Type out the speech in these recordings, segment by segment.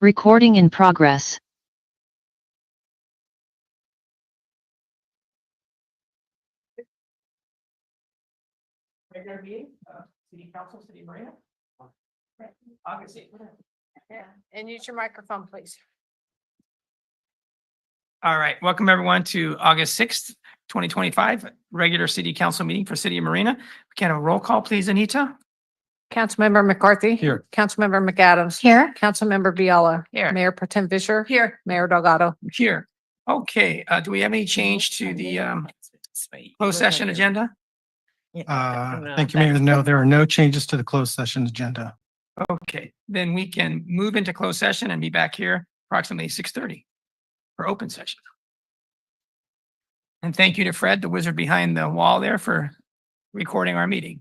Recording in progress. Regular meeting, City Council, City of Marina. August 8th. Yeah, and use your microphone, please. All right, welcome everyone to August 6th, 2025, regular City Council meeting for City of Marina. We can have a roll call, please, Anita? Councilmember McCarthy. Here. Councilmember McAdams. Here. Councilmember Viala. Here. Mayor Pro Tem Fisher. Here. Mayor Delgado. Here. Okay, do we have any change to the closed session agenda? Thank you, Mayor. No, there are no changes to the closed session agenda. Okay, then we can move into closed session and be back here approximately 6:30 for open session. And thank you to Fred, the wizard behind the wall there, for recording our meeting.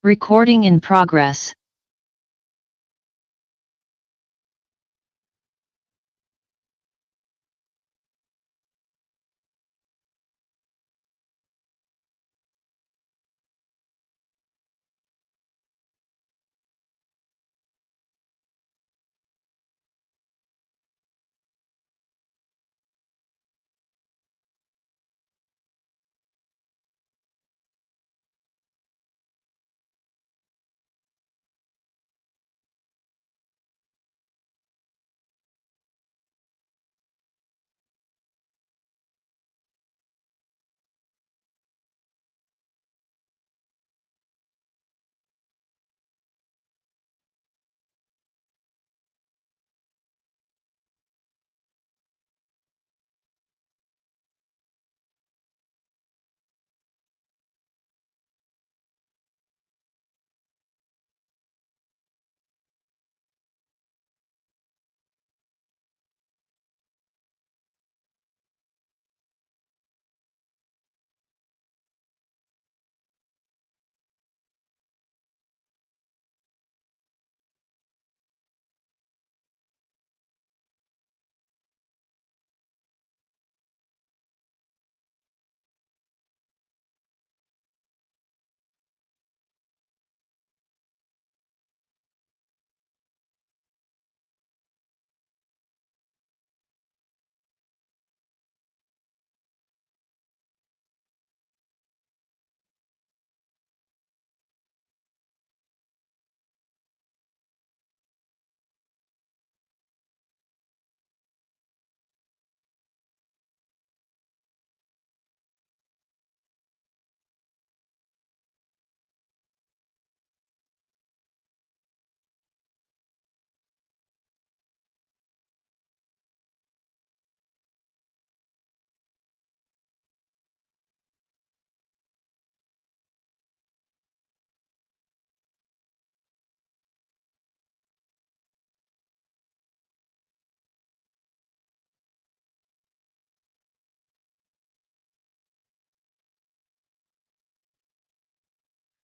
Recording in progress.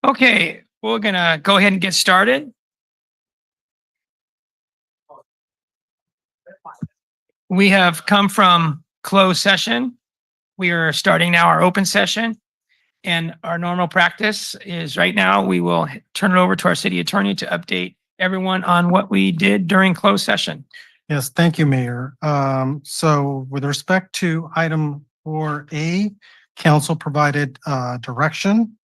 Okay, we're gonna go ahead and get started. We have come from closed session. We are starting now our open session. And our normal practice is right now, we will turn it over to our city attorney to update everyone on what we did during closed session. Yes, thank you, Mayor. So with respect to item 4A, council provided direction,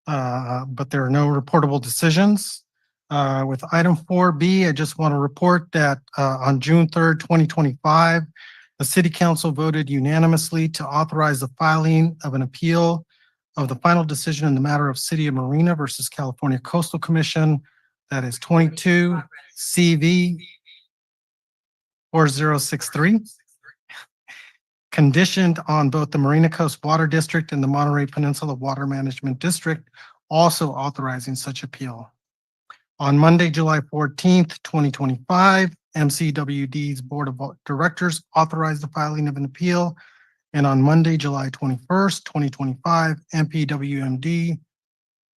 but there are no reportable decisions. With item 4B, I just want to report that on June 3rd, 2025, the city council voted unanimously to authorize the filing of an appeal of the final decision in the matter of City of Marina versus California Coastal Commission. That is 22 CV 4063. Conditioned on both the Marina Coast Water District and the Monterey Peninsula Water Management District also authorizing such appeal. On Monday, July 14th, 2025, MCWD's Board of Directors authorized the filing of an appeal. And on Monday, July 21st, 2025,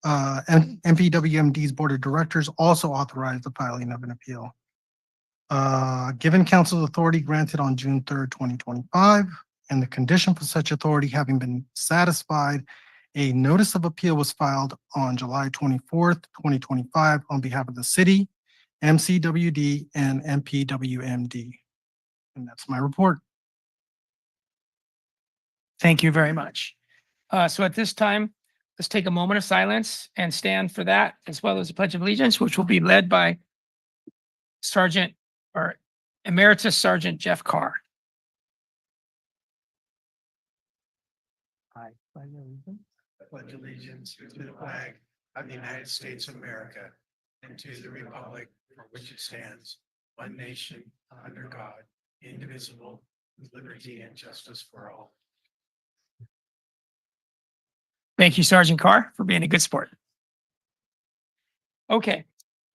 MPWMD's Board of Directors also authorized the filing of an appeal. Given council authority granted on June 3rd, 2025, and the condition for such authority having been satisfied, a notice of appeal was filed on July 24th, 2025 on behalf of the city, MCWD, and MPWMD. And that's my report. Thank you very much. So at this time, let's take a moment of silence and stand for that, as well as the Pledge of Allegiance, which will be led by Sergeant or Emeritus Sergeant Jeff Carr. I pledge allegiance to the flag of the United States of America and to the republic for which it stands, one nation, under God, indivisible, with liberty and justice for all. Thank you, Sergeant Carr, for being a good sport. Okay,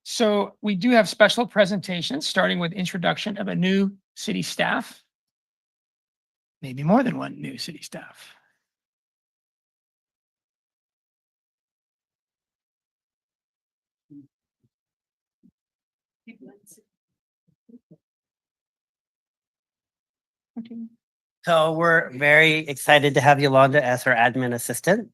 so we do have special presentations, starting with introduction of a new city staff. Maybe more than one new city staff. So we're very excited to have Yolanda as our admin assistant.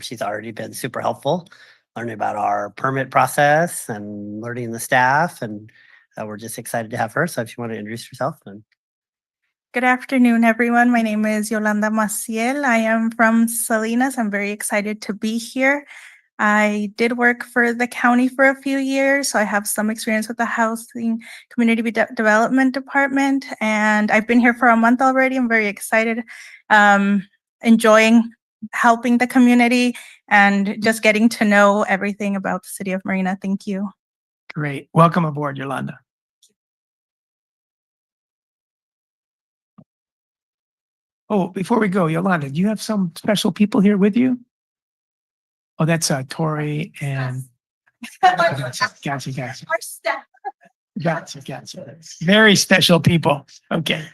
She's already been super helpful, learning about our permit process and learning the staff, and we're just excited to have her. So if you want to introduce yourself, and Good afternoon, everyone. My name is Yolanda Maciel. I am from Salinas. I'm very excited to be here. I did work for the county for a few years, so I have some experience with the Housing Community Development Department, and I've been here for a month already. I'm very excited, enjoying helping the community and just getting to know everything about the city of Marina. Thank you. Great. Welcome aboard, Yolanda. Oh, before we go, Yolanda, do you have some special people here with you? Oh, that's Tori and gotcha. Gotcha. Very special people. Okay.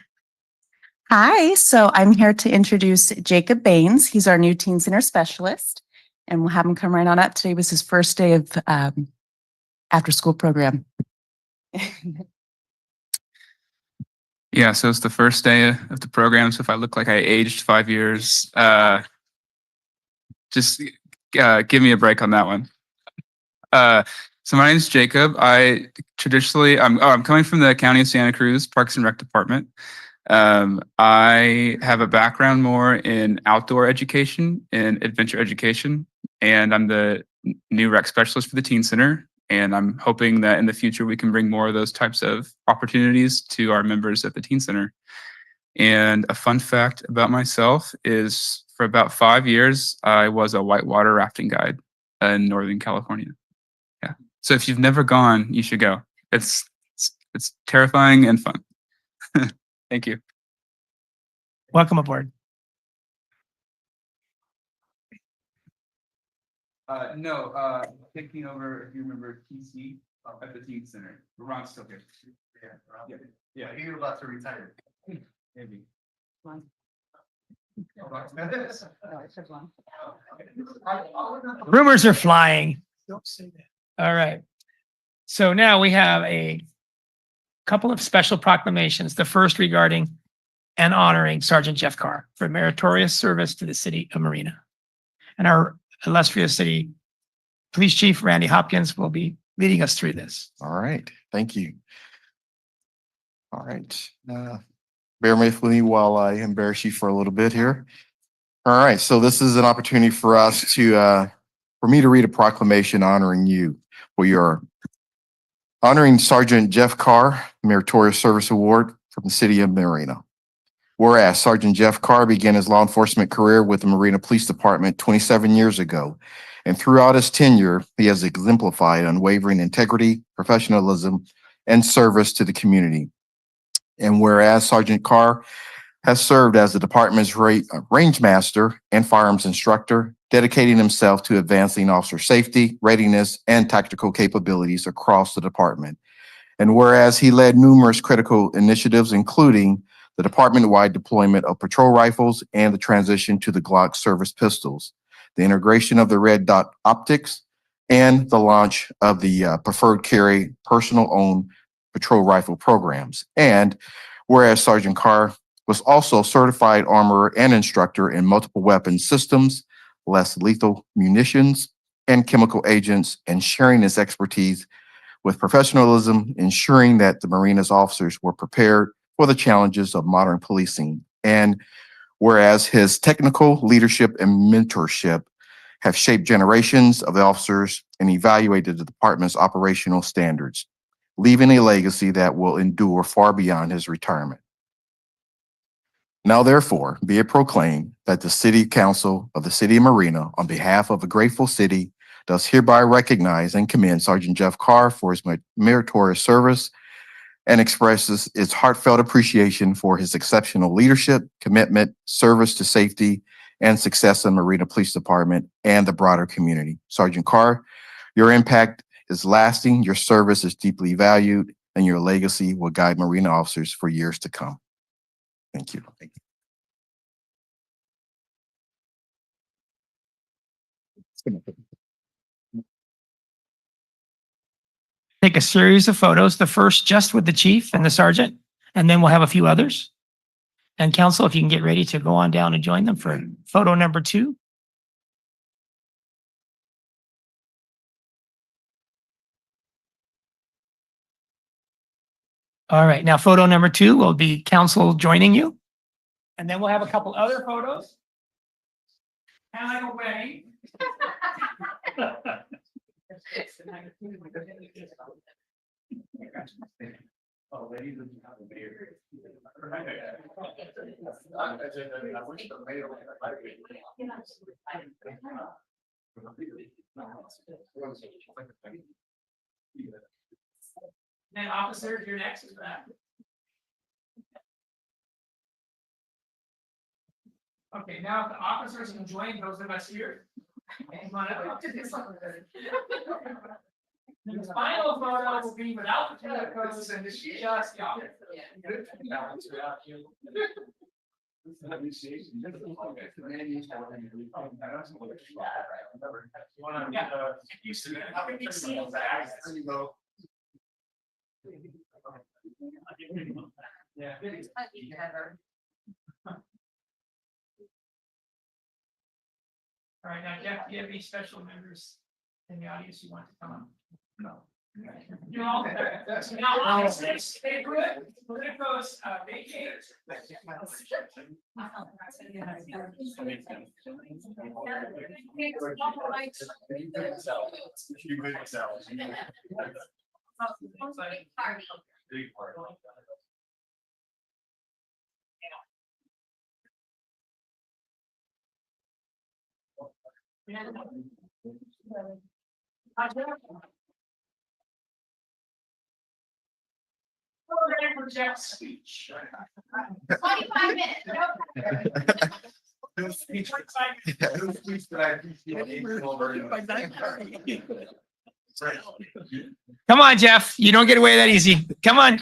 Hi, so I'm here to introduce Jacob Baines. He's our new Teen Center Specialist, and we'll have him come right on up. Today was his first day of after-school program. Yeah, so it's the first day of the program. So if I look like I aged 5 years, just give me a break on that one. So my name is Jacob. I'm coming from the County of Santa Cruz Parks and Rec Department. I have a background more in outdoor education and adventure education, and I'm the new rec specialist for the Teen Center. And I'm hoping that in the future we can bring more of those types of opportunities to our members at the Teen Center. And a fun fact about myself is for about 5 years, I was a whitewater rafting guide in Northern California. Yeah. So if you've never gone, you should go. It's terrifying and fun. Thank you. Welcome aboard. No, taking over, if you remember, TC at the Teen Center. Ron's still here. Yeah. You're about to retire. Maybe. Rumors are flying. Don't say that. All right. So now we have a couple of special proclamations. The first regarding and honoring Sergeant Jeff Carr for meritorious service to the city of Marina. And our illustrious city police chief, Randy Hopkins, will be leading us through this. All right, thank you. All right, bear with me while I embarrass you for a little bit here. All right, so this is an opportunity for us to, for me to read a proclamation honoring you for your honoring Sergeant Jeff Carr, Meritorious Service Award from the city of Marina. Whereas Sergeant Jeff Carr began his law enforcement career with the Marina Police Department 27 years ago, and throughout his tenure, he has exemplified unwavering integrity, professionalism, and service to the community. And whereas Sergeant Carr has served as the department's range master and firearms instructor, dedicating himself to advancing officer safety, readiness, and tactical capabilities across the department. And whereas he led numerous critical initiatives, including the department-wide deployment of patrol rifles and the transition to the Glock service pistols, the integration of the red dot optics, and the launch of the preferred carry personal owned patrol rifle programs. And whereas Sergeant Carr was also certified armorer and instructor in multiple weapons systems, less lethal munitions, and chemical agents, and sharing his expertise with professionalism, ensuring that the Marina's officers were prepared for the challenges of modern policing. And whereas his technical leadership and mentorship have shaped generations of the officers and evaluated the department's operational standards, leaving a legacy that will endure far beyond his retirement. Now, therefore, be it proclaimed that the City Council of the City of Marina, on behalf of a grateful city, does hereby recognize and commend Sergeant Jeff Carr for his meritorious service and expresses its heartfelt appreciation for his exceptional leadership, commitment, service to safety, and success in Marina Police Department and the broader community. Sergeant Carr, your impact is lasting, your service is deeply valued, and your legacy will guide Marina officers for years to come. Thank you. Thank you. take a series of photos, the first just with the chief and the sergeant, and then we'll have a few others. And council, if you can get ready to go on down and join them for photo number 2. All right, now photo number 2 will be council joining you. And then we'll have a couple other photos. Kind of away. Then officer, you're next to that. Okay, now if the officers can join those of us here. Come on up. The final photo will be without the photos and just the officer. Yeah. All right, now Jeff, do you have any special members in the audience who want to come up? No. You all, now officers, stay good. Politicos, vacate. For Jeff's speech. 25 minutes. Come on, Jeff. You don't get away that easy. Come on.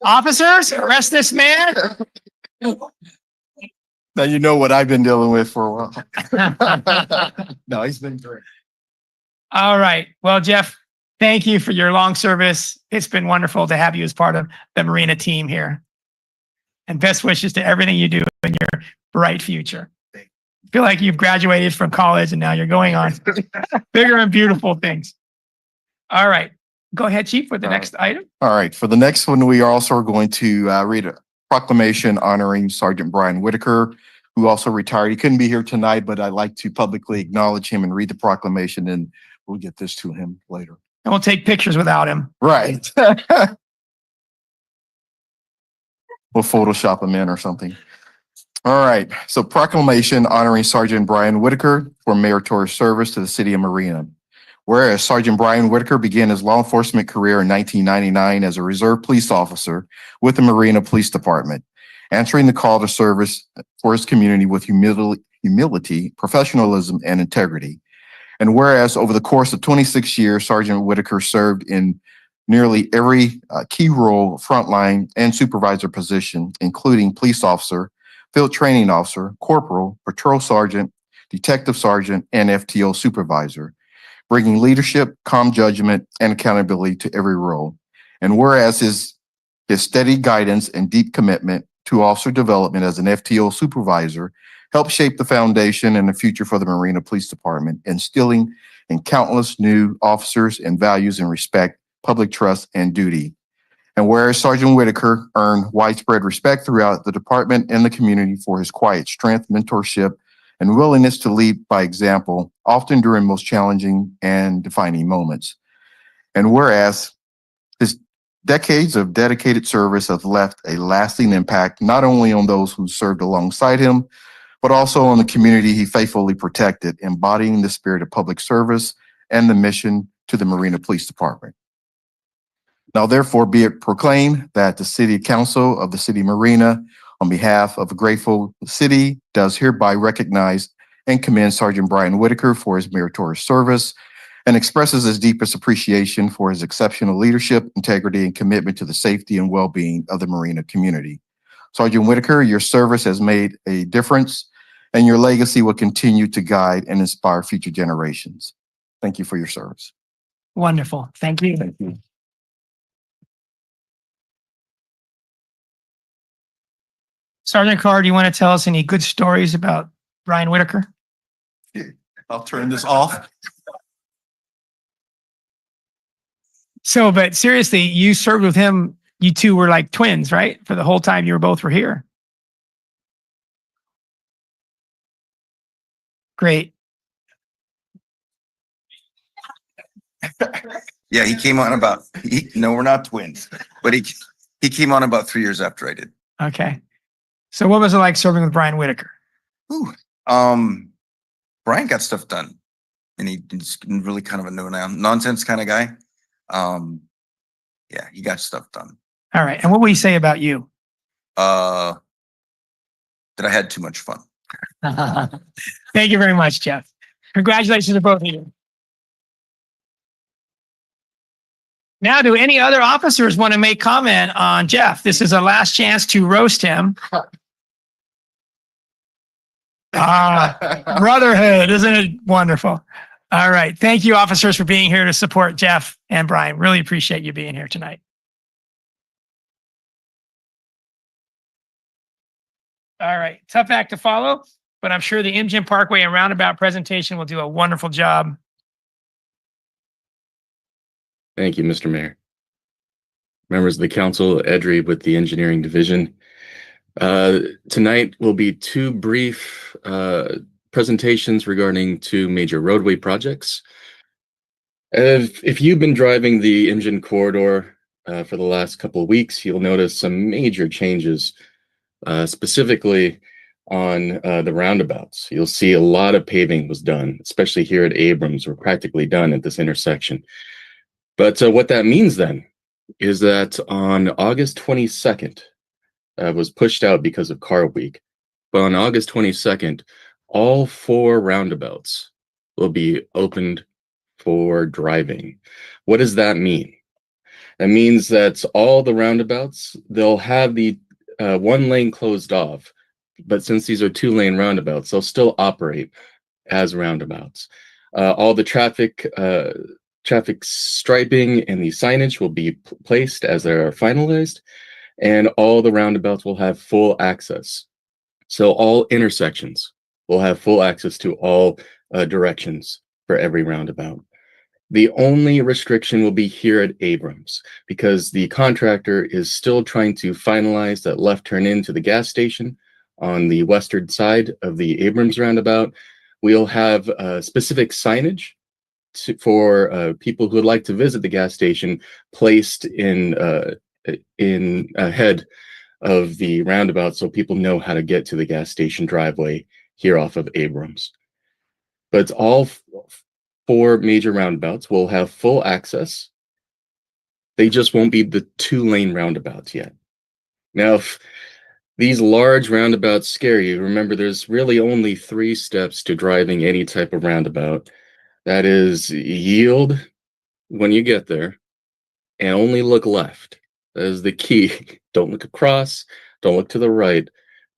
Officers, arrest this man. Now you know what I've been dealing with for a while. No, he's been great. All right. Well, Jeff, thank you for your long service. It's been wonderful to have you as part of the Marina team here. And best wishes to everything you do in your bright future. I feel like you've graduated from college and now you're going on bigger and beautiful things. All right. Go ahead, Chief, with the next item. All right, for the next one, we are also going to read a proclamation honoring Sergeant Brian Whitaker, who also retired. He couldn't be here tonight, but I'd like to publicly acknowledge him and read the proclamation, and we'll get this to him later. And we'll take pictures without him. Right. We'll Photoshop him in or something. All right, so proclamation honoring Sergeant Brian Whitaker for meritorious service to the city of Marina. Whereas Sergeant Brian Whitaker began his law enforcement career in 1999 as a reserve police officer with the Marina Police Department, answering the call to service for his community with humility, professionalism, and integrity. And whereas over the course of 26 years, Sergeant Whitaker served in nearly every key role, frontline, and supervisor position, including police officer, field training officer, corporal, patrol sergeant, detective sergeant, and FTO supervisor, bringing leadership, calm judgment, and accountability to every role. And whereas his steady guidance and deep commitment to officer development as an FTO supervisor helped shape the foundation and the future for the Marina Police Department, instilling in countless new officers and values and respect, public trust, and duty. And whereas Sergeant Whitaker earned widespread respect throughout the department and the community for his quiet strength, mentorship, and willingness to lead by example, often during most challenging and defining moments. And whereas his decades of dedicated service have left a lasting impact, not only on those who served alongside him, but also on the community he faithfully protected, embodying the spirit of public service and the mission to the Marina Police Department. Now, therefore, be it proclaimed that the City Council of the City of Marina, on behalf of a grateful city, does hereby recognize and commend Sergeant Brian Whitaker for his meritorious service and expresses its deepest appreciation for his exceptional leadership, integrity, and commitment to the safety and well-being of the Marina community. Sergeant Whitaker, your service has made a difference and your legacy will continue to guide and inspire future generations. Thank you for your service. Wonderful. Thank you. Thank you. Sergeant Carr, do you want to tell us any good stories about Brian Whitaker? I'll turn this off. So, but seriously, you served with him. You two were like twins, right? For the whole time you were both were here. Great. Yeah, he came on about, no, we're not twins, but he came on about 3 years after I did. Okay. So what was it like serving with Brian Whitaker? Ooh, Brian got stuff done, and he's really kind of a no nonsense kind of guy. Yeah, he got stuff done. All right. And what would he say about you? That I had too much fun. Thank you very much, Jeff. Congratulations to both of you. Now, do any other officers want to make comment on Jeff? This is a last chance to roast him. Brotherhood, isn't it wonderful? All right. Thank you, officers, for being here to support Jeff and Brian. Really appreciate you being here tonight. All right. Tough act to follow, but I'm sure the Imgen Parkway and Roundabout presentation will do a wonderful job. Thank you, Mr. Mayor. Members of the council, Edry with the engineering division. Tonight will be two brief presentations regarding two major roadway projects. If you've been driving the Imgen corridor for the last couple of weeks, you'll notice some major changes, specifically on the roundabouts. You'll see a lot of paving was done, especially here at Abrams. We're practically done at this intersection. But what that means then is that on August 22nd, was pushed out because of Car Week. But on August 22nd, all 4 roundabouts will be opened for driving. What does that mean? That means that all the roundabouts, they'll have the 1 lane closed off. But since these are 2-lane roundabouts, they'll still operate as roundabouts. All the traffic striping and the signage will be placed as they are finalized, and all the roundabouts will have full access. So all intersections will have full access to all directions for every roundabout. The only restriction will be here at Abrams, because the contractor is still trying to finalize that left turn into the gas station on the western side of the Abrams roundabout. We'll have specific signage for people who would like to visit the gas station placed in ahead of the roundabout, so people know how to get to the gas station driveway here off of Abrams. But all 4 major roundabouts will have full access. They just won't be the 2-lane roundabouts yet. Now, if these large roundabouts scare you, remember there's really only 3 steps to driving any type of roundabout. That is, yield when you get there and only look left. That is the key. Don't look across, don't look to the right.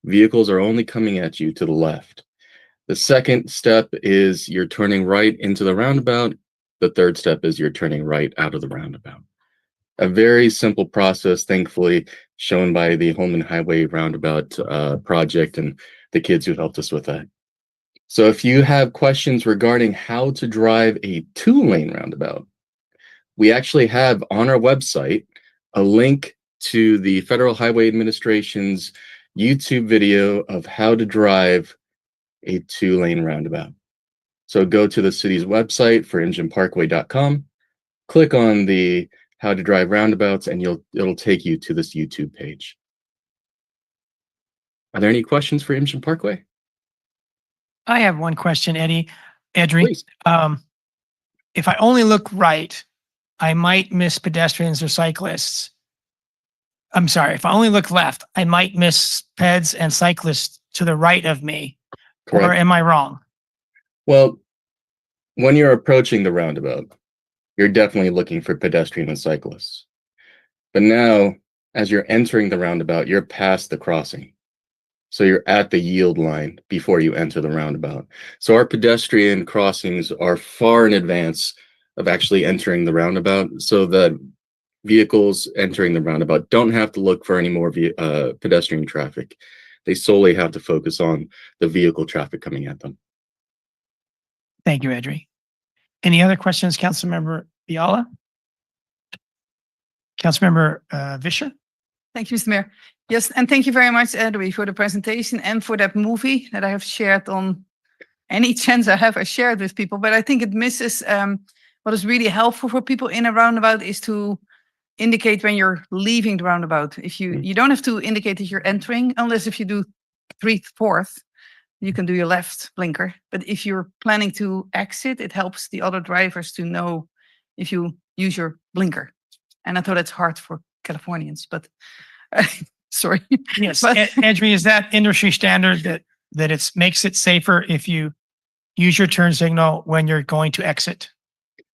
Vehicles are only coming at you to the left. The second step is you're turning right into the roundabout. The third step is you're turning right out of the roundabout. A very simple process, thankfully, shown by the Holman Highway Roundabout project and the kids who helped us with that. So if you have questions regarding how to drive a 2-lane roundabout, we actually have on our website a link to the Federal Highway Administration's YouTube video of how to drive a 2-lane roundabout. So go to the city's website for imgenparkway.com, click on the how to drive roundabouts, and it'll take you to this YouTube page. Are there any questions for Imgen Parkway? I have one question, Edry. Please. If I only look right, I might miss pedestrians or cyclists. I'm sorry, if I only look left, I might miss peds and cyclists to the right of me. Correct. Or am I wrong? Well, when you're approaching the roundabout, you're definitely looking for pedestrian and cyclists. But now, as you're entering the roundabout, you're past the crossing. So you're at the yield line before you enter the roundabout. So our pedestrian crossings are far in advance of actually entering the roundabout, so that vehicles entering the roundabout don't have to look for any more pedestrian traffic. They solely have to focus on the vehicle traffic coming at them. Thank you, Edry. Any other questions, Councilmember Biala? Councilmember Vischer? Thank you, Mr. Mayor. Yes, and thank you very much, Edwy, for the presentation and for that movie that I have shared on any chance I have, I share it with people. But I think it misses what is really helpful for people in a roundabout is to indicate when you're leaving the roundabout. If you don't have to indicate that you're entering, unless if you do 3/4, you can do your left blinker. But if you're planning to exit, it helps the other drivers to know if you use your blinker. And I thought it's hard for Californians, but sorry. Yes, But- Edry, is that industry standard that it makes it safer if you use your turn signal when you're going to exit?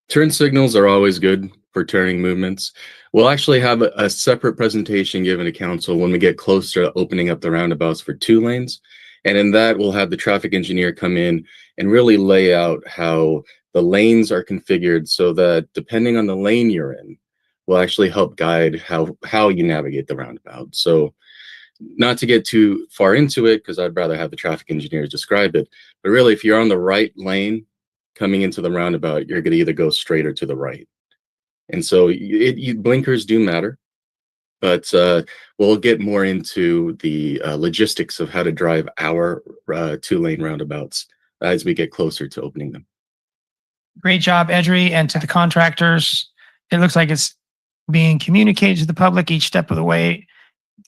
Turn signals are always good for turning movements. We'll actually have a separate presentation given to council when we get closer to opening up the roundabouts for 2 lanes. And in that, we'll have the traffic engineer come in and really lay out how the lanes are configured so that depending on the lane you're in, will actually help guide how you navigate the roundabout. So not to get too far into it, because I'd rather have the traffic engineers describe it, but really if you're on the right lane coming into the roundabout, you're going to either go straight or to the right. And so blinkers do matter, but we'll get more into the logistics of how to drive our 2-lane roundabouts as we get closer to opening them. Great job, Edry, and to the contractors. It looks like it's being communicated to the public each step of the way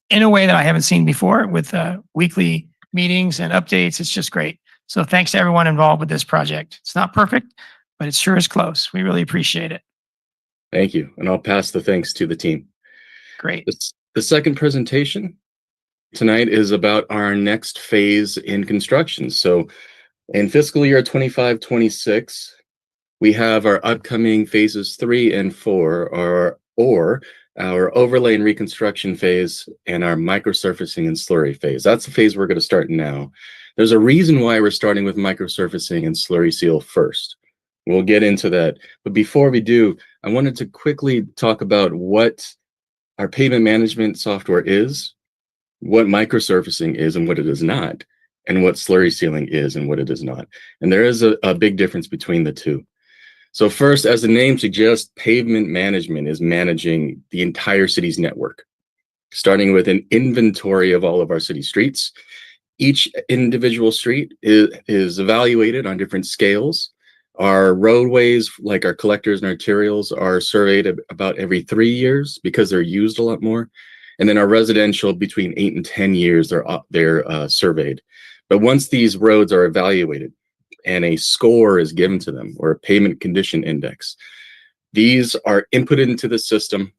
in a way that I haven't seen before with weekly meetings and updates. It's just great. So thanks to everyone involved with this project. It's not perfect, but it sure is close. We really appreciate it. Thank you. And I'll pass the thanks to the team. Great. The second presentation tonight is about our next phase in construction. So in fiscal year 25-26, we have our upcoming phases 3 and 4 or our overlay and reconstruction phase and our microsurfacing and slurry phase. That's the phase we're going to start now. There's a reason why we're starting with microsurfacing and slurry seal first. We'll get into that. But before we do, I wanted to quickly talk about what our pavement management software is, what microsurfacing is and what it is not, and what slurry sealing is and what it is not. And there is a big difference between the two. So first, as the name suggests, pavement management is managing the entire city's network, starting with an inventory of all of our city streets. Each individual street is evaluated on different scales. Our roadways, like our collectors and arterials, are surveyed about every 3 years because they're used a lot more. And then our residential, between 8 and 10 years, they're surveyed. But once these roads are evaluated, and a score is given to them, or a pavement condition index, these are inputted into the system,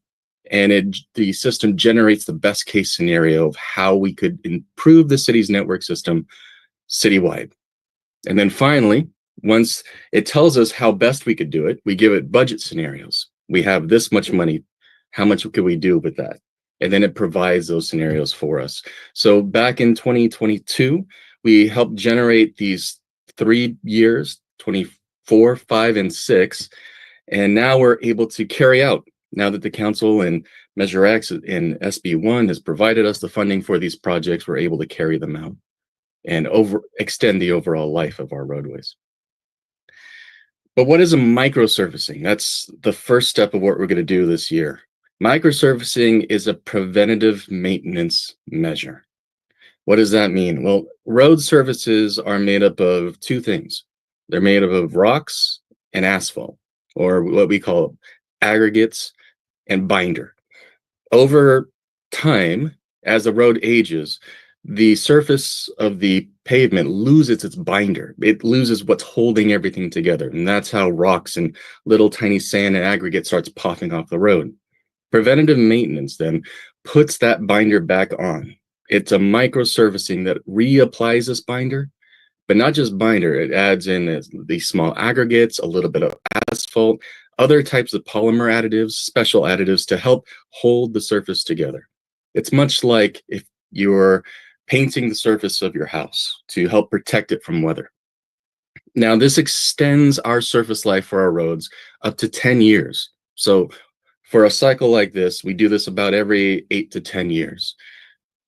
and the system generates the best case scenario of how we could improve the city's network system citywide. And then finally, once it tells us how best we could do it, we give it budget scenarios. We have this much money, how much could we do with that? And then it provides those scenarios for us. So back in 2022, we helped generate these 3 years, 24, 5, and 6. And now we're able to carry out, now that the council and Measure X and SB1 has provided us the funding for these projects, we're able to carry them out and extend the overall life of our roadways. But what is a microsurfacing? That's the first step of what we're going to do this year. Microsurfacing is a preventative maintenance measure. What does that mean? Well, road surfaces are made up of 2 things. They're made up of rocks and asphalt, or what we call aggregates and binder. Over time, as the road ages, the surface of the pavement loses its binder. It loses what's holding everything together. And that's how rocks and little tiny sand and aggregate starts popping off the road. Preventative maintenance then puts that binder back on. It's a microsurfacing that reapplies this binder, but not just binder. It adds in these small aggregates, a little bit of asphalt, other types of polymer additives, special additives to help hold the surface together. It's much like if you're painting the surface of your house to help protect it from weather. Now, this extends our surface life for our roads up to 10 years. So for a cycle like this, we do this about every 8 to 10 years.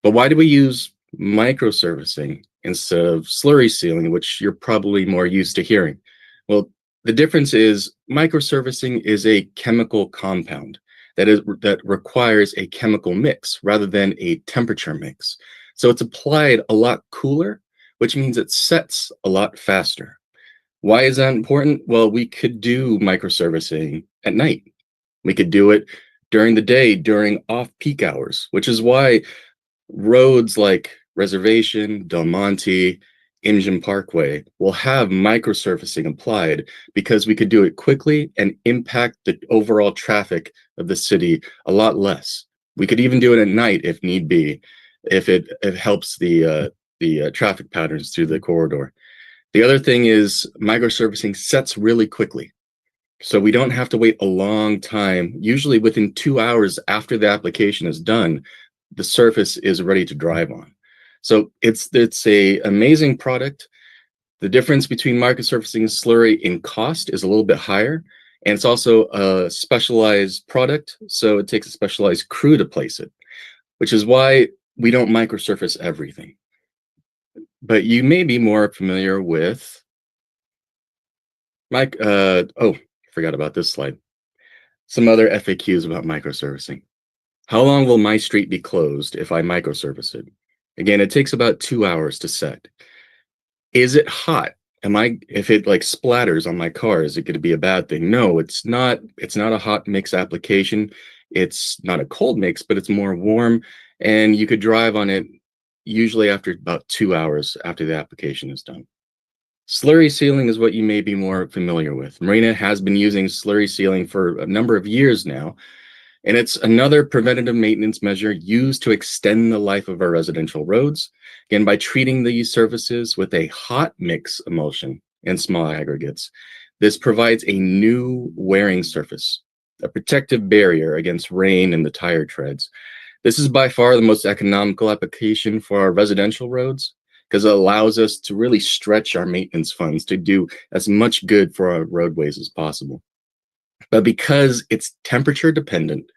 But why do we use microservicing instead of slurry sealing, which you're probably more used to hearing? Well, the difference is microservicing is a chemical compound that requires a chemical mix rather than a temperature mix. So it's applied a lot cooler, which means it sets a lot faster. Why is that important? Well, we could do microservicing at night. We could do it during the day, during off-peak hours, which is why roads like Reservation, Del Monte, Imjin Parkway will have microsurfacing applied because we could do it quickly and impact the overall traffic of the city a lot less. We could even do it at night if need be, if it helps the traffic patterns through the corridor. The other thing is microsurfacing sets really quickly. So we don't have to wait a long time. Usually within 2 hours after the application is done, the surface is ready to drive on. So it's a amazing product. The difference between microsurfacing and slurry in cost is a little bit higher. And it's also a specialized product. So it takes a specialized crew to place it, which is why we don't microsurface everything. But you may be more familiar with forgot about this slide. Some other FAQs about microservicing. How long will my street be closed if I microservice it? Again, it takes about 2 hours to set. Is it hot? If it like splatters on my car, is it going to be a bad thing? No, it's not. It's not a hot mix application. It's not a cold mix, but it's more warm, and you could drive on it usually after about 2 hours after the application is done. Slurry sealing is what you may be more familiar with. Marina has been using slurry sealing for a number of years now, and it's another preventative maintenance measure used to extend the life of our residential roads, again, by treating these surfaces with a hot mix emulsion and small aggregates. This provides a new wearing surface, a protective barrier against rain and the tire treads. This is by far the most economical application for our residential roads because it allows us to really stretch our maintenance funds to do as much good for our roadways as possible. But because it's temperature dependent,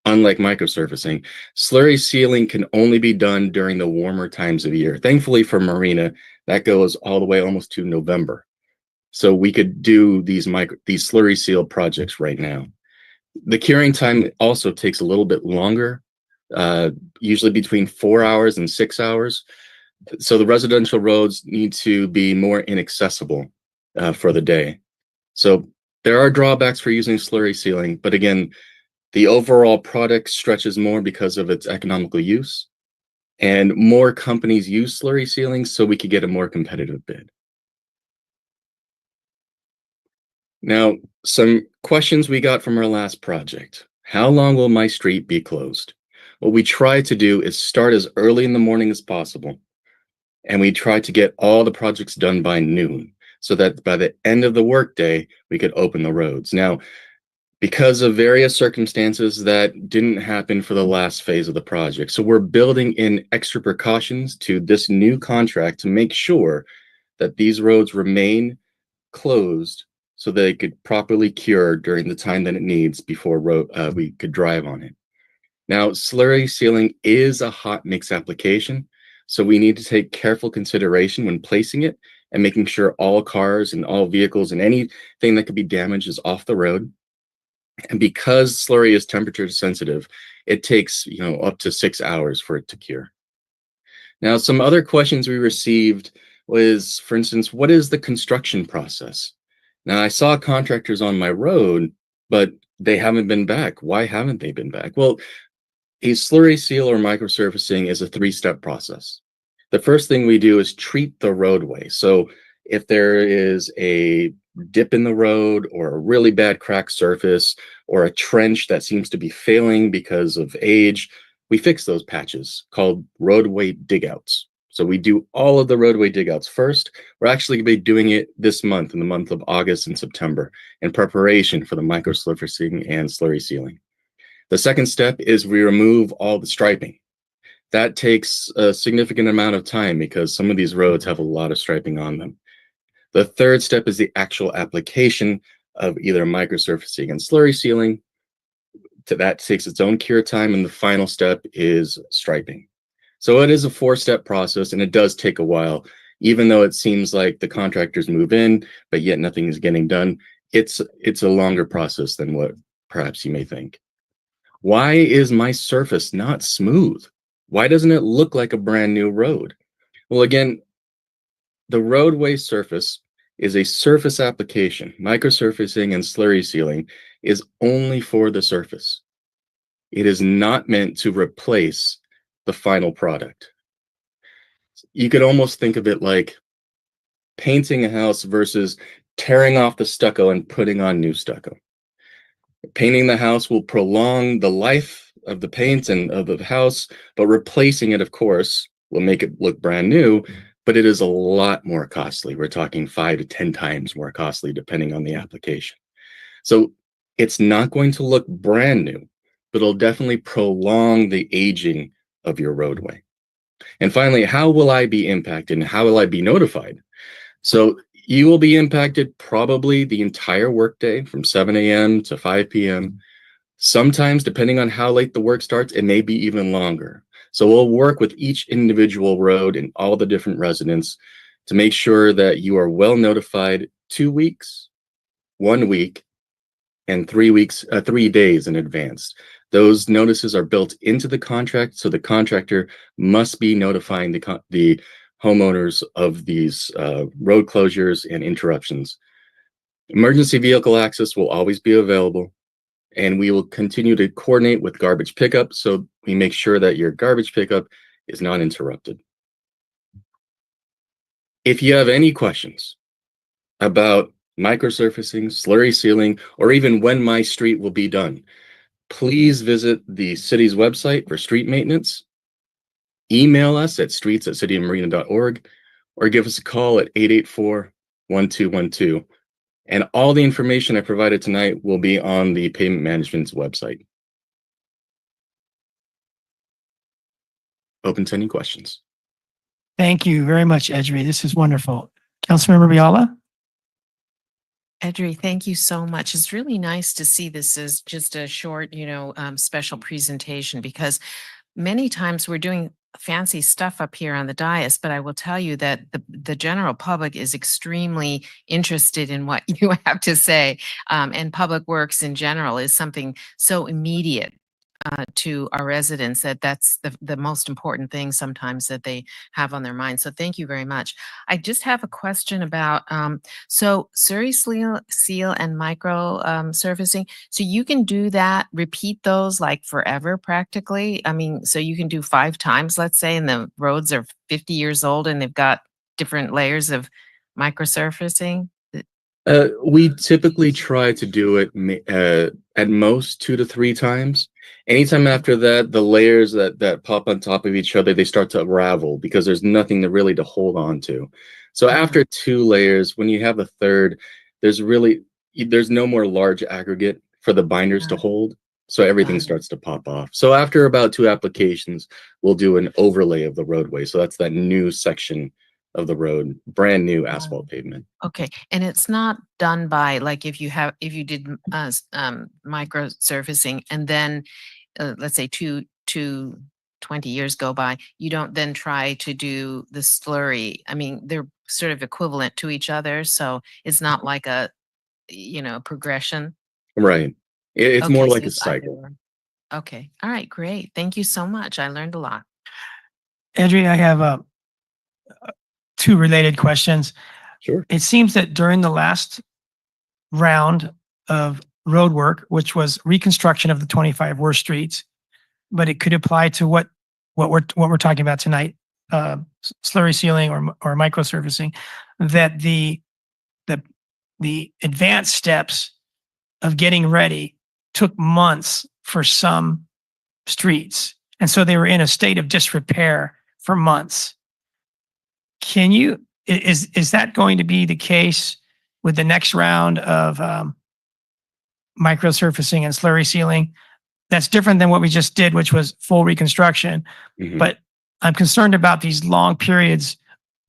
unlike microsurfacing, slurry sealing can only be done during the warmer times of year. Thankfully for Marina, that goes all the way almost to November. So we could do these slurry seal projects right now. The curing time also takes a little bit longer, usually between 4 hours and 6 hours. So the residential roads need to be more inaccessible for the day. So there are drawbacks for using slurry sealing, but again, the overall product stretches more because of its economical use, and more companies use slurry sealing so we could get a more competitive bid. Now, some questions we got from our last project. How long will my street be closed? What we try to do is start as early in the morning as possible, and we try to get all the projects done by noon so that by the end of the workday, we could open the roads. Now, because of various circumstances, that didn't happen for the last phase of the project. So we're building in extra precautions to this new contract to make sure that these roads remain closed so they could properly cure during the time that it needs before we could drive on it. Now, slurry sealing is a hot mix application, so we need to take careful consideration when placing it and making sure all cars and all vehicles and anything that could be damaged is off the road. And because slurry is temperature sensitive, it takes up to 6 hours for it to cure. Now, some other questions we received was, for instance, what is the construction process? Now, I saw contractors on my road, but they haven't been back. Why haven't they been back? Well, a slurry seal or microsurfacing is a 3-step process. The first thing we do is treat the roadway. So if there is a dip in the road or a really bad cracked surface or a trench that seems to be failing because of age, we fix those patches called roadway digouts. So we do all of the roadway digouts first. We're actually going to be doing it this month, in the month of August and September, in preparation for the microsurfacing and slurry sealing. The second step is we remove all the striping. That takes a significant amount of time because some of these roads have a lot of striping on them. The third step is the actual application of either microsurfacing and slurry sealing. That takes its own cure time, and the final step is striping. So it is a 4-step process, and it does take a while. Even though it seems like the contractors move in, but yet nothing is getting done, it's a longer process than what perhaps you may think. Why is my surface not smooth? Why doesn't it look like a brand new road? Well, again, the roadway surface is a surface application. Microsurfacing and slurry sealing is only for the surface. It is not meant to replace the final product. You could almost think of it like painting a house versus tearing off the stucco and putting on new stucco. Painting the house will prolong the life of the paint and of the house, but replacing it, of course, will make it look brand new, but it is a lot more costly. We're talking 5 to 10 times more costly depending on the application. So it's not going to look brand new, but it'll definitely prolong the aging of your roadway. And finally, how will I be impacted and how will I be notified? So you will be impacted probably the entire workday from 7 a.m. to 5 p.m. Sometimes, depending on how late the work starts, it may be even longer. So we'll work with each individual road and all the different residents to make sure that you are well notified 2 weeks, 1 week, and 3 days in advance. Those notices are built into the contract, so the contractor must be notifying the homeowners of these road closures and interruptions. Emergency vehicle access will always be available, and we will continue to coordinate with garbage pickup so we make sure that your garbage pickup is not interrupted. If you have any questions about microsurfacing, slurry sealing, or even when my street will be done, please visit the city's website for street maintenance, email us at streets@cityofmarina.org, or give us a call at 884-1212. And all the information I provided tonight will be on the pavement management's website. Open to any questions. Thank you very much, Edri. This is wonderful. Councilmember Biala? Edri, thank you so much. It's really nice to see this as just a short, special presentation, because many times we're doing fancy stuff up here on the dais, but I will tell you that the general public is extremely interested in what you have to say. And public works in general is something so immediate to our residents that's the most important thing sometimes that they have on their mind. So thank you very much. I just have a question about so slurry seal and micro surfacing. So you can do that, repeat those like forever practically. I mean, so you can do 5 times, let's say, and the roads are 50 years old and they've got different layers of microsurfacing. We typically try to do it at most 2 to 3 times. Anytime after that, the layers that pop on top of each other, they start to unravel because there's nothing really to hold on to. So after 2 layers, when you have a third, there's no more large aggregate for the binders to hold. So everything starts to pop off. So after about 2 applications, we'll do an overlay of the roadway. So that's that new section of the road, brand new asphalt pavement. Okay, and it's not done by, like, if you did micro surfacing and then let's say 20 years go by, you don't then try to do the slurry. I mean, they're sort of equivalent to each other, so it's not like a progression. Right. It's Okay, more so like a it's either cycle. or. Okay, all right, great. Thank you so much. I learned a lot. Edri, I have 2 related questions. Sure. It seems that during the last round of road work, which was reconstruction of the 25 worst streets, but it could apply to what we're talking about tonight, slurry sealing or microsurfacing, that the advanced steps of getting ready took months for some streets, and so they were in a state of disrepair for months. Is that going to be the case with the next round of microsurfacing and slurry sealing? that's different than what we just did, which was full reconstruction. Mhm. But I'm concerned about these long periods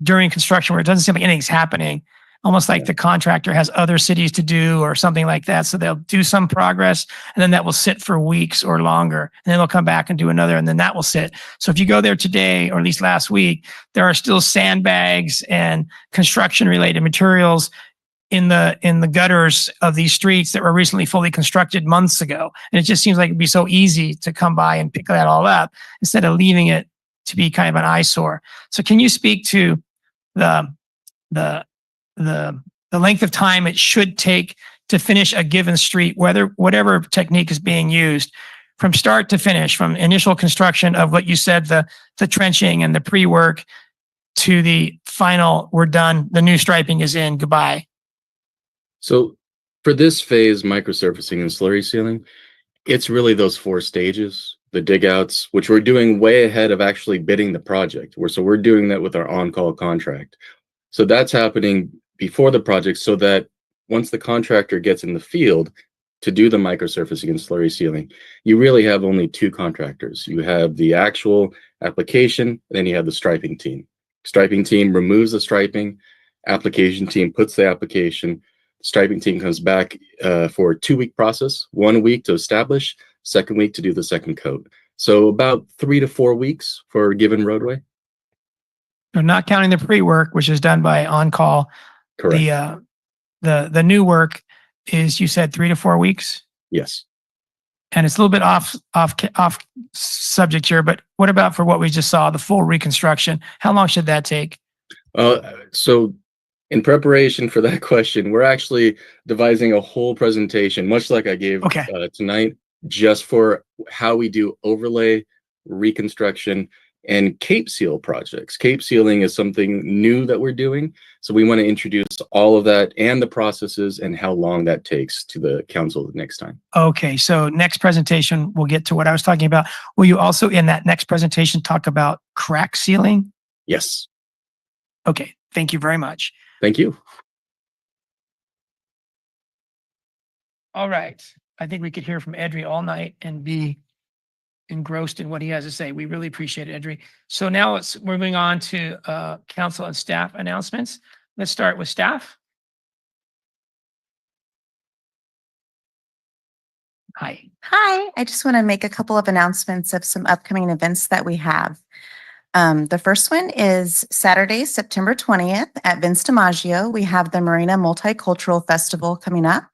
during construction where it doesn't seem like anything's happening, almost like the contractor has other cities to do or something like that. So they'll do some progress and then that will sit for weeks or longer. And then they'll come back and do another and then that will sit. So if you go there today, or at least last week, there are still sandbags and construction related materials in the gutters of these streets that were recently fully constructed months ago. And it just seems like it'd be so easy to come by and pick that all up instead of leaving it to be kind of an eyesore. So can you speak to the length of time it should take to finish a given street, whatever technique is being used, from start to finish, from initial construction of what you said, the trenching and the pre-work, to the final, we're done, the new striping is in, goodbye? So for this phase, microsurfacing and slurry sealing, it's really those 4 stages, the dig outs, which we're doing way ahead of actually bidding the project. So we're doing that with our on-call contract. So that's happening before the project so that once the contractor gets in the field to do the microsurfacing and slurry sealing, you really have only 2 contractors. You have the actual application, and then you have the striping team. Striping team removes the striping, application team puts the application, striping team comes back for a 2-week process, 1 week to establish, 2nd week to do the second coat. So about 3 to 4 weeks for a given roadway. So not counting the pre-work, which is done by on-call. Correct. The new work is, you said, 3 to 4 weeks? Yes. And it's a little bit off subject here, but what about for what we just saw, the full reconstruction? How long should that take? So in preparation for that question, we're actually devising a whole presentation, much like I gave tonight, just for how we do overlay, reconstruction, and cape seal projects. Cape sealing is something new that we're doing. So we want to introduce all of that and the processes and how long that takes to the council the next time. Okay, so next presentation, we'll get to what I was talking about. Will you also, in that next presentation, talk about crack sealing? Yes. Okay, thank you very much. Thank you. All right, I think we could hear from Edry all night and be engrossed in what he has to say. We really appreciate it, Edry. So now it's moving on to council and staff announcements. Let's start with staff. Hi. Hi, I just want to make a couple of announcements of some upcoming events that we have. The first one is Saturday, September 20th at Vince DiMaggio. We have the Marina Multicultural Festival coming up.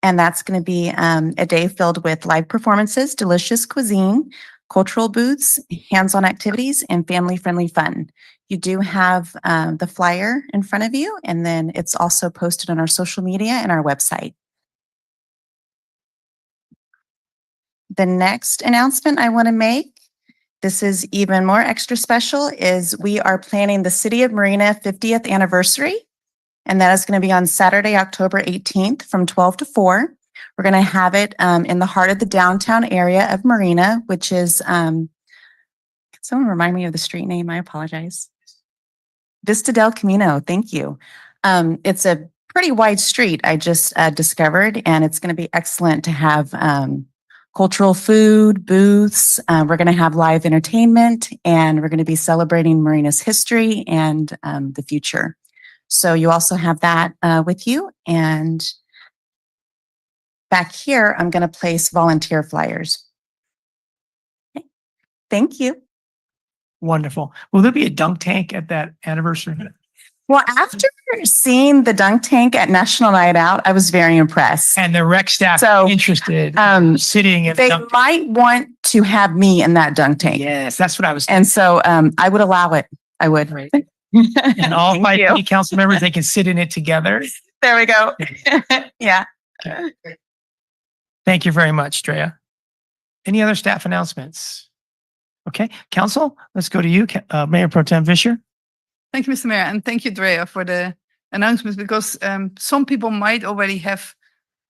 And that's going to be a day filled with live performances, delicious cuisine, cultural booths, hands-on activities, and family-friendly fun. You do have the flyer in front of you, and then it's also posted on our social media and our website. The next announcement I want to make, this is even more extra special, is we are planning the City of Marina 50th anniversary. And that is going to be on Saturday, October 18th from 12 to 4. We're going to have it in the heart of the downtown area of Marina, which is, can someone remind me of the street name? I apologize. Vista del Camino. Thank you. It's a pretty wide street I just discovered, and it's going to be excellent to have cultural food, booths. We're going to have live entertainment, and we're going to be celebrating Marina's history and the future. So you also have that with you. And back here, I'm going to place volunteer flyers. Okay. Thank you. Wonderful. Will there be a dunk tank at that anniversary? Well, after seeing the dunk tank at National Night Out, I was very impressed. And the rec staff interested sitting in they the dunk might want to have me in that dunk tank. Yes, that's what I was And so I would allow it. I would. Right. And all Thank 5 you. city council members, they can sit in it together. There we go. Yeah. Thank you very much, Drea. Any other staff announcements? Okay, council, let's go to you, Mayor Pro Tem Fisher. Thank you, Mr. Mayor, and thank you, Drea, for the announcements, because some people might already have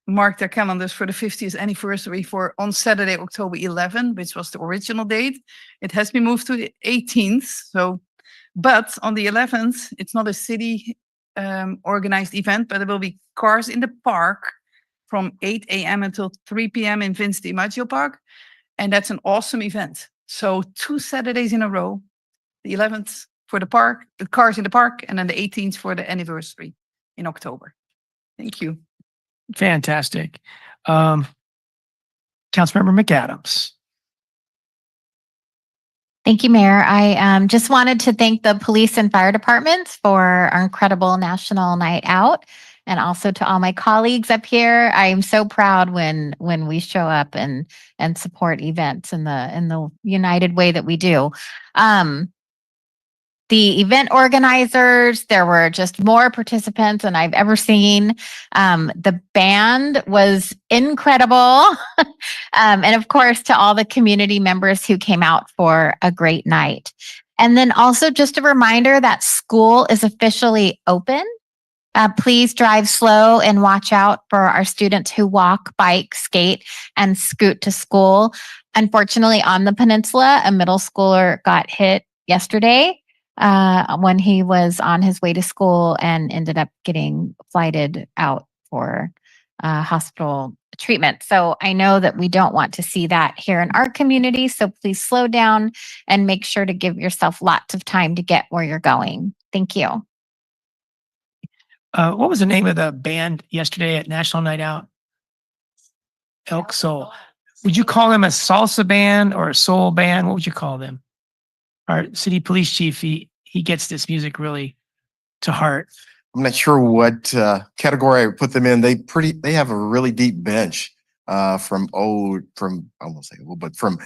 marked their calendars for the 50th anniversary for on Saturday, October 11, which was the original date. It has been moved to the 18th. So, but on the 11th, it's not a city organized event, but there will be cars in the park from 8 a.m. until 3 p.m. in Vince DiMaggio Park. And that's an awesome event. So 2 Saturdays in a row, the 11th for the park, the cars in the park, and then the 18th for the anniversary in October. Thank you. Fantastic. Councilmember McAdams. Thank you, Mayor. I just wanted to thank the police and fire departments for our incredible National Night Out, and also to all my colleagues up here. I am so proud when we show up and support events in the united way that we do. The event organizers, there were just more participants than I've ever seen. The band was incredible. And of course, to all the community members who came out for a great night. And then also just a reminder that school is officially open. Please drive slow and watch out for our students who walk, bike, skate, and scoot to school. Unfortunately, on the peninsula, a middle schooler got hit yesterday when he was on his way to school and ended up getting flighted out for hospital treatment. So I know that we don't want to see that here in our community. So please slow down and make sure to give yourself lots of time to get where you're going. Thank you. What was the name of the band yesterday at National Night Out? Elk Soul. Would you call them a salsa band or a soul band? What would you call them? Our city police chief, he gets this music really to heart. I'm not sure what category I would put them in. They have a really deep bench from I won't say old, but from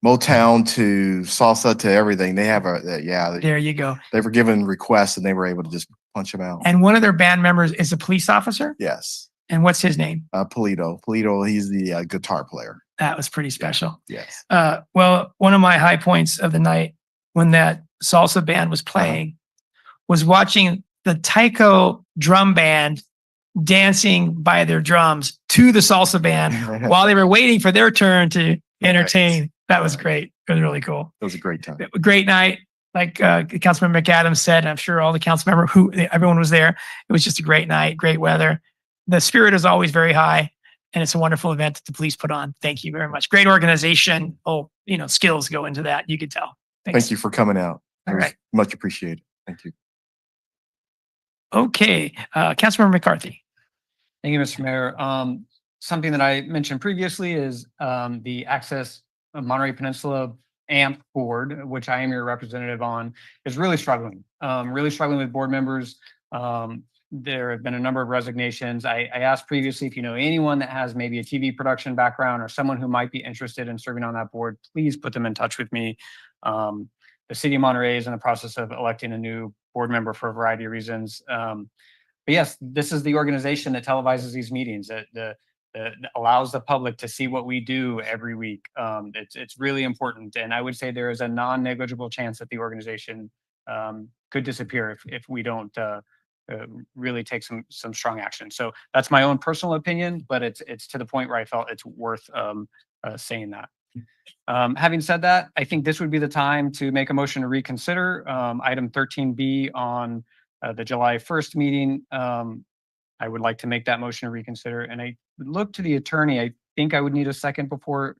Motown to salsa to everything. They have There you go. they were given requests and they were able to just punch them out. And one of their band members is a police officer. Yes. And what's his name? Polito, he's the guitar player. That was pretty special. Yes. Well, one of my high points of the night when that salsa band was playing was watching the taiko drum band dancing by their drums to the salsa band while they were waiting for their turn to entertain. Right. That was great. It was really cool. It was a great time. Great night. Like Councilmember McAdams said, and I'm sure all the council member everyone was there. It was just a great night, great weather. The spirit is always very high, and it's a wonderful event that the police put on. Thank you very much. Great organization. Skills go into that. You could tell. Thanks. Thank you for coming out. All right. Much appreciated. Thank you. Okay. Councilmember McCarthy. Thank you, Mr. Mayor. Something that I mentioned previously is the Access Monterey Peninsula AMP board, which I am your representative on, is really struggling with board members. There have been a number of resignations. I asked previously if you know anyone that has maybe a TV production background or someone who might be interested in serving on that board, please put them in touch with me. The city of Monterey is in the process of electing a new board member for a variety of reasons. But yes, this is the organization that televises these meetings, that allows the public to see what we do every week. It's really important. And I would say there is a non-negligible chance that the organization could disappear if we don't really take some strong action. So that's my own personal opinion, but it's to the point where I felt it's worth saying that. Having said that, I think this would be the time to make a motion to reconsider item 13B on the July 1st meeting. I would like to make that motion to reconsider, and I would look to the attorney. I think I would need a second before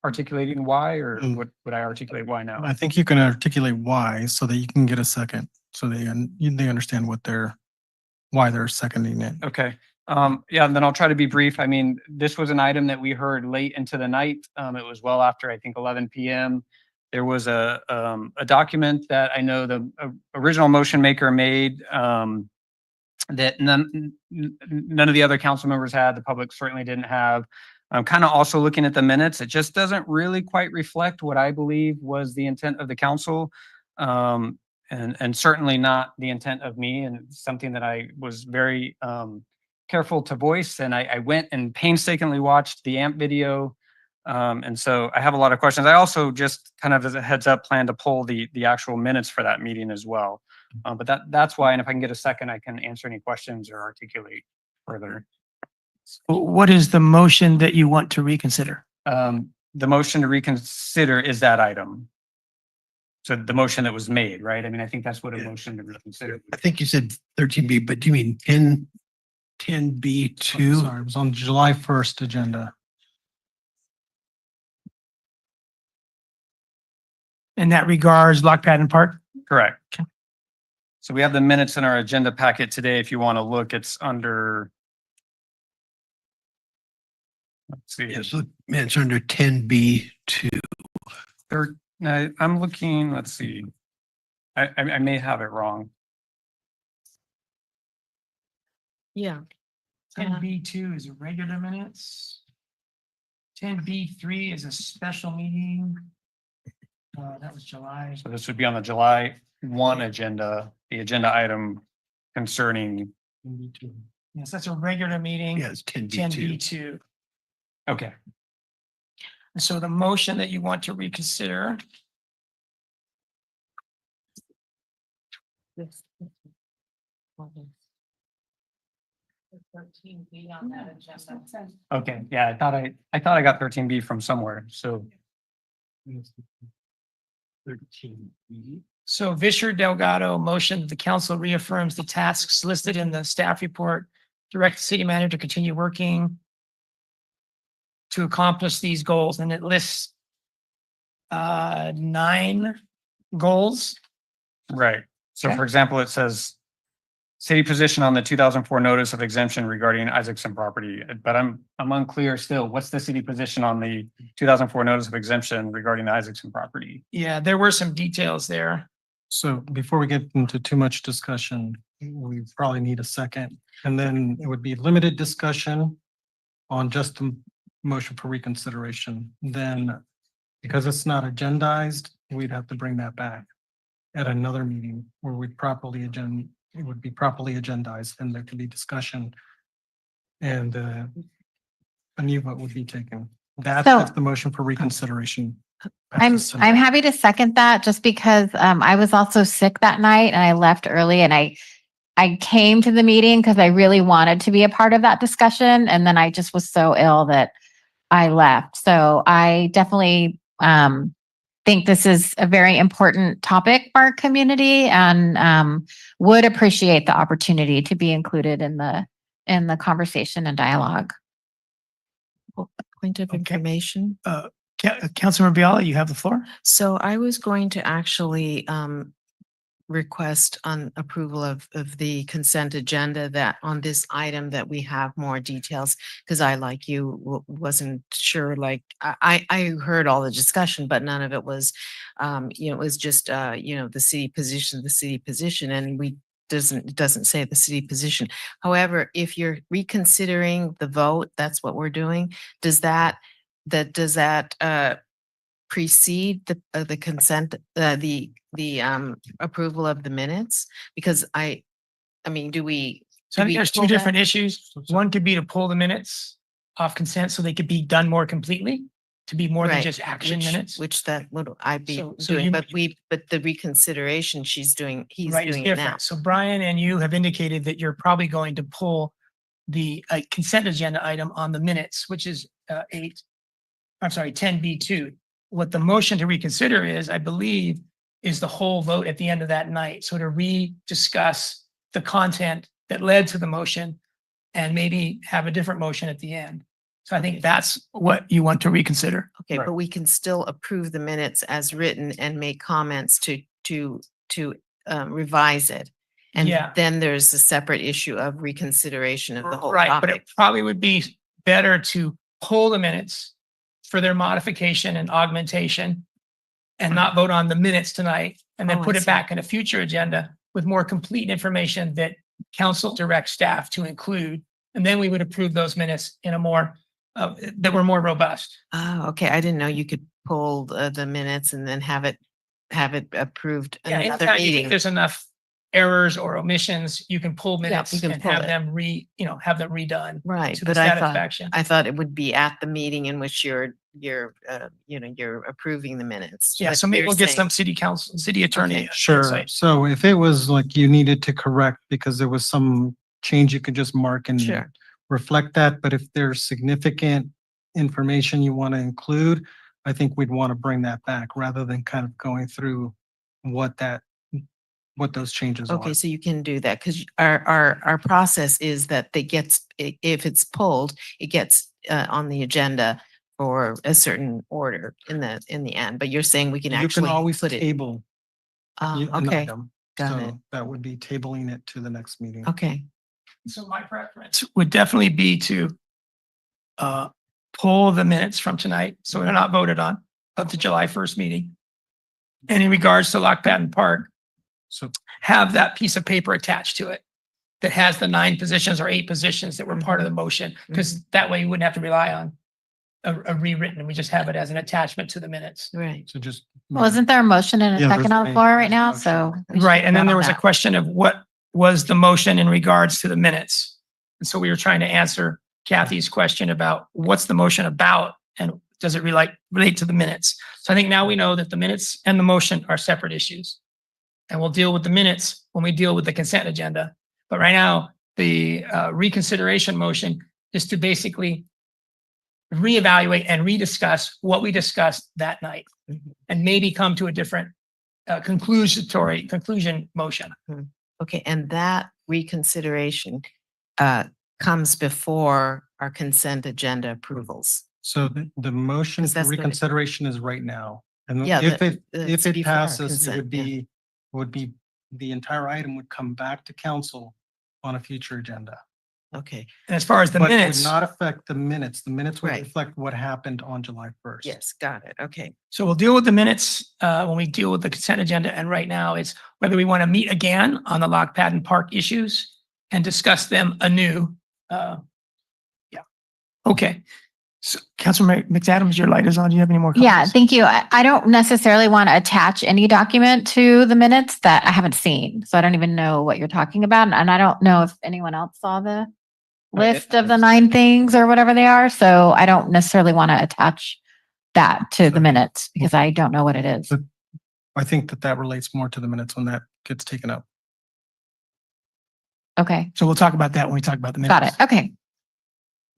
articulating why, or would I articulate why now? I think you can articulate why so that you can get a second, so they understand why they're seconding it. Okay. Yeah, and then I'll try to be brief. I mean, this was an item that we heard late into the night. It was well after, I think, 11 p.m. There was a document that I know the original motion maker made that none of the other council members had. The public certainly didn't have. I'm kind of also looking at the minutes. It just doesn't really quite reflect what I believe was the intent of the council. And certainly not the intent of me, and something that I was very careful to voice. And I went and painstakingly watched the AMP video. And so I have a lot of questions. I also just kind of as a heads up plan to pull the actual minutes for that meeting as well. But that's why, and if I can get a second, I can answer any questions or articulate further. What is the motion that you want to reconsider? The motion to reconsider is that item. So the motion that was made, right? I mean, I think that's what a motion to reconsider. I think you said 13B, but do you mean 10? 10B2. Sorry, it was on July 1st agenda. In that regards, Lock Padden Park. Correct. So we have the minutes in our agenda packet today. If you want to look, it's under. Let's see. Yes, it's under 10B2. I'm looking, let's see. I may have it wrong. Yeah. 10B2 is a regular minutes. 10B3 is a special meeting. That was July. So this would be on the July 1 agenda, the agenda item concerning. Yes, that's a regular meeting. Yeah, it's 10B2. 10B2. Okay. And so the motion that you want to reconsider. Okay, yeah, I thought I got 13B from somewhere, so. 13B. So Vischer Delgado motioned that the council reaffirms the tasks listed in the staff report, direct the city manager to continue working to accomplish these goals, and it lists 9 goals. Right. So Okay. for example, it says city position on the 2004 notice of exemption regarding Isaacson property, but I'm unclear still. What's the city position on the 2004 notice of exemption regarding the Isaacson property? Yeah, there were some details there. So before we get into too much discussion, we probably need a second. And then it would be limited discussion on just the motion for reconsideration. Then, because it's not agendized, we'd have to bring that back at another meeting where it would be properly agendized and there could be discussion. And a new vote would be taken. That's So- if the motion for reconsideration. I'm passes tonight. happy to second that just because I was also sick that night and I left early and I came to the meeting because I really wanted to be a part of that discussion. And then I just was so ill that I left. So I definitely think this is a very important topic for our community and would appreciate the opportunity to be included in the conversation and dialogue. Point of Okay. information. Councilmember Biala, you have the floor. So I was going to actually request on approval of the consent agenda that on this item that we have more details, because I, like you, wasn't sure, like, I heard all the discussion, but none of it was, it was just, the city position, and it doesn't say the city position. However, if you're reconsidering the vote, that's what we're doing. Does that precede the consent, the approval of the minutes? Because I mean, do we? So I do think we there's 2 pull that? different issues. One could be to pull the minutes off consent so they could be done more completely, to be more than Right, just action which- minutes. Which that would I be So doing, you- but the reconsideration he's Right, it's doing it now. different. So Brian and you have indicated that you're probably going to pull the consent agenda item on the minutes, which is 10B2. What the motion to reconsider is, I believe, is the whole vote at the end of that night. So to rediscuss the content that led to the motion and maybe have a different motion at the end. So I think that's what you want to reconsider. Okay, but we can still approve the minutes as written and make comments to revise it. And Yeah. then there's a separate issue of reconsideration of the whole Right, but topic. it probably would be better to pull the minutes for their modification and augmentation and not vote on the minutes tonight and then Oh, I put it see. back in a future agenda with more complete information that council directs staff to include. And then we would approve those minutes in a more, that were more robust. Oh, okay. I didn't know you could pull the minutes and then have it approved Yeah, another anytime you think meeting. there's enough errors or omissions, you can pull minutes you can and pull have it. them have them redone. Right, to the but I satisfaction. thought it would be at the meeting in which you're approving the minutes. Yeah, but so maybe you're we'll get saying- some city attorney. Okay. Sure. insight. So if it was like you needed to correct because there was some change, you could just mark and Sure. reflect that. But if there's significant information you want to include, I think we'd want to bring that back rather than kind of going through what that what those changes are. Okay, so you can do that because our process is that if it's pulled, it gets on the agenda for a certain order in the end, but you're saying we can You can actually always put it. table an Okay, item. got it. So that would be tabling it to the next meeting. Okay, So my preference would definitely be to pull the minutes from tonight, so they're not voted on, of the July 1st meeting. And in regards to Lock Patton Park, So have that piece of paper attached to it that has the 9 positions or 8 positions that were part of the motion, because that way you wouldn't have to rely on a rewritten, and we just have it as an attachment to the minutes. right. so just. Well, isn't there a motion and a Yeah, second there's on the a- floor right now? there's a So. motion. we should Right, and then vote there on was a that. question of what was the motion in regards to the minutes? And so we were trying to answer Kathy's question about what's the motion about and does it relate to the minutes? So I think now we know that the minutes and the motion are separate issues. And we'll deal with the minutes when we deal with the consent agenda. But right now, the reconsideration motion is to basically reevaluate and rediscuss what we discussed that night and maybe come to a different conclusion motion. Okay, and that reconsideration comes before our consent agenda approvals. So the motion 'Cause for that's the- reconsideration is right now. And Yeah, if it's it before our passes, it consent, yeah. would be, the entire item would come back to council on a future agenda. Okay, And as far as the But it would minutes, not affect the minutes. The minutes would Right. reflect what happened on July 1st. yes, got it. Okay, so we'll deal with the minutes when we deal with the consent agenda. And right now it's whether we want to meet again on the Lock Patton Park issues and discuss them anew. Yeah. Okay. So Councilman McAdams, your light is on. Do you have any more comments? Yeah, thank you. I don't necessarily want to attach any document to the minutes that I haven't seen. So I don't even know what you're talking about. And I don't know if anyone else saw the list of the 9 things or whatever they are. So I don't necessarily want to attach that to the minutes because I don't know what it is. But I think that relates more to the minutes when that gets taken up. Okay, So we'll talk about that when we talk about the minutes. got it. Okay.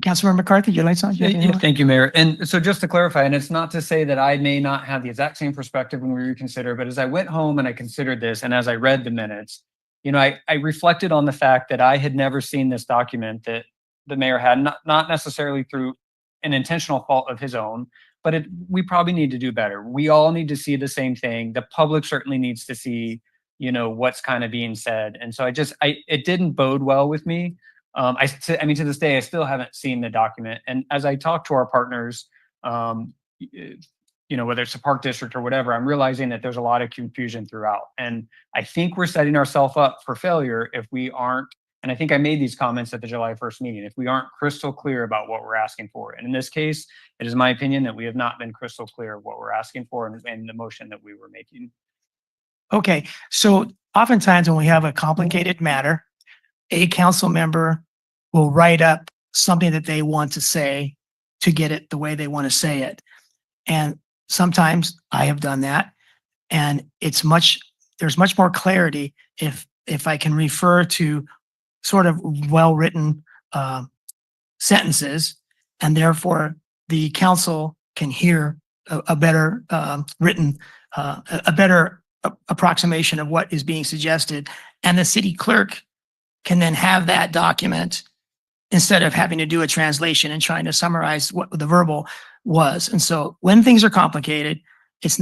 Councilmember McCarthy, your light's on. Do you have any more? Thank you, Mayor. And so just to clarify, and it's not to say that I may not have the exact same perspective when we reconsider, but as I went home and I considered this and as I read the minutes, I reflected on the fact that I had never seen this document that the mayor had, not necessarily through an intentional fault of his own, but we probably need to do better. We all need to see the same thing. The public certainly needs to see, what's kind of being said. And so it didn't bode well with me. I mean, to this day, I still haven't seen the document. And as I talk to our partners, whether it's a park district or whatever, I'm realizing that there's a lot of confusion throughout. And I think we're setting ourselves up for failure if we aren't, and I think I made these comments at the July 1st meeting, if we aren't crystal clear about what we're asking for. And in this case, it is my opinion that we have not been crystal clear of what we're asking for and the motion that we were making. Okay, so oftentimes when we have a complicated matter, a council member will write up something that they want to say to get it the way they want to say it. And sometimes I have done that. And there's much more clarity if I can refer to sort of well-written sentences, and therefore the council can hear a better written, a better approximation of what is being suggested. And the city clerk can then have that document instead of having to do a translation and trying to summarize what the verbal was. And so when things are complicated, it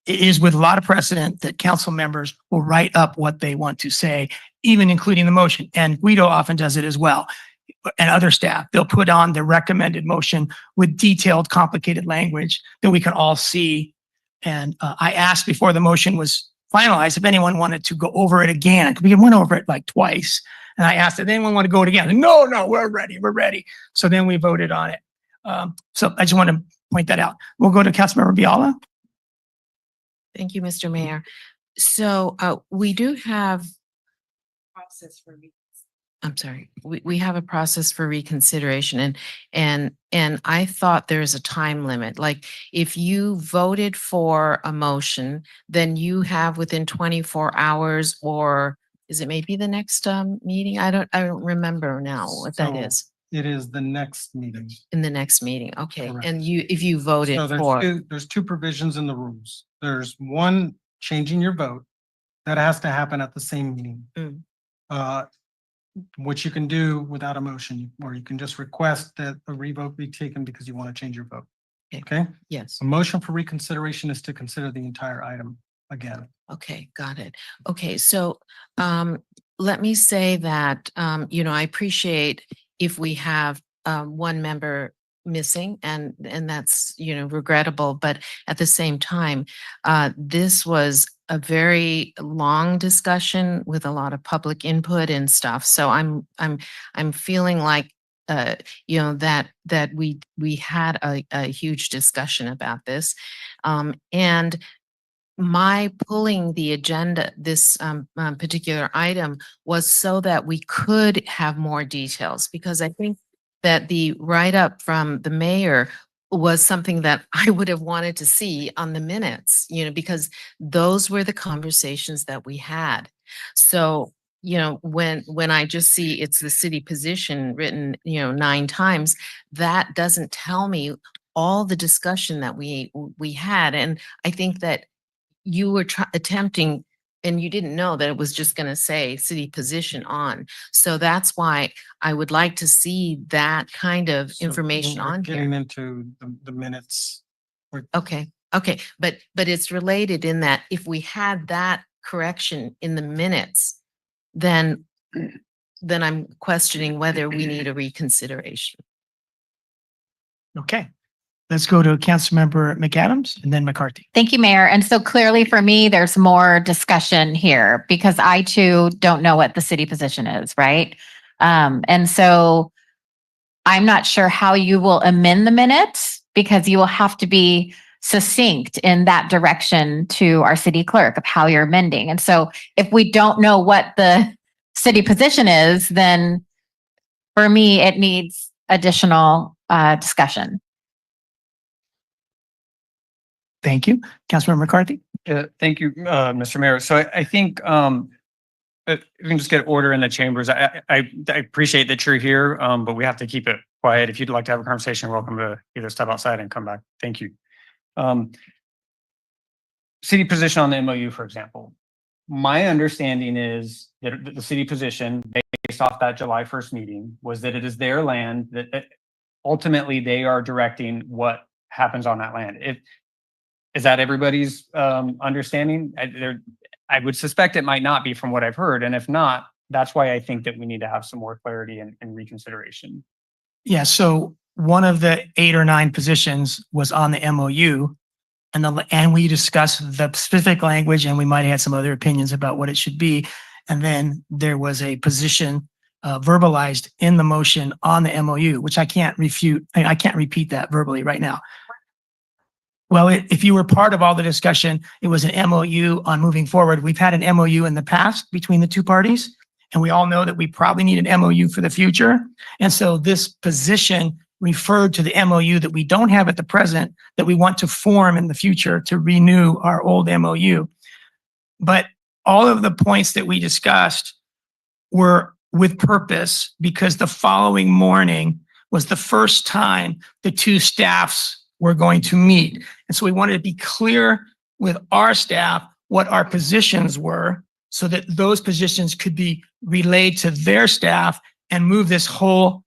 is with a lot of precedent that council members will write up what they want to say, even including the motion. And Guido often does it as well. And other staff, they'll put on the recommended motion with detailed, complicated language that we can all see. And I asked before the motion was finalized if anyone wanted to go over it again. We went over it like twice. And I asked if anyone want to go it again. No, we're ready. So then we voted on it. So I just want to point that out. We'll go to Councilmember Biala. thank you, Mr. Mayor. So we do have process for I'm sorry, we have a process for reconsideration and I thought there's a time limit. Like if you voted for a motion, then you have within 24 hours, or is it maybe the next meeting? I don't remember now what that So is. It is the next meeting. In the next meeting. Okay. Correct. And if you voted So for, there's two provisions in the rules. There's one, changing your vote, That has to happen at the same meeting. Mm. Which you can do without a motion, or you can just request that a revote be taken because you want to change your vote. Okay? Yes. A motion for reconsideration is to consider the entire item again. Okay, got it. Okay, so let me say that I appreciate if we have one member missing and that's regrettable, but at the same time, this was a very long discussion with a lot of public input and stuff. So I'm feeling like that we had a huge discussion about this. And my pulling the agenda, this particular item, was so that we could have more details, because I think that the write-up from the mayor was something that I would have wanted to see on the minutes, because those were the conversations that we had. So, when I just see it's the city position written, 9 times, that doesn't tell me all the discussion that we had. And I think that you were attempting, and you didn't know that it was just going to say city position on. So that's why I would like to see that kind of So information we're on here. Getting into the minutes. Okay, but it's related in that if we had that correction in the minutes, then I'm questioning whether we need a reconsideration. Okay, let's go to Councilmember McAdams and then McCarthy. Thank you, Mayor. And so clearly for me, there's more discussion here because I too don't know what the city position is, right? And so I'm not sure how you will amend the minutes because you will have to be succinct in that direction to our city clerk of how you're amending. And so if we don't know what the city position is, then for me, it needs additional discussion. Thank you. Councilmember McCarthy. Thank you, Mr. Mayor. So I think if we can just get order in the chambers. I appreciate that you're here, but we have to keep it quiet. If you'd like to have a conversation, you're welcome to either step outside and come back. Thank you. City position on the MOU, for example. My understanding is that the city position, based off that July 1st meeting, was that it is their land, that ultimately they are directing what happens on that land. Is that everybody's understanding? I would suspect it might not be from what I've heard. And if not, that's why I think that we need to have some more clarity and reconsideration. Yeah, so one of the 8 or 9 positions was on the MOU, and we discussed the specific language, and we might have had some other opinions about what it should be. And then there was a position verbalized in the motion on the MOU, which I can't refute. I can't repeat that verbally right now. Well, if you were part of all the discussion, it was an MOU on moving forward. We've had an MOU in the past between the two parties, and we all know that we probably need an MOU for the future. And so this position referred to the MOU that we don't have at the present, that we want to form in the future to renew our old MOU. But all of the points that we discussed were with purpose, because the following morning was the first time the two staffs were going to meet. And so we wanted to be clear with our staff what our positions were, so that those positions could be relayed to their staff and move this whole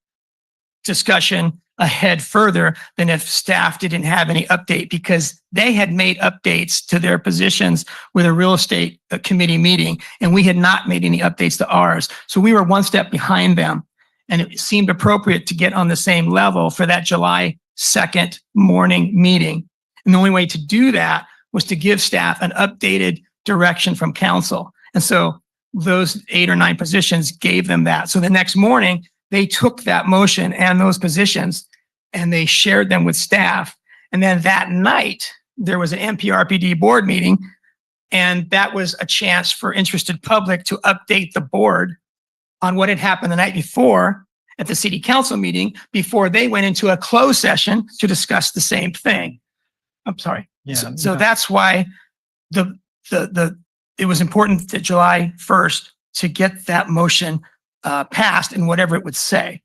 discussion ahead further than if staff didn't have any update, because they had made updates to their positions with a real estate committee meeting, and we had not made any updates to ours. So we were one step behind them, and it seemed appropriate to get on the same level for that July 2nd morning meeting. And the only way to do that was to give staff an updated direction from council. And so those 8 or 9 positions gave them that. So the next morning, they took that motion and those positions and they shared them with staff. And then that night, there was an MPRPD board meeting, and that was a chance for interested public to update the board on what had happened the night before at the city council meeting, before they went into a closed session to discuss the same thing. I'm sorry. Yeah. So that's why it was important that July 1st to get that motion passed and whatever it would say.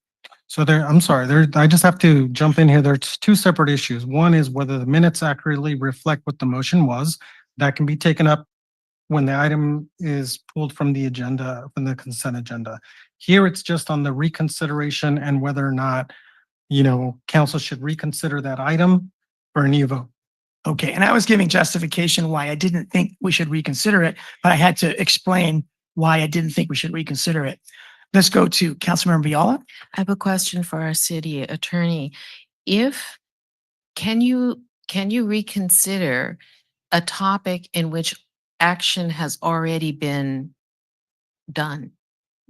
So I'm sorry, I just have to jump in here. There's 2 separate issues. One is whether the minutes accurately reflect what the motion was. That can be taken up when the item is pulled from the agenda, from the consent agenda. Here, it's just on the reconsideration and whether or not, council should reconsider that item for a new vote. Okay, and I was giving justification why I didn't think we should reconsider it, but I had to explain why I didn't think we should reconsider it. Let's go to Councilmember Viola. I have a question for our city attorney. Can you reconsider a topic in which action has already been done?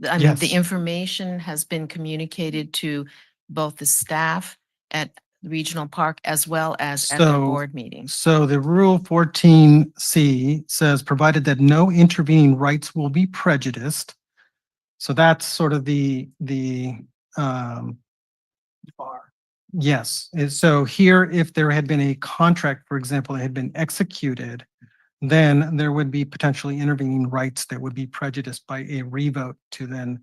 I mean, the Yes. information has been communicated to both the staff at the regional park as well as at the So- board meetings. So the Rule 14C says, provided that no intervening rights will be prejudiced. So that's sort of yes. So here, if there had been a contract, for example, that had been executed, then there would be potentially intervening rights that would be prejudiced by a revote to then,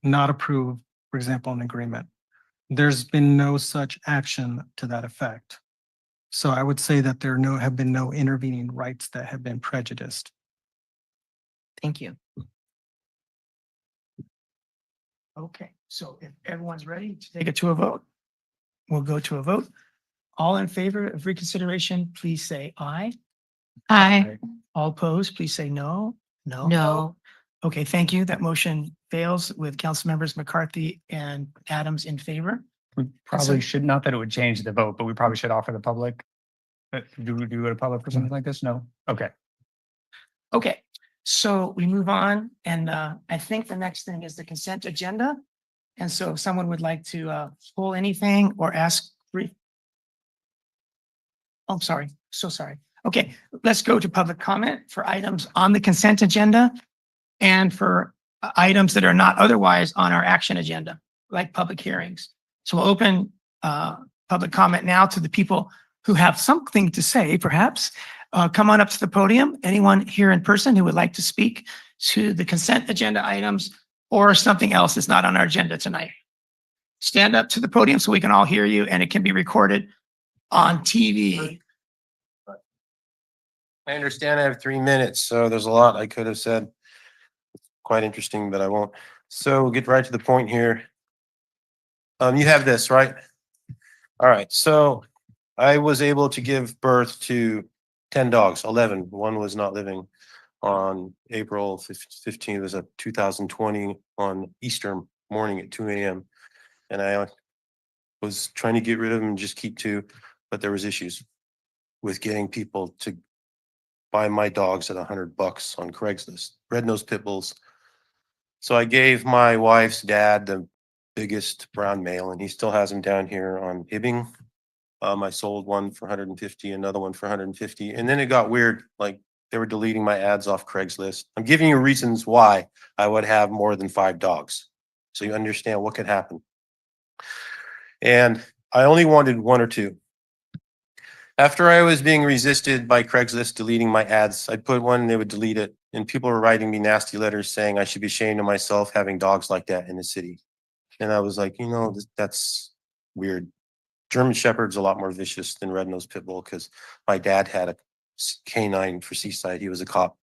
not approve, for example, an agreement. There's been no such action to that effect. So I would say that there have been no intervening rights that have been prejudiced. Thank you. Okay, so if everyone's ready to take it to a vote, we'll go to a vote. All in favor of reconsideration, please say aye. Aye. All opposed, please say no. No. No. Okay, thank you. That motion fails with council members McCarthy and Adams in favor. We probably should, not that it would change the vote, but we probably should offer the public. Do we go to public for something like this? No? Okay. Okay, so we move on, and I think the next thing is the consent agenda. And so if someone would like to pull anything or ask brief. Oh, sorry, so sorry. Okay, let's go to public comment for items on the consent agenda and for items that are not otherwise on our action agenda, like public hearings. So we'll open public comment now to the people who have something to say, perhaps. Come on up to the podium. Anyone here in person who would like to speak to the consent agenda items or something else that's not on our agenda tonight. Stand up to the podium so we can all hear you, and it can be recorded on TV. I understand I have 3 minutes, so there's a lot I could have said. Quite interesting, but I won't. So we'll get right to the point here. You have this, right? All right, so I was able to give birth to 10 dogs, 11. One was not living on April 15th, it was a 2020 on Easter morning at 2 a.m. And I was trying to get rid of them and just keep 2, but there was issues with getting people to buy my dogs at $100 on Craigslist, red-nosed pit bulls. So I gave my wife's dad the biggest brown male, and he still has him down here on Hibbing. I sold one for 150, another one for 150, and then it got weird. Like they were deleting my ads off Craigslist. I'm giving you reasons why I would have more than 5 dogs, so you understand what could happen. And I only wanted 1 or 2. After I was being resisted by Craigslist deleting my ads, I'd put one and they would delete it. And people were writing me nasty letters saying I should be ashamed of myself having dogs like that in the city. And I was like, that's weird. German Shepherd's a lot more vicious than red-nosed pit bull because my dad had a canine for Seaside. He was a cop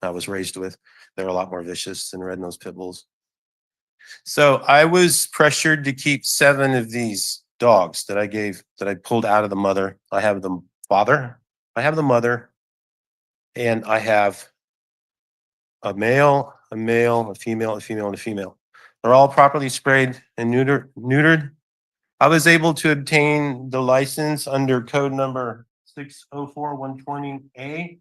I was raised with. They're a lot more vicious than red-nosed pit bulls. So I was pressured to keep 7 of these dogs that I pulled out of the mother. I have the father, I have the mother, and I have a male, a female, a female, and a female. They're all properly sprayed and neutered. I was able to obtain the license under code number 604120A.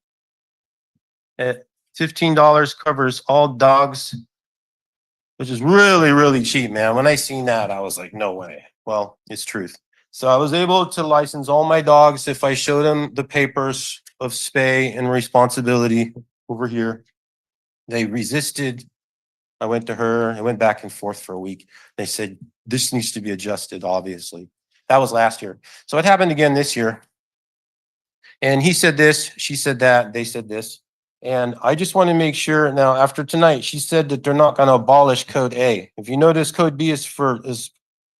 At $15 covers all dogs, which is really, really cheap, man. When I seen that, I was like, no way. Well, it's truth. So I was able to license all my dogs if I showed them the papers of spay and responsibility over here. They resisted. I went to her. I went back and forth for a week. They said, this needs to be adjusted, obviously. That was last year. So it happened again this year. And he said this, she said that, they said this. And I just want to make sure now after tonight, she said that they're not going to abolish code A. If you notice, code B is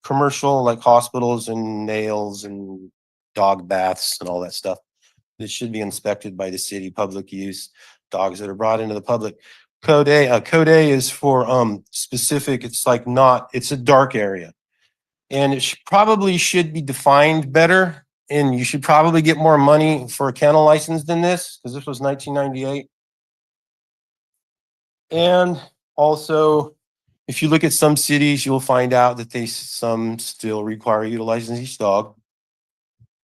commercial, like hospitals and nails and dog baths and all that stuff. This should be inspected by the city, public use. dogs that are brought into the public. Code A is for specific, it's like not, it's a dark area. And it probably should be defined better. And you should probably get more money for a kennel license than this, because this was 1998. And also, if you look at some cities, you'll find out that some still require you to license each dog.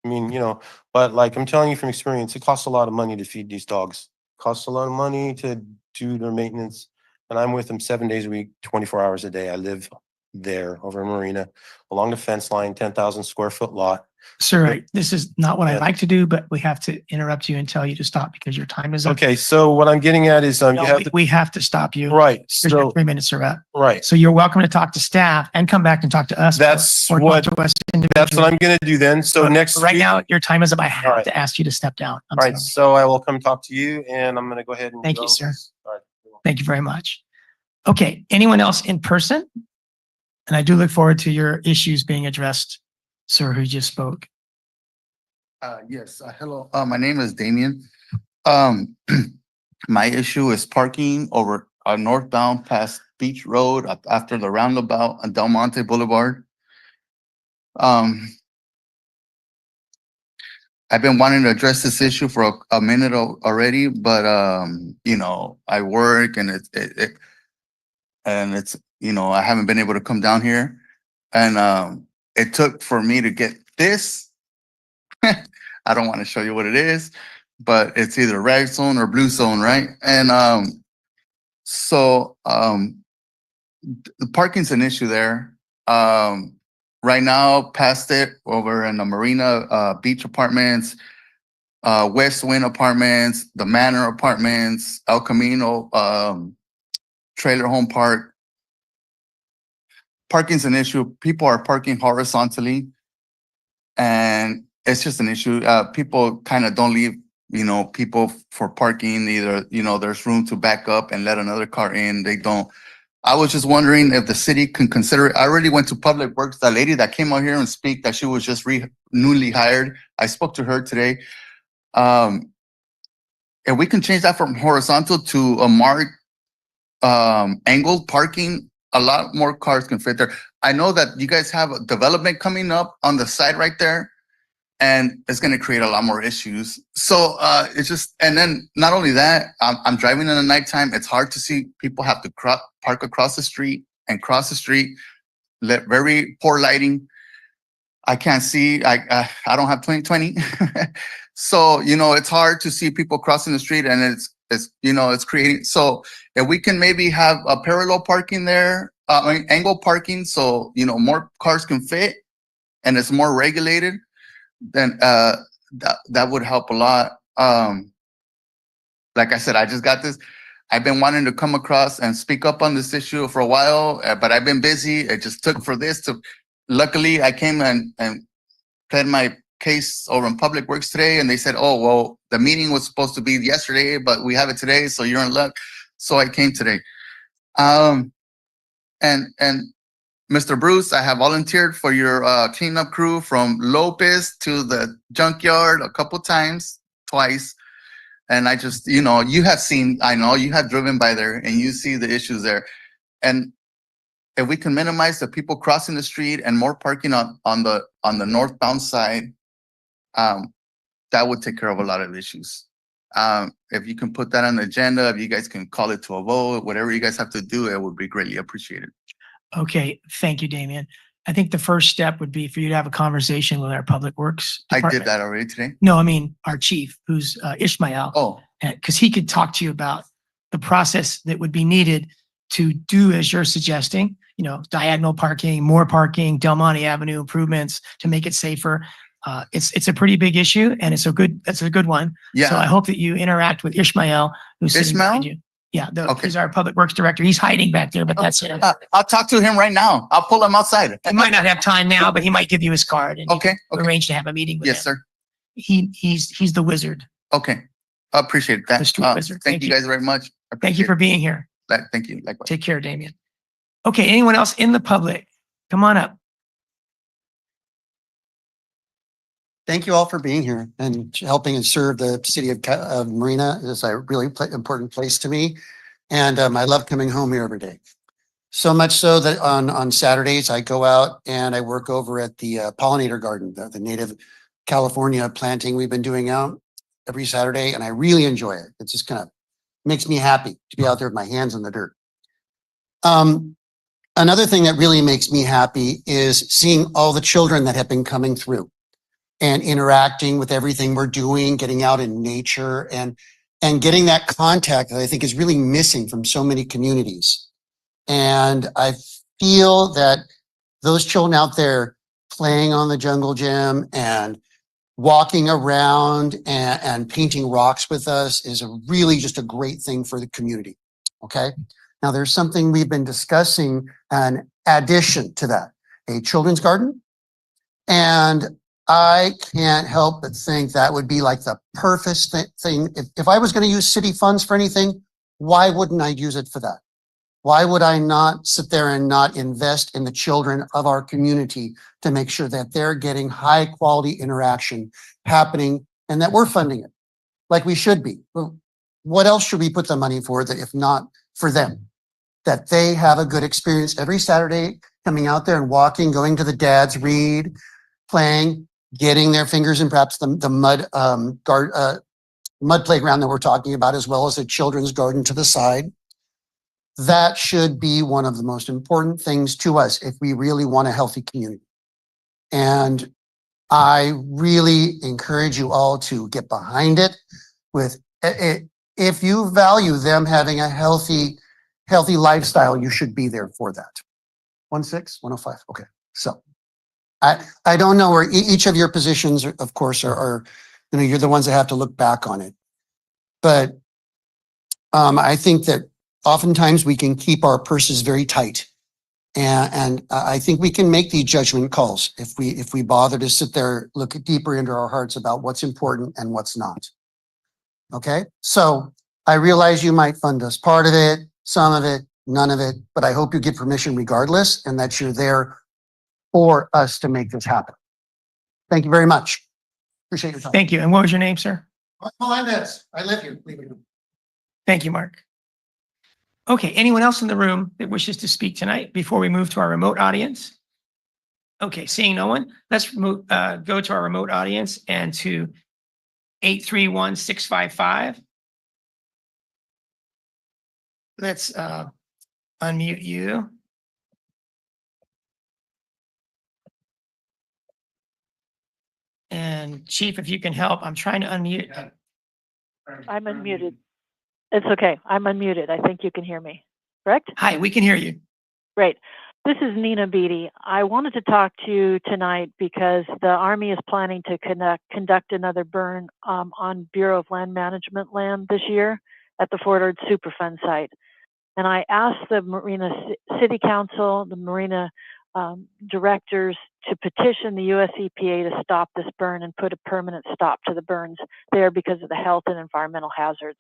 I mean, but like I'm telling you from experience, it costs a lot of money to feed these dogs. Costs a lot of money to do their maintenance. And I'm with them 7 days a week, 24 hours a day. I live there over in Marina, along the fence line, 10,000 square foot lot. Sir, this is not what I Yeah. like to do, but we have to interrupt you and tell you to stop because your time is up. Okay, so what I'm getting at is you No, have to, we have to stop you. right, Because your so, 3 minutes are up. right. So you're welcome to talk to staff and come back and talk to us. That's or talk what, to us that's individually. what I'm gonna do then. So But next right week, now, your time is up. I All have right. to ask you to step down. I'm all right, sorry. so I will come talk to you and I'm gonna go ahead and. Thank you, go. sir. All right. Thank you very much. Okay, anyone else in person? And I do look forward to your issues being addressed, sir, who just spoke. Yes, hello, my name is Damien. My issue is parking over northbound past Beach Road after the roundabout on Del Monte Boulevard. I've been wanting to address this issue for a minute already, but I work and it's I haven't been able to come down here, and it took for me to get this. I don't want to show you what it is, but it's either red zone or blue zone, right? And the parking's an issue there. Right now, past it, over in the Marina Beach Apartments, West Wind Apartments, the Manor Apartments, El Camino Trailer Home Park. Parking's an issue. People are parking horizontally, and it's just an issue. People kind of don't leave, people for parking. Either, there's room to back up and let another car in. They don't. I was just wondering if the city can consider it. I already went to Public Works. That lady that came out here and speak, that she was just newly hired. I spoke to her today. If we can change that from horizontal to a marked angled parking, a lot more cars can fit there. I know that you guys have a development coming up on the side right there, and it's going to create a lot more issues. So it's just, and then not only that, I'm driving in the nighttime. It's hard to see. People have to park across the street and cross the street. Very poor lighting. I can't see. I don't have 20/20. So, it's hard to see people crossing the street, and it's creating. So if we can maybe have a parallel parking there, angle parking, so, more cars can fit and it's more regulated, then that would help a lot. Like I said, I just got this. I've been wanting to come across and speak up on this issue for a while, but I've been busy. It just took for this to, luckily I came and pled my case over in Public Works today, and they said, oh, well, the meeting was supposed to be yesterday, but we have it today, so you're in luck. So I came today. And Mr. Bruce, I have volunteered for your cleanup crew from Lopez to the junkyard a couple times, twice. And I just, you have seen, I know you have driven by there and you see the issues there. And if we can minimize the people crossing the street and more parking on the northbound side, that would take care of a lot of issues. If you can put that on the agenda, if you guys can call it to a vote, whatever you guys have to do, it would be greatly appreciated. Okay, thank you, Damien. I think the first step would be for you to have a conversation with our Public Works I department. did that already today. No, I mean, our chief, who's Ishmael. Oh, Because he could talk to you about the process that would be needed to do as you're suggesting, diagonal parking, more parking, Del Monte Avenue improvements to make it safer. It's a pretty big issue, and it's a good one. yeah. So I hope that you interact with Ishmael, who's sitting behind you. Yeah, he's our Public Works director. He's hiding back there, but that's it. I'll talk to him right now. I'll pull him outside. He might not have time now, but he might give you his card and Okay. arrange to have a meeting with Yes, him. sir. He's the wizard. Okay. I appreciate that. The street wizard. Thank you guys very much. I Thank you for appreciate being here. it. Thank you. Likewise. Take care, Damien. Okay, anyone else in the public? Come on up. thank you all for being here and helping and serve the city of Marina. It's a really important place to me. And I love coming home here every day. So much so that on Saturdays, I go out and I work over at the pollinator garden, the native California planting we've been doing out every Saturday. And I really enjoy it. It just kind of makes me happy to be out there with my hands in the dirt. Another thing that really makes me happy is seeing all the children that have been coming through and interacting with everything we're doing, getting out in nature and getting that contact that I think is really missing from so many communities. And I feel that those children out there playing on the jungle gym and walking around and painting rocks with us is really just a great thing for the community. Okay. Now there's something we've been discussing, an addition to that, a children's garden. And I can't help but think that would be like the perfect thing. If I was going to use city funds for anything, why wouldn't I use it for that? Why would I not sit there and not invest in the children of our community to make sure that they're getting high quality interaction happening and that we're funding it like we should be? What else should we put the money for that if not for them? That they have a good experience every Saturday coming out there and walking, going to the dad's read, playing, getting their fingers in perhaps the mud playground that we're talking about, as well as a children's garden to the side. That should be one of the most important things to us if we really want a healthy community. And I really encourage you all to get behind it with it. If you value them having a healthy lifestyle, you should be there for that. 1-6, 105. Okay. So I don't know where each of your positions, of course, are, you're the ones that have to look back on it. But I think that oftentimes we can keep our purses very tight. And I think we can make these judgment calls if we bother to sit there, look deeper into our hearts about what's important and what's not. Okay. So I realize you might fund us part of it, some of it, none of it, but I hope you get permission regardless and that you're there for us to make this happen. Thank you very much. Appreciate your time. Thank you. And what was your name, sir? Melendez. I live here. Thank you, Mark. Okay, anyone else in the room that wishes to speak tonight before we move to our remote audience? Okay, seeing no one, let's go to our remote audience and to 831-655. Let's unmute you. And Chief, if you can help, I'm trying to unmute. I'm unmuted. It's okay. I'm unmuted. I think you can hear me, correct? Hi, we can hear you. Great. This is Nina Beatty. I wanted to talk to you tonight because the Army is planning to conduct another burn on Bureau of Land Management land this year at the Fort Ord Superfund site. And I asked the Marina City Council, the Marina directors to petition the US EPA to stop this burn and put a permanent stop to the burns there because of the health and environmental hazards.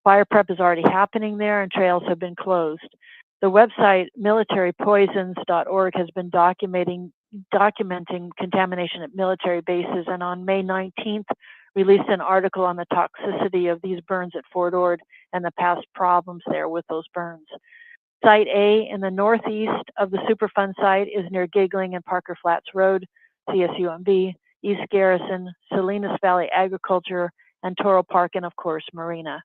Fire prep is already happening there and trails have been closed. The website militarypoisons.org has been documenting contamination at military bases, and on May 19th released an article on the toxicity of these burns at Fort Ord and the past problems there with those burns. Site A in the northeast of the Superfund site is near Giggling and Parker Flats Road, CSUMB, East Garrison, Salinas Valley Agriculture, and Toro Park, and of course, Marina.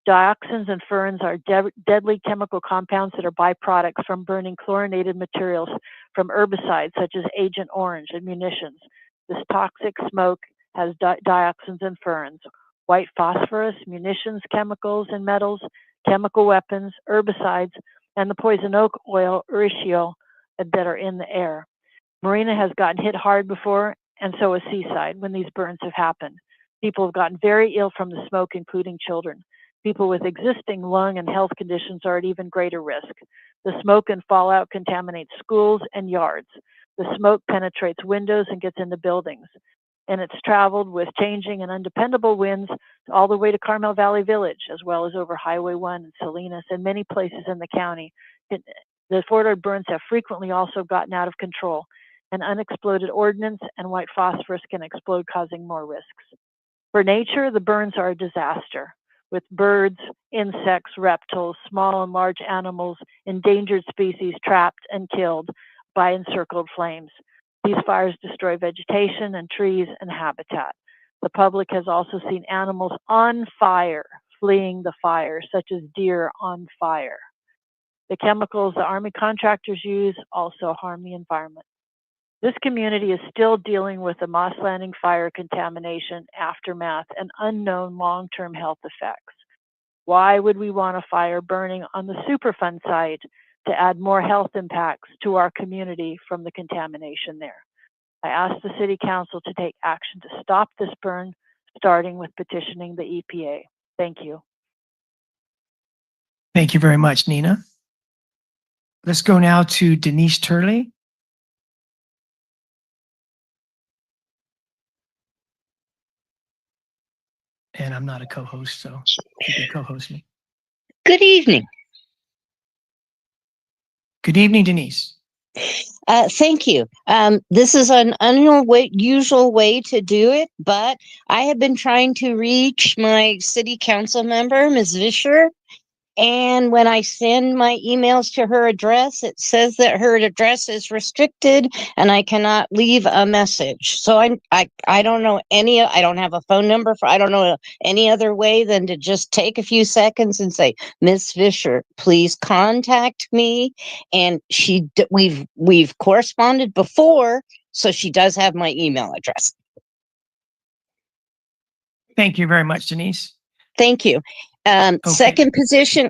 Dioxins and furans are deadly chemical compounds that are byproducts from burning chlorinated materials from herbicides such as Agent Orange and munitions. This toxic smoke has dioxins and furans, white phosphorus, munitions, chemicals and metals, chemical weapons, herbicides, and the poison oak oil, urushiol, that are in the air. Marina has gotten hit hard before, and so has Seaside when these burns have happened. People have gotten very ill from the smoke, including children. People with existing lung and health conditions are at even greater risk. The smoke and fallout contaminates schools and yards. The smoke penetrates windows and gets into buildings. And it's traveled with changing and undependable winds all the way to Carmel Valley Village, as well as over Highway 1 and Salinas and many places in the county. The Fort Ord burns have frequently also gotten out of control. An unexploded ordnance and white phosphorus can explode, causing more risks. For nature, the burns are a disaster, with birds, insects, reptiles, small and large animals, endangered species trapped and killed by encircled flames. These fires destroy vegetation and trees and habitat. The public has also seen animals on fire, fleeing the fire, such as deer on fire. The chemicals the Army contractors use also harm the environment. This community is still dealing with the Moss Landing fire contamination, aftermath, and unknown long-term health effects. Why would we want a fire burning on the Superfund site to add more health impacts to our community from the contamination there? I ask the City Council to take action to stop this burn, starting with petitioning the EPA. Thank you. Thank you very much, Nina. Let's go now to Denise Turley. And I'm not a co-host, so you can co-host me. Good evening. Good evening, Denise. Thank you. This is an unusual way to do it, but I have been trying to reach my city council member, Ms. Vischer. And when I send my emails to her address, it says that her address is restricted and I cannot leave a message. So I don't know I don't have a phone number I don't know any other way than to just take a few seconds and say, Ms. Vischer, please contact me. And we've corresponded before, so she does have my email address. Thank you very much, Denise. Thank you. Second position,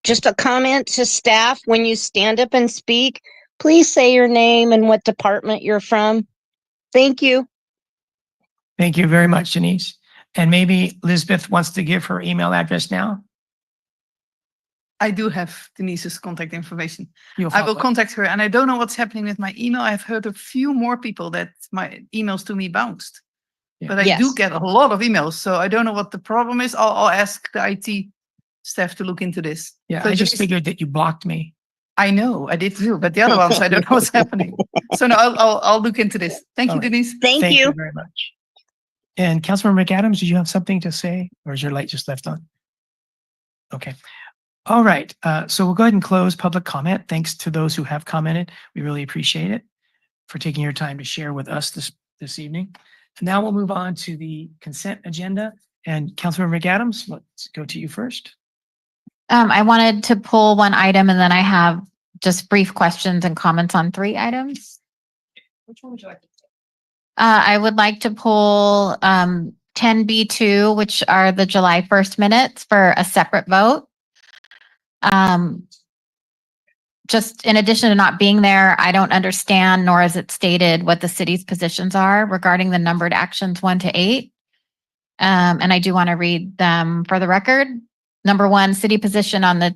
just a comment to staff, when you stand up and speak, please say your name and what department you're from. Thank you. Thank you very much, Denise. And maybe Elizabeth wants to give her email address now. I do have Denise's contact information. You'll I will follow up. contact her, and I don't know what's happening with my email. I've heard a few more people that my emails to me bounced. But I do Yes. get a lot of emails, so I don't know what the problem is. I'll ask the IT staff to look into this. Yeah, So I just Denise- figured that you blocked me. I know, I did too, but the other ones, I don't know what's happening. So no, I'll look into this. Thank you, All right. Denise. Thank you. very much. And Councilmember McAdams, did you have something to say, or is your light just left on? Okay. All right. So we'll go ahead and close public comment. Thanks to those who have commented. We really appreciate it for taking your time to share with us this evening. And now we'll move on to the consent agenda. And Councilmember McAdams, let's go to you first. I wanted to pull one item and then I have just brief questions and comments on 3 items. Which one would you like to take? I would like to pull 10B2, which are the July 1st minutes, for a separate vote. Just in addition to not being there, I don't understand, nor is it stated, what the city's positions are regarding the numbered actions 1 to 8. And I do want to read them for the record. Number 1, city position on the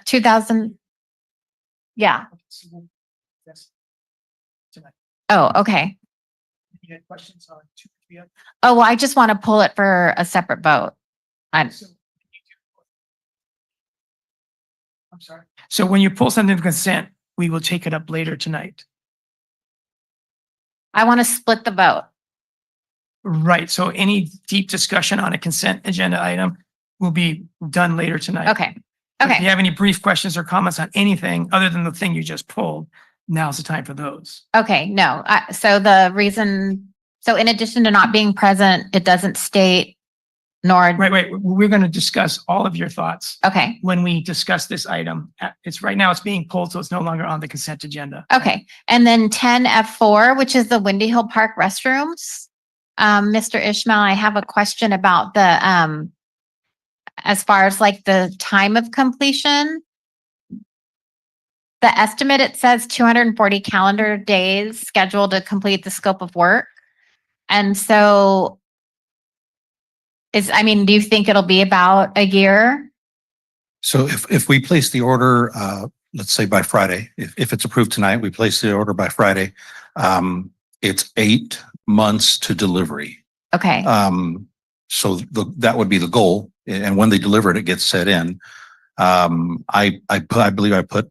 2000. Yeah. Oh, okay. You had questions on 2, 3? Oh, well, I just want to pull it for a separate vote. I'm sorry. So when you pull something of consent, we will take it up later tonight. I want to split the vote. Right. So any deep discussion on a consent agenda item will be done later tonight. Okay. If Okay. you have any brief questions or comments on anything other than the thing you just pulled, now's the time for those. Okay. No. So the reason, so in addition to not being present, it doesn't state nor. Right. We're going to discuss all of your thoughts Okay. when we discuss this item. It's right now it's being pulled, so it's no longer on the consent agenda. Okay. And then 10F4, which is the Windy Hill Park restrooms. Mr. Ishmael, I have a question about the, as far as like the time of completion. The estimate, it says 240 calendar days scheduled to complete the scope of work. And so do you think it'll be about a year? So if we place the order, let's say by Friday, if it's approved tonight, we place the order by Friday, it's 8 months to delivery. Okay. So that would be the goal. And when they deliver it, it gets set in. I believe I put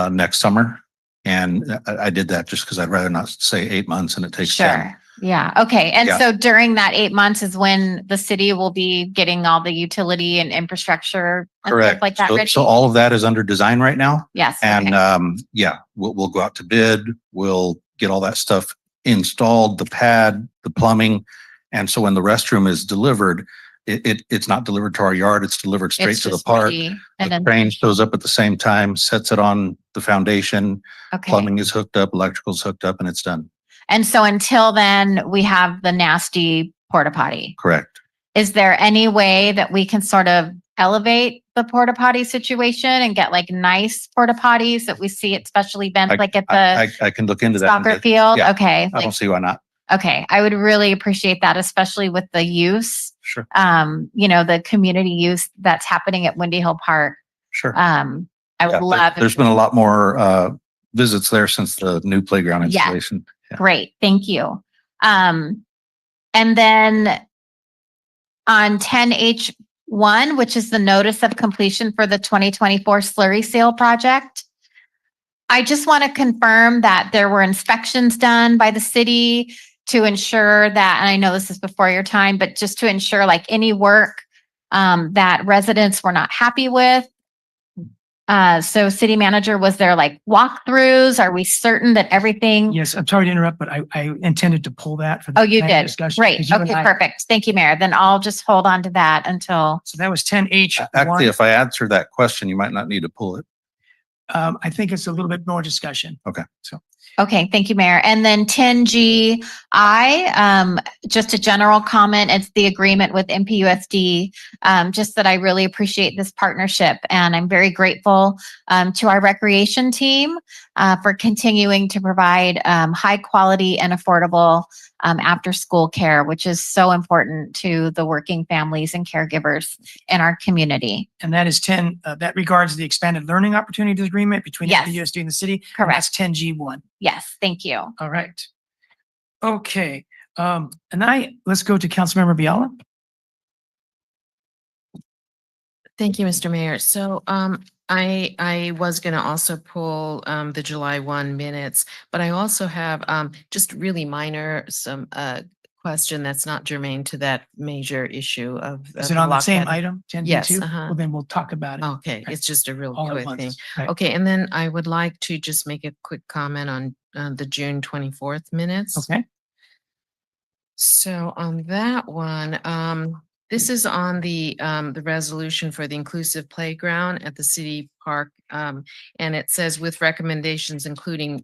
next summer. And I did that just because I'd rather not say 8 months and it takes 10. Sure. Yeah. Okay. And Yeah. so during that 8 months is when the city will be getting all the utility and infrastructure and stuff Correct. like that So, ready? so all of that is under design right now. Yes. And, okay. yeah, we'll go out to bid. We'll get all that stuff installed, the pad, the plumbing. And so when the restroom is delivered, it's not delivered to our yard. It's delivered straight It's to the just park. ready, and The then, crane shows up at the same time, sets it on the foundation. okay. Plumbing is hooked up, electrical's hooked up, and it's done. And so until then, we have the nasty porta potty. Correct. Is there any way that we can sort of elevate the porta potty situation and get like nice porta potties that we see at special events, like at the I can look into that. soccer field? Yeah. Okay. I don't see why not. Okay. I would really appreciate that, especially with the use, Sure. The community use that's happening at Windy Hill Park. Sure. I would Yeah, love. there's been a lot more visits there since the new playground Yeah. installation. Yeah. Great. Thank you. And then on 10H1, which is the notice of completion for the 2024 slurry seal project, I just want to confirm that there were inspections done by the city to ensure that, and I know this is before your time, but just to ensure like any work that residents were not happy with. So city manager, was there like walkthroughs? Are we certain that everything? Yes, I'm sorry to interrupt, but I intended to pull that for the. Oh, you next did. discussion, Great. 'cause you and Okay, I- perfect. Thank you, Mayor. Then I'll just hold on to that until. So that was 10H1. Actually, if I answer that question, you might not need to pull it. I think it's a little bit more discussion. Okay. So. Okay, thank you, Mayor. And then 10GI, just a general comment. It's the agreement with MPUSD, just that I really appreciate this partnership. And I'm very grateful to our recreation team for continuing to provide high quality and affordable after school care, which is so important to the working families and caregivers in our community. And that is 10, that regards the expanded learning opportunities agreement between Yes. MPUSD and the city. And Correct. that's 10G1. Yes, thank you. All right. Okay. Let's go to Councilmember Biala. Thank you, Mr. Mayor. So I was going to also pull the July 1 minutes, but I also have just really minor some question that's not germane to that major issue of. Is it on the same blockade. item? 10G2? Yes. Well, then we'll talk about it. Okay, it's just a real All at quick once. thing. Right. Okay, and then I would like to just make a quick comment on the June 24th minutes. Okay. So on that one, this is on the resolution for the inclusive playground at the city park. And it says with recommendations included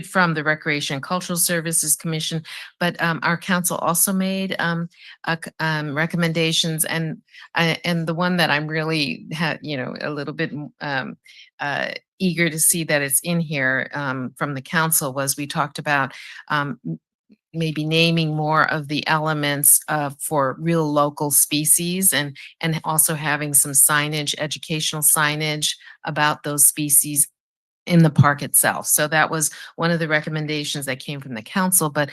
from the Recreation and Cultural Services Commission. But our council also made recommendations, and the one that I'm really a little bit eager to see that it's in here from the council was we talked about maybe naming more of the elements for real local species and also having some signage, educational signage about those species in the park itself. So that was one of the recommendations that came from the council, but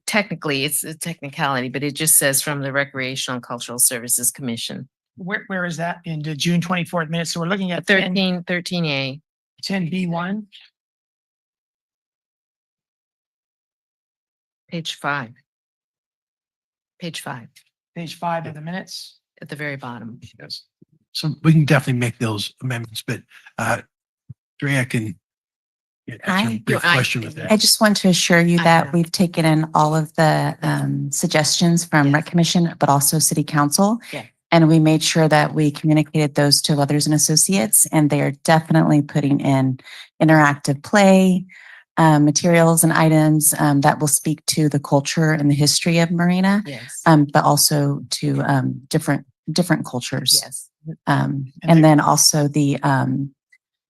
technically it's a technicality, but it just says from the Recreational and Cultural Services Commission. Where is that in the June 24th minutes? So we're looking at 13A. 10B1. Page 5. Page 5. Page 5 of the minutes. At the very bottom. Yes. So we can definitely make those amendments, but Drea can answer a brief question with that. I just want to assure you that we've taken in all of the suggestions from Rec Commission, but also City Council. Yeah. And we made sure that we communicated those to others and associates, and they are definitely putting in interactive play, materials and items that will speak to the culture and the history of Marina, Yes. but also to different cultures. Yes. And then also the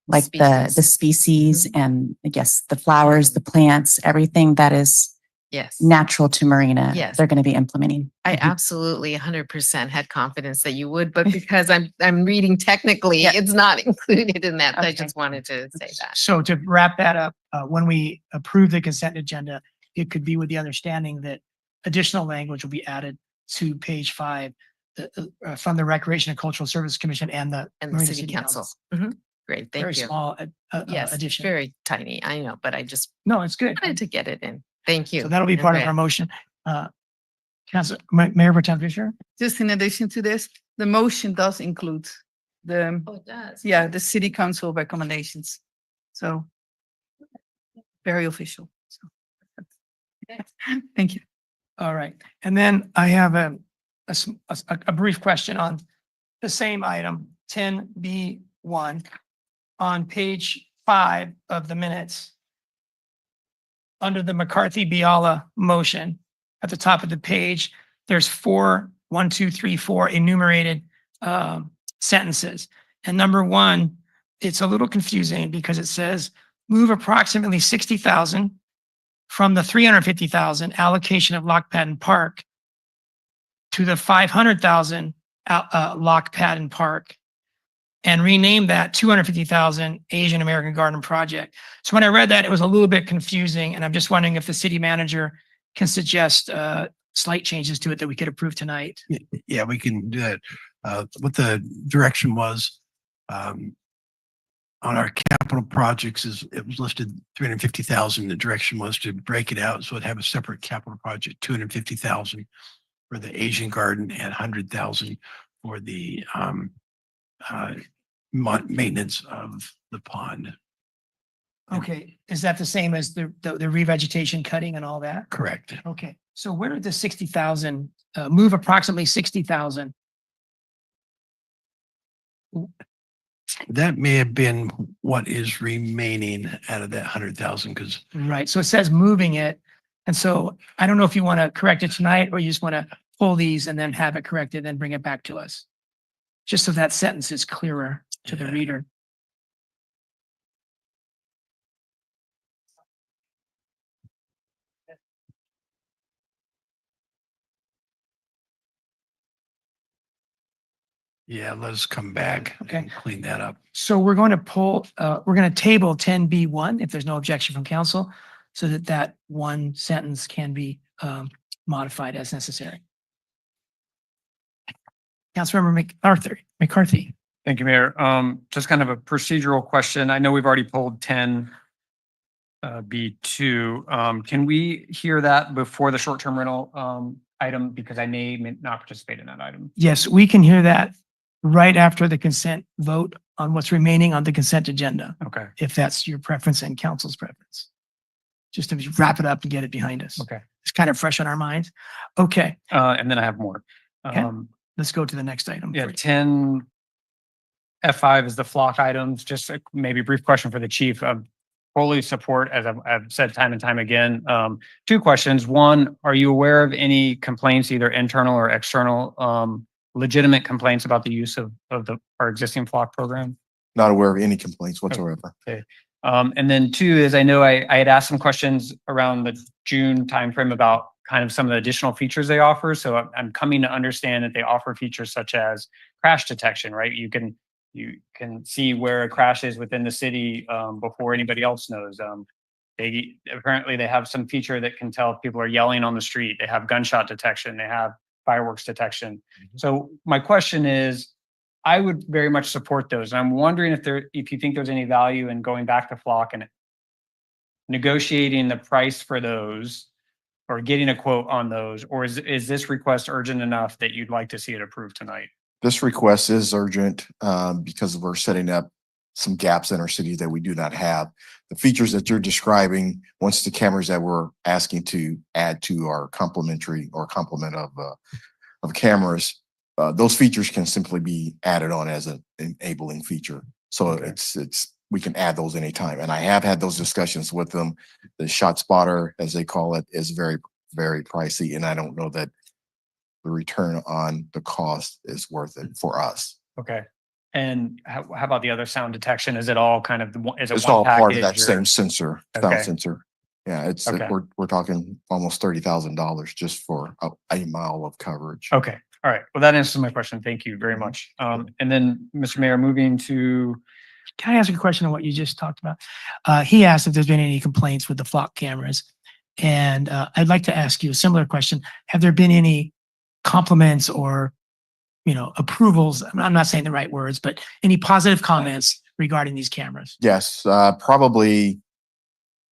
like the species and I guess the flowers, the plants, everything that is Yes. natural to Marina, Yes. they're going to be implementing. I absolutely 100% had confidence that you would, but because I'm reading technically, it's not included in that. I just wanted to say that. So to wrap that up, when we approve the consent agenda, it could be with the understanding that additional language will be added to page 5 from the Recreation and Cultural Services Commission and the And the Marina City Council. Council. great. Very Thank you. small Yes, addition. very tiny. I know, but I just No, it's good. wanted to get it in. Thank you. So that'll be part of Okay. our motion. Council, Mayor Pro Tem Fisher? Just in addition to this, the motion does include the, Oh, it does. yeah, the city council recommendations. So very official. So thank you. All right. And then I have a brief question on the same item, 10B1, on page 5 of the minutes. Under the McCarthy-Biala motion, at the top of the page, there's 4 enumerated sentences. And number 1, it's a little confusing because it says move approximately 60,000 from the 350,000 allocation of Lock Pad and Park to the 500,000 Lock Pad and Park, and rename that 250,000 Asian American Garden Project. So when I read that, it was a little bit confusing, and I'm just wondering if the city manager can suggest slight changes to it that we could approve tonight. Yeah, we can do that. What the direction was, on our capital projects is, it was listed 350,000. The direction was to break it out. So it'd have a separate capital project, 250,000 for the Asian garden and 100,000 for the maintenance of the pond. Okay, is that the same as the revegetation, cutting and all that? Correct. Okay, so where did the 60,000, move approximately 60,000? That may have been what is remaining out of that 100,000, because Right, so it says moving it. And so I don't know if you want to correct it tonight or you just want to pull these and then have it corrected and bring it back to us. Just so that sentence is clearer to the reader. yeah, let us come back Okay. and clean that up. So we're going to we're going to table 10B1 if there's no objection from council, so that that one sentence can be modified as necessary. Councilmember McCarthy. Thank you, Mayor. Just kind of a procedural question. I know we've already pulled 10 B2. Can we hear that before the short-term rental item? Because I may not participate in that item. Yes, we can hear that right after the consent vote on what's remaining on the consent agenda, Okay. if that's your preference and council's preference. Just to wrap it up and get it behind us. Okay. It's kind of fresh on our minds. Okay, And then I have more. Okay. Let's go to the next item. Yeah, 10 F5 is the flock items. Just maybe a brief question for the chief. Fully support, as I've said time and time again. 2 questions. One, are you aware of any complaints, either internal or external, legitimate complaints about the use of our existing flock program? Not aware of any complaints whatsoever. Okay. And then 2 is, I know I had asked some questions around the June timeframe about kind of some of the additional features they offer. So I'm coming to understand that they offer features such as crash detection, right? You can see where a crash is within the city before anybody else knows. They apparently have some feature that can tell if people are yelling on the street. They have gunshot detection. They have fireworks detection. So my question is, I would very much support those. And I'm wondering if you think there's any value in going back to Flock and negotiating the price for those, or getting a quote on those, or is this request urgent enough that you'd like to see it approved tonight? This request is urgent because we're setting up some gaps in our city that we do not have. The features that you're describing, once the cameras that we're asking to add to our complement of cameras, those features can simply be added on as an enabling feature. So Okay. we can add those anytime. And I have had those discussions with them. The shot spotter, as they call it, is very, very pricey. And I don't know that the return on the cost is worth it for us. Okay. And how about the other sound detection? Is it all kind of It's all part of that package, or- same sensor, sound Okay. sensor. Yeah, it's, Okay. we're talking almost $30,000 just for a mile of coverage. Okay. All right. Well, that answers my question. Thank you very much. And then, Mr. Mayor, moving to, Can I ask a question on what you just talked about? He asked if there's been any complaints with the flock cameras. And I'd like to ask you a similar question. Have there been any compliments or, approvals? I'm not saying the right words, but any positive comments regarding these cameras? Yes, probably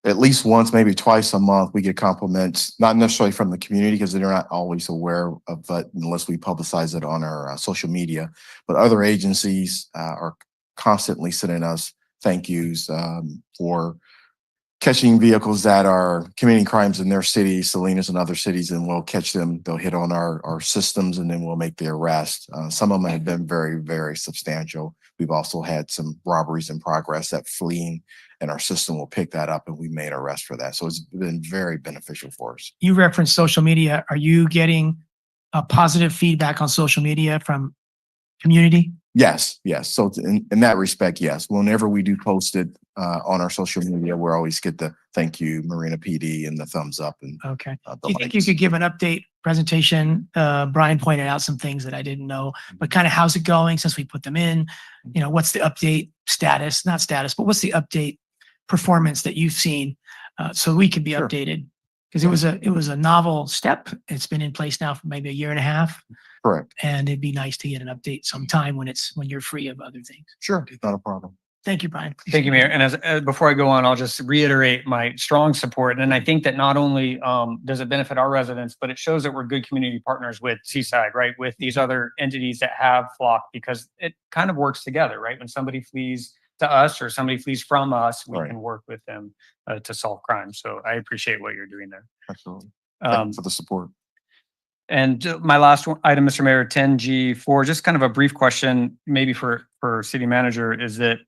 at least once, maybe twice a month, we get compliments, not necessarily from the community because they're not always aware of that unless we publicize it on our social media. But other agencies are constantly sending us thank yous for catching vehicles that are committing crimes in their city, Salinas and other cities, and we'll catch them. They'll hit on our systems and then we'll make the arrest. Some of them have been very, very substantial. We've also had some robberies in progress that fleeing and our system will pick that up and we made arrests for that. So it's been very beneficial for us. You referenced social media. Are you getting a positive feedback on social media from community? Yes, yes. So in that respect, yes. Whenever we do post it on our social media, we always get the thank you, Marina PD, and the thumbs up. And Okay. the Do you think you likes. could give an update presentation? Brian pointed out some things that I didn't know, but kind of how's it going since we put them in? You know, what's the update status, not status, but what's the update performance that you've seen so we could be Sure. updated? Because it was a novel step. It's been in place now for maybe a year and a half. Correct. And it'd be nice to get an update sometime when you're free of other things. Sure, not a problem. Thank you, Brian. Thank you, Mayor. And as before I go on, I'll just reiterate my strong support. And I think that not only does it benefit our residents, but it shows that we're good community partners with Seaside, right? With these other entities that have flock, because it kind of works together, right? When somebody flees to us or somebody flees from us, we Right. can work with them to solve crime. So I appreciate what you're doing there. Absolutely. Thank you for the support. And my last item, Mr. Mayor, 10G4, just kind of a brief question, maybe for city manager, is that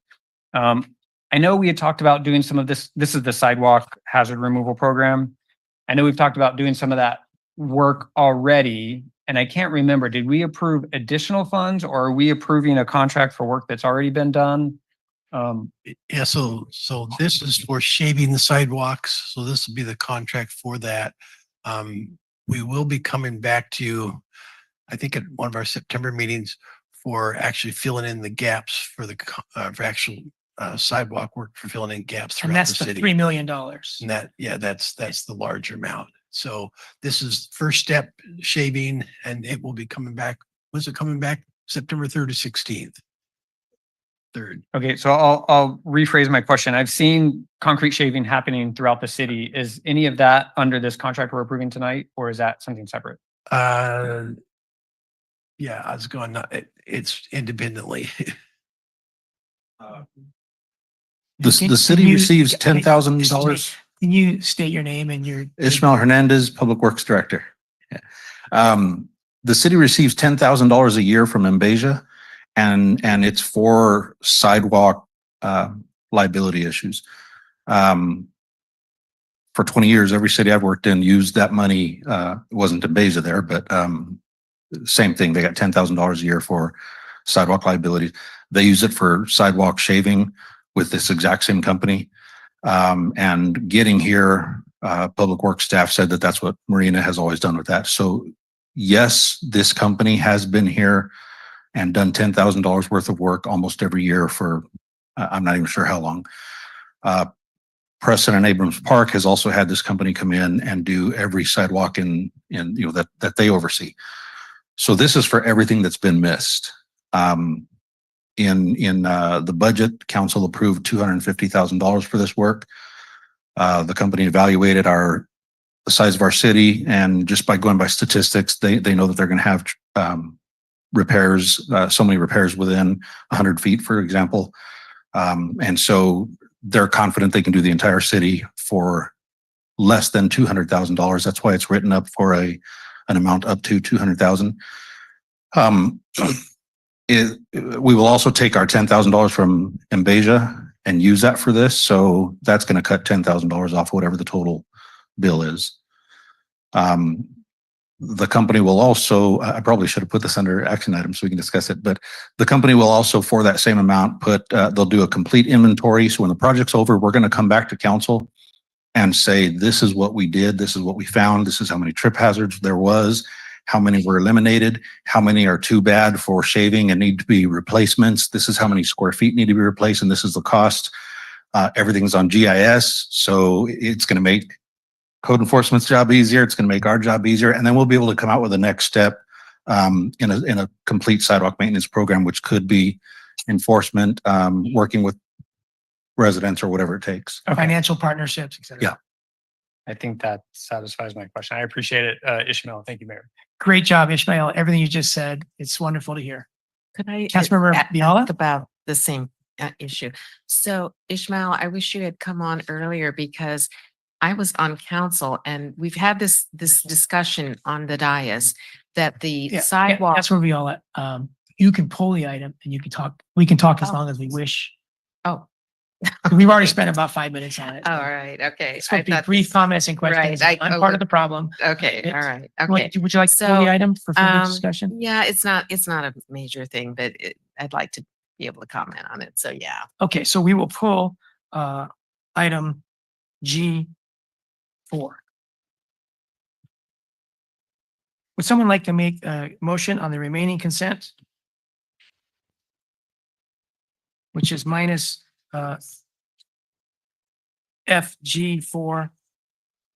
I know we had talked about doing some of this. This is the sidewalk hazard removal program. I know we've talked about doing some of that work already, and I can't remember, did we approve additional funds or are we approving a contract for work that's already been done? Yeah, so this is for shaving the sidewalks. So this will be the contract for that. We will be coming back to you, I think at one of our September meetings for actually filling in the gaps for the for actual sidewalk work for filling in gaps And throughout that's the the city. $3 million. And that's the larger amount. So this is first step shaving and it will be coming back. Was it coming back September 3rd to 16th? 3rd. Okay, so I'll rephrase my question. I've seen concrete shaving happening throughout the city. Is any of that under this contract we're approving tonight, or is that something separate? Yeah, I was going, it's independently. The city receives $10,000. Can you state your name and your? Ishmael Hernandez, Public Works Director. Yeah. The city receives $10,000 a year from Embeja, and it's for sidewalk liability issues. For 20 years, every city I've worked in used that money. It wasn't Embeja there, but same thing. They got $10,000 a year for sidewalk liabilities. They use it for sidewalk shaving with this exact same company. And getting here, Public Works staff said that that's what Marina has always done with that. So yes, this company has been here and done $10,000 worth of work almost every year for, I'm not even sure how long. Preston and Abrams Park has also had this company come in and do every sidewalk in that they oversee. So this is for everything that's been missed. In the budget, council approved $250,000 for this work. The company evaluated the size of our city, and just by going by statistics, they know that they're going to have repairs, so many repairs within 100 feet, for example. And so they're confident they can do the entire city for less than $200,000. That's why it's written up for an amount up to $200,000. We will also take our $10,000 from Embeja and use that for this. So that's going to cut $10,000 off whatever the total bill is. The company will also, I probably should have put this under action items so we can discuss it, but the company will also, for that same amount, they'll do a complete inventory. So when the project's over, we're going to come back to council and say, this is what we did. This is what we found. This is how many trip hazards there was, how many were eliminated, how many are too bad for shaving and need to be replacements. This is how many square feet need to be replaced, and this is the cost. Everything's on GIS, so it's going to make code enforcement's job easier. It's going to make our job easier, and then we'll be able to come out with the next step in a complete sidewalk maintenance program, which could be enforcement, working with residents or whatever it takes. Financial partnerships, et cetera. Yeah. I think that satisfies my question. I appreciate it, Ishmael. Thank you, Mayor. Great job, Ishmael. Everything you just said, it's wonderful to hear. Could I Councilmember Biala? about the same issue? So Ishmael, I wish you had come on earlier because I was on council and we've had this discussion on the dais that the sidewalk. Councilmember Biala, you can pull the item and you can talk, we can talk as long as we wish. Oh. We've already spent about 5 minutes on it. All right. Okay. It's supposed to be brief comments and questions. Right, I'm part of the problem. Okay. It's- All right. Would Okay. would you like to pull the item for further discussion? Yeah, it's not a major thing, but I'd like to be able to comment on it. So yeah. Okay, so we will pull item G4. Would someone like to make a motion on the remaining consent? Which is minus FG4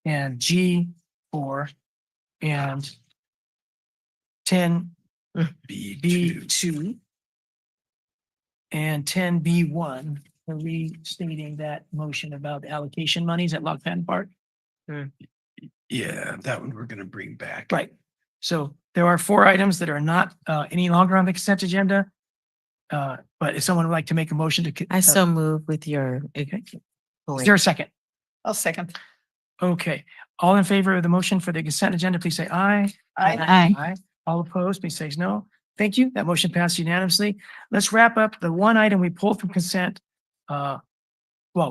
and G4 and 10B2 and 10B1. Are we stating that motion about the allocation monies at Lock Patton Park? Yeah, that one we're gonna bring back. Right. So there are 4 items that are not any longer on the consent agenda. But if someone would like to make a motion to. I so move with your. Is there a second? I'll second. Okay, all in favor of the motion for the consent agenda, please say aye. Aye. All opposed, please say no. Thank you. That motion passed unanimously. Let's wrap up the one item we pulled from consent. Well,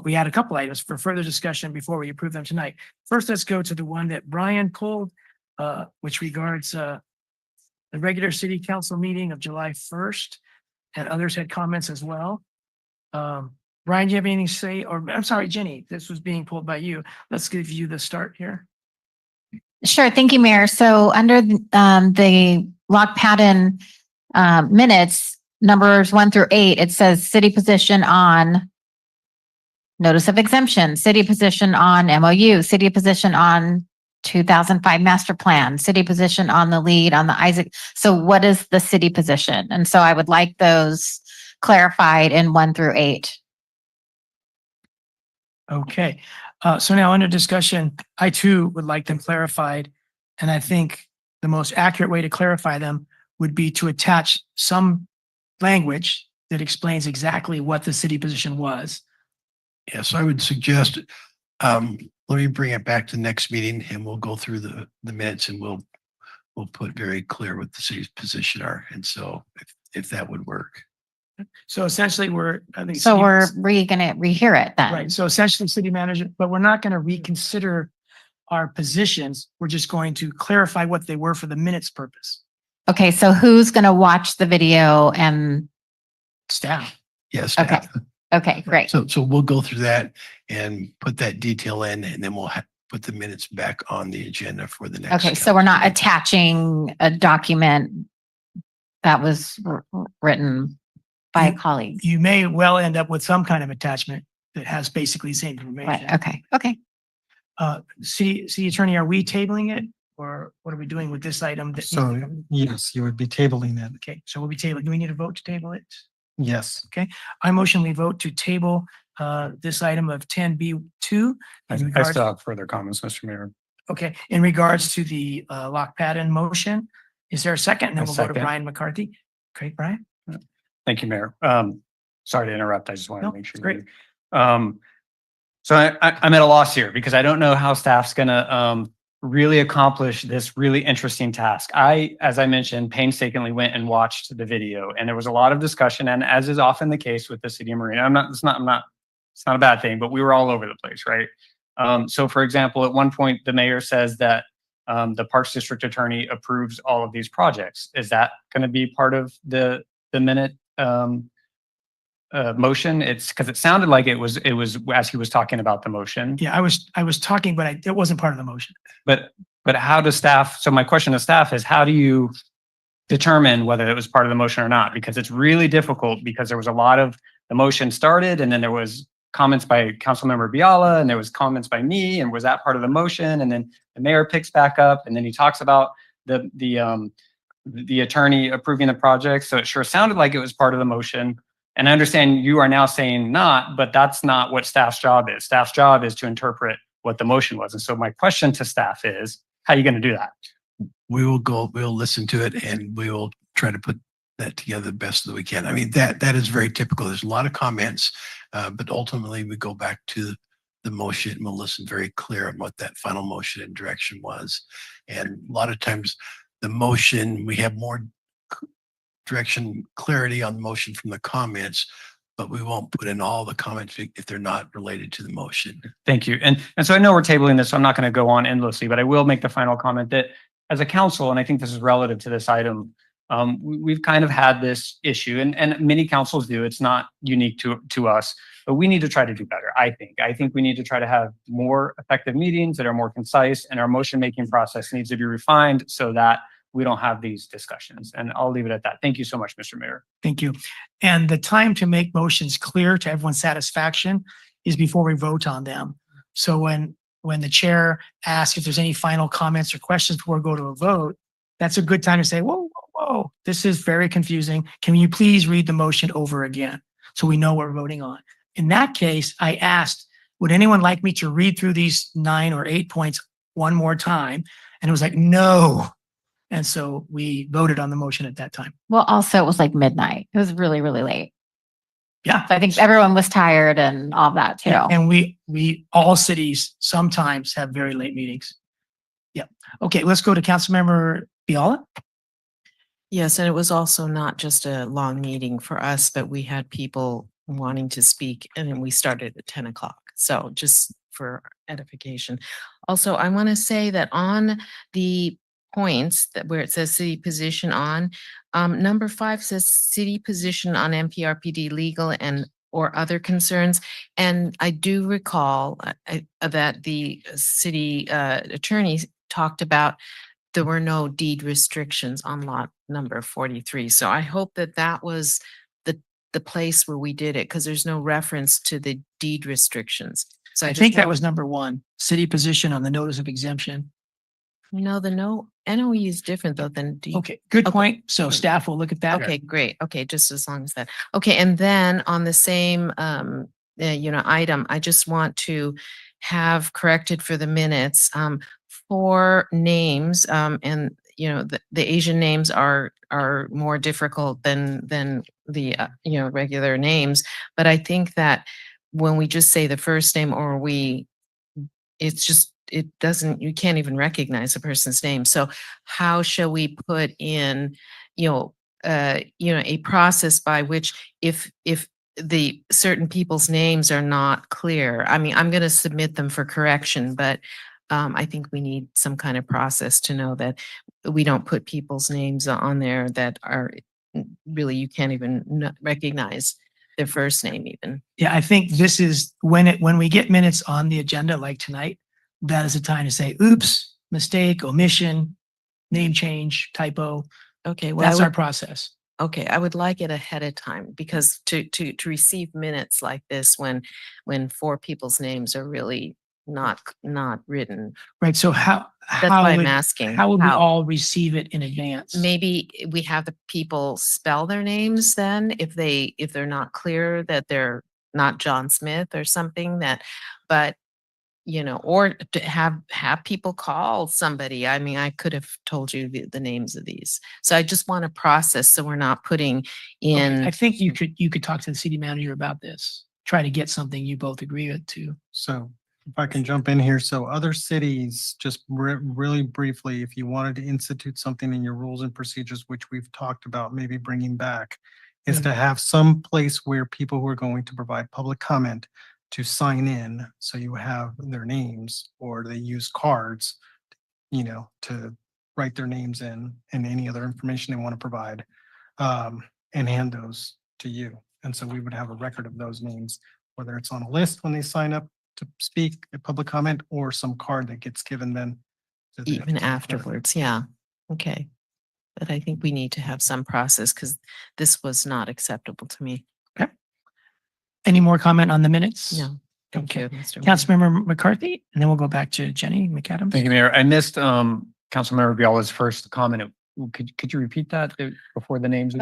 we had a couple items for further discussion before we approve them tonight. First, let's go to the one that Brian pulled, which regards the regular city council meeting of July 1st. And others had comments as well. Brian, do you have anything to say? Or I'm sorry, Jenny, this was being pulled by you. Let's give you the start here. Sure. Thank you, Mayor. So under the Lock Patton minutes, numbers 1 through 8, it says city position on notice of exemption, city position on MOU, city position on 2005 master plan, city position on the lead on the Isaac. So what is the city position? And so I would like those clarified in 1 through 8. Okay, so now under discussion, I too would like them clarified. And I think the most accurate way to clarify them would be to attach some language that explains exactly what the city position was. Yes, I would suggest, let me bring it back to the next meeting and we'll go through the minutes and we'll put very clear what the city's position are. And so if that would work. So essentially I think. So we're gonna rehear it then. Right, so essentially city manager, but we're not going to reconsider our positions. We're just going to clarify what they were for the minutes purpose. Okay, so who's gonna watch the video and? Staff. Yes. Okay, okay, great. So we'll go through that and put that detail in and then we'll put the minutes back on the agenda for the next. Okay, so we're not attaching a document that was written by a colleague. You may well end up with some kind of attachment that has basically the same information. Right, okay. City attorney, are we tabling it or what are we doing with this item? So yes, you would be tabling it. Okay, so we'll be tabling. Do we need a vote to table it? Yes. Okay, I motion we vote to table this item of 10B2. I still have further comments, Mr. Mayor. Okay, in regards to the Lock Patton motion, is there a second? And then A we'll go to second. Brian McCarthy. Great, Brian. Thank you, Mayor. Sorry to interrupt. I just wanted No, to make sure. great. So I'm at a loss here because I don't know how staff's gonna really accomplish this really interesting task. As I mentioned, painstakingly went and watched the video and there was a lot of discussion, and as is often the case with the city of Marina, it's not a bad thing, but we were all over the place, right? So for example, at one point, the mayor says that the Parks District Attorney approves all of these projects. Is that gonna be part of the minute motion? It's because it sounded like it was as he was talking about the motion. Yeah, I was talking, but it wasn't part of the motion. But how does staff, so my question to staff is how do you determine whether it was part of the motion or not? Because it's really difficult because there was a lot of, the motion started and then there was comments by Councilmember Biala and there was comments by me, and was that part of the motion? And then the mayor picks back up and then he talks about the attorney approving the project. So it sure sounded like it was part of the motion, And I understand you are now saying not, but that's not what staff's job is. Staff's job is to interpret what the motion was. And so my question to staff is, how are you going to do that? We'll listen to it and we will try to put that together the best that we can. I mean, that is very typical. There's a lot of comments, but ultimately we go back to the motion and we'll listen very clear on what that final motion and direction was. And a lot of times the motion, we have more direction clarity on the motion from the comments, but we won't put in all the comments if they're not related to the motion. Thank you. And so I know we're tabling this, so I'm not going to go on endlessly, but I will make the final comment that as a council, and I think this is relative to this item, we've kind of had this issue, and many councils do. It's not unique to us, but we need to try to do better. I think we need to try to have more effective meetings that are more concise, and our motion making process needs to be refined so that we don't have these discussions. And I'll leave it at that. Thank you so much, Mr. Mayor. Thank you. And the time to make motions clear to everyone's satisfaction is before we vote on them. So when the chair asks if there's any final comments or questions before we go to a vote, that's a good time to say, whoa, this is very confusing. Can you please read the motion over again so we know what we're voting on? In that case, I asked, would anyone like me to read through these 9 or 8 points one more time? And it was like, no. And so we voted on the motion at that time. Well, also it was like midnight. It was really, really late. Yeah. So I think everyone was tired and all that too. And we all cities sometimes have very late meetings. Yeah. Okay, let's go to Councilmember Biala. Yes, and it was also not just a long meeting for us, but we had people wanting to speak and then we started at 10 o'clock. So just for edification. Also, I want to say that on the points that where it says city position on, number 5 says city position on MPRPD legal and or other concerns. And I do recall that the city attorney talked about there were no deed restrictions on lot number 43. So I hope that that was the place where we did it, because there's no reference to the deed restrictions. So I think that was number 1, city position on the notice of exemption. No, the NOE is different though than deed. Okay, good point. So staff will look at that. Okay, great. Okay, just as long as that. Okay, and then on the same item, I just want to have corrected for the minutes 4 names, and the Asian names are more difficult than the regular names. But I think that when we just say the first name or you can't even recognize a person's name. So how shall we put in, a process by which if the certain people's names are not clear, I mean, I'm going to submit them for correction, but I think we need some kind of process to know that we don't put people's names on there that are really, you can't even recognize their first name even. Yeah, I think this is when we get minutes on the agenda like tonight, that is the time to say, oops, mistake, omission, name change, typo. Okay, well, that's our process. Okay, I would like it ahead of time, because to receive minutes like this when 4 people's names are really not written. Right. So that's why I'm asking. How would we all receive it in advance? Maybe we have the people spell their names then if they're not clear that they're not John Smith or something or to have people call somebody. I mean, I could have told you the names of these. So I just want a process so we're not putting in. Okay. I think you could talk to the city manager about this. Try to get something you both agree with too. So if I can jump in here. So other cities, just really briefly, if you wanted to institute something in your rules and procedures, which we've talked about maybe bringing back, is to have some place where people who are going to provide public comment to sign in. So you have their names, or they use cards, to write their names in and any other information they want to provide, and hand those to you. And so we would have a record of those names, whether it's on a list when they sign up to speak a public comment, or some card that gets given then. Even afterwards, yeah. Okay. But I think we need to have some process, because this was not acceptable to me. Okay. Any more comment on the minutes? No. Thank you, Mr. Mayor. Councilmember McCarthy, and then we'll go back to Jenny McAdams. Thank you, Mayor. I missed Councilmember Biala's first comment. Could you repeat that before the names?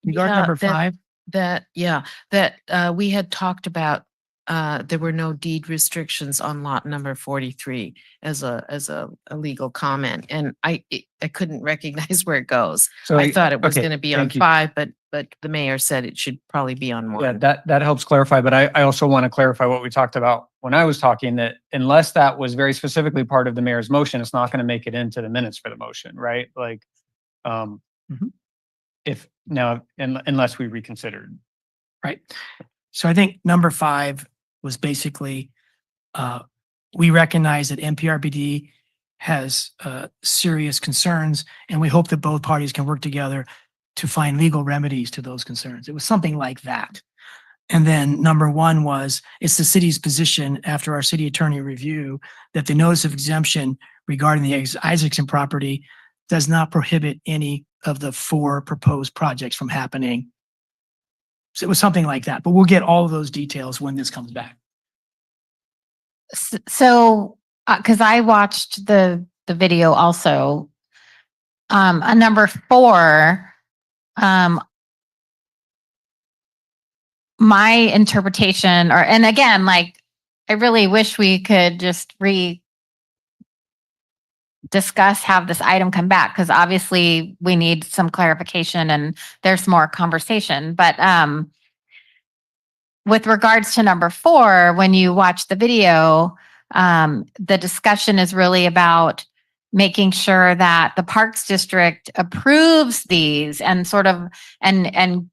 Regard number 5. that we had talked about, there were no deed restrictions on lot number 43 as a legal comment. And I couldn't recognize where it goes. So I thought it was okay, going to be on thank you. 5, but the mayor said it should probably be on 1. Yeah, that helps clarify, but I also want to clarify what we talked about when I was talking, that unless that was very specifically part of the mayor's motion, it's not going to make it into the minutes for the motion, right? Like, if now, unless we reconsidered. Right. So I think number 5 was basically, we recognize that MPRPD has serious concerns, and we hope that both parties can work together to find legal remedies to those concerns. It was something like that. And then number 1 was, it's the city's position after our city attorney review that the notice of exemption regarding the Isaacson property does not prohibit any of the 4 proposed projects from happening. So it was something like that, but we'll get all of those details when this comes back. So, because I watched the video also, on number 4, my interpretation, and again, like, I really wish we could just discuss, have this item come back, because obviously we need some clarification and there's more conversation. But with regards to number 4, when you watch the video, the discussion is really about making sure that the Parks District approves these and sort of, and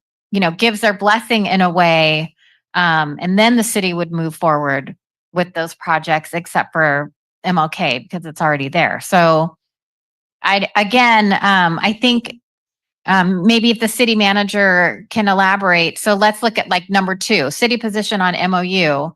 gives their blessing in a way, and then the city would move forward with those projects, except for MLK, because it's already there. So I think maybe if the city manager can elaborate. So let's look at like number 2, city position on MOU.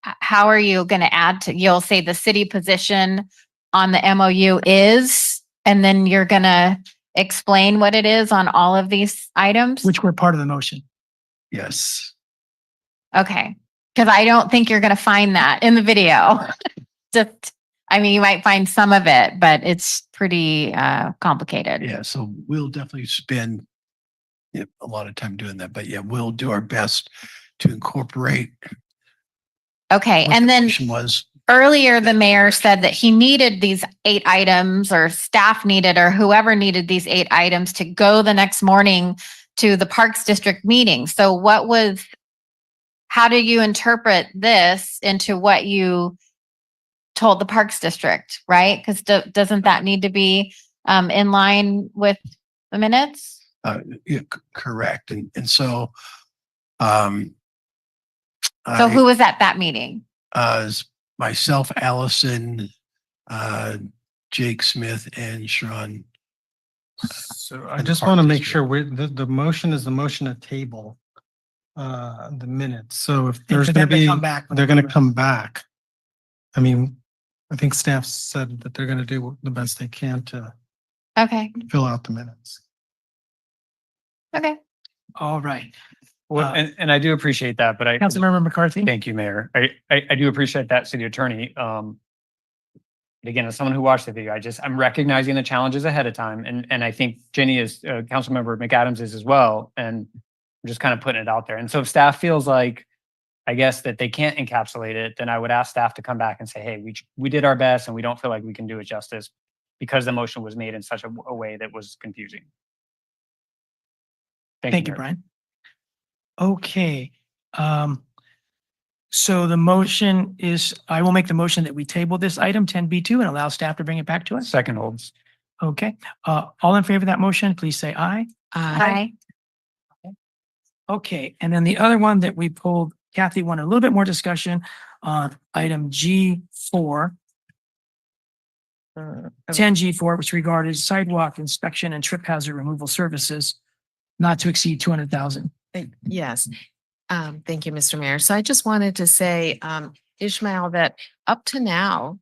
How are you going to add to, you'll say the city position on the MOU is, and then you're going to explain what it is on all of these items? Which were part of the motion. Yes. Okay. Because I don't think you're going to find that in the video. Just, I mean, you might find some of it, but it's pretty complicated. Yeah, so we'll definitely spend a lot of time doing that, but yeah, we'll do our best to incorporate. Okay. what And the then motion was. earlier, the mayor said that he needed these 8 items, or staff needed, or whoever needed these 8 items to go the next morning to the Parks District meeting. So how do you interpret this into what you told the Parks District, right? Because doesn't that need to be in line with the minutes? Yeah, correct. And so, So who was at that meeting? Myself, Allison, Jake Smith, and Sean. So I just want to make sure the motion is the motion to table the minutes. So if there's for going to them to be, come back when they're they going to come come back. I mean, I think staff said that they're going to do the best they can to Okay. fill out the minutes. Okay. All right. Well, and I do appreciate that, but Councilmember McCarthy. Thank you, Mayor. I do appreciate that, City Attorney. Again, as someone who watched the video, I'm recognizing the challenges ahead of time, and I think Jenny is, Councilmember McAdams is as well, and I'm just kind of putting it out there. And so if staff feels like, I guess, that they can't encapsulate it, then I would ask staff to come back and say, hey, we did our best, and we don't feel like we can do it justice because the motion was made in such a way that was confusing. Thank you, Mayor. Brian. Okay. So the motion is, I will make the motion that we table this item 10B2 and allow staff to bring it back to us. Second holds. Okay. All in favor of that motion, please say aye. Aye. Okay. And then the other one that we pulled, Kathy wanted a little bit more discussion on item G4. 10G4, which regarded sidewalk inspection and trip hazard removal services not to exceed 200,000. Yes. Thank you, Mr. Mayor. So I just wanted to say, Ishmael, that up to now,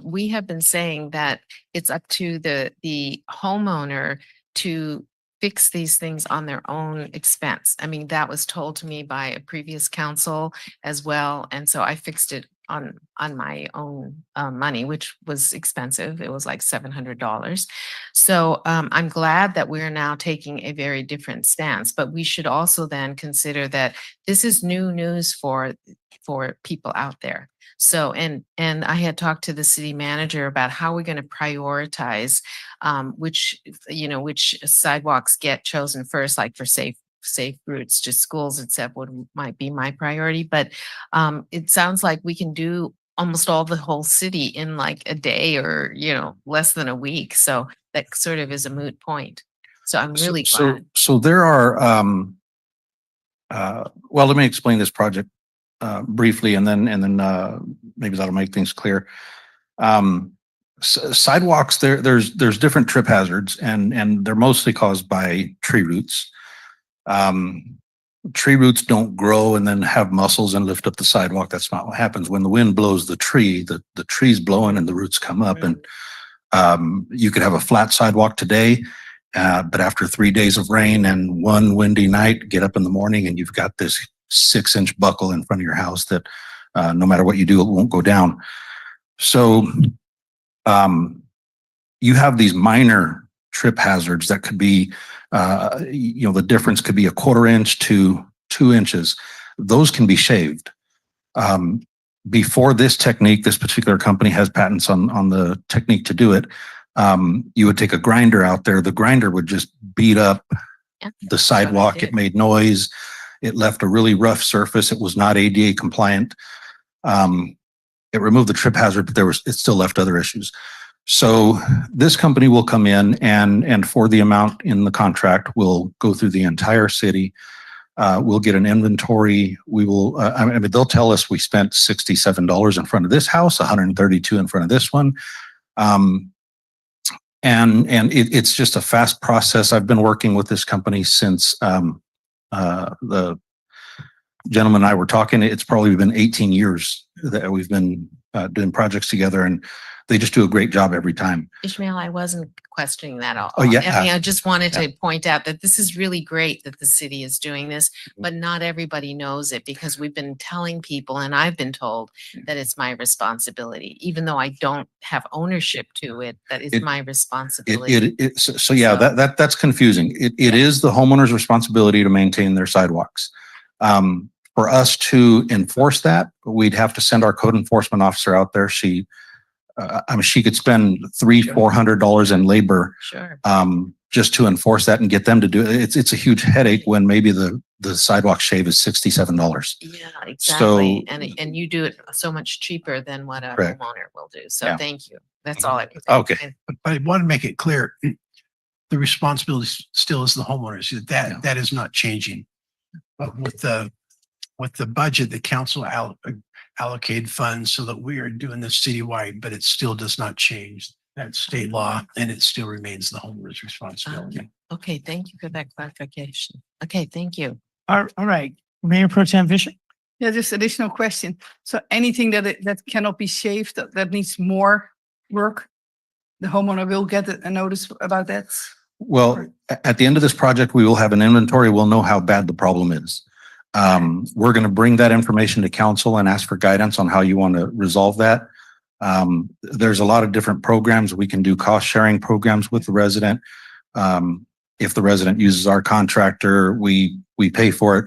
we have been saying that it's up to the homeowner to fix these things on their own expense. I mean, that was told to me by a previous council as well. And so I fixed it on my own money, which was expensive. It was like $700. So I'm glad that we're now taking a very different stance, but we should also then consider that this is new news for people out there. So, and I had talked to the city manager about how we're going to prioritize which sidewalks get chosen first, like for safe routes to schools, etc. Might be my priority, but it sounds like we can do almost all the whole city in like a day or, less than a week. So that sort of is a moot point. So I'm really glad. So there are, well, let me explain this project briefly, and then maybe that'll make things clear. Sidewalks, there's different trip hazards, and they're mostly caused by tree roots. Tree roots don't grow and then have muscles and lift up the sidewalk. That's not what happens. When the wind blows the tree, the tree's blowing and the roots come up. And you could have a flat sidewalk today, but after 3 days of rain and one windy night, get up in the morning and you've got this 6-inch buckle in front of your house that no matter what you do, it won't go down. So you have these minor trip hazards that could be, the difference could be 1/4 inch to 2 inches. Those can be shaved. Before this technique, this particular company has patents on the technique to do it. You would take a grinder out there. The grinder would just beat up the sidewalk. It made noise. It left a really rough surface. It was not ADA compliant. It removed the trip hazard, but it still left other issues. So this company will come in and for the amount in the contract, we'll go through the entire city. We'll get an inventory. We will, they'll tell us we spent $67 in front of this house, $132 in front of this one. It's just a fast process. I've been working with this company since the gentleman and I were talking. It's probably been 18 years that we've been doing projects together, and they just do a great job every time. Ishmael, I wasn't questioning that at all. Oh, yeah. I mean, I just wanted to point out that this is really great that the city is doing this, but not everybody knows it because we've been telling people, and I've been told that it's my responsibility, even though I don't have ownership to it, that it's my responsibility. That's confusing. It is the homeowner's responsibility to maintain their sidewalks. For us to enforce that, we'd have to send our code enforcement officer out there. She could spend $300-400 in labor just to enforce that and get them to do it. It's a huge headache when maybe the sidewalk shave is $67. Yeah, exactly. And you do it so much cheaper than what a Correct. homeowner will do. So Yeah. thank you. That's all I was Okay. saying. But I want to make it clear, the responsibility still is the homeowners. That is not changing. But with the budget, the council allocated funds so that we are doing this citywide, but it still does not change that state law, and it still remains the homeowner's responsibility. Okay, thank you for that clarification. Okay, thank you. All right, Mayor Pro Tem Fisher. Yeah, just additional question. So anything that cannot be shaved, that needs more work, the homeowner will get a notice about that? Well, at the end of this project, we will have an inventory. We'll know how bad the problem is. We're going to bring that information to council and ask for guidance on how you want to resolve that. There's a lot of different programs. We can do cost sharing programs with the resident. If the resident uses our contractor, we pay for it.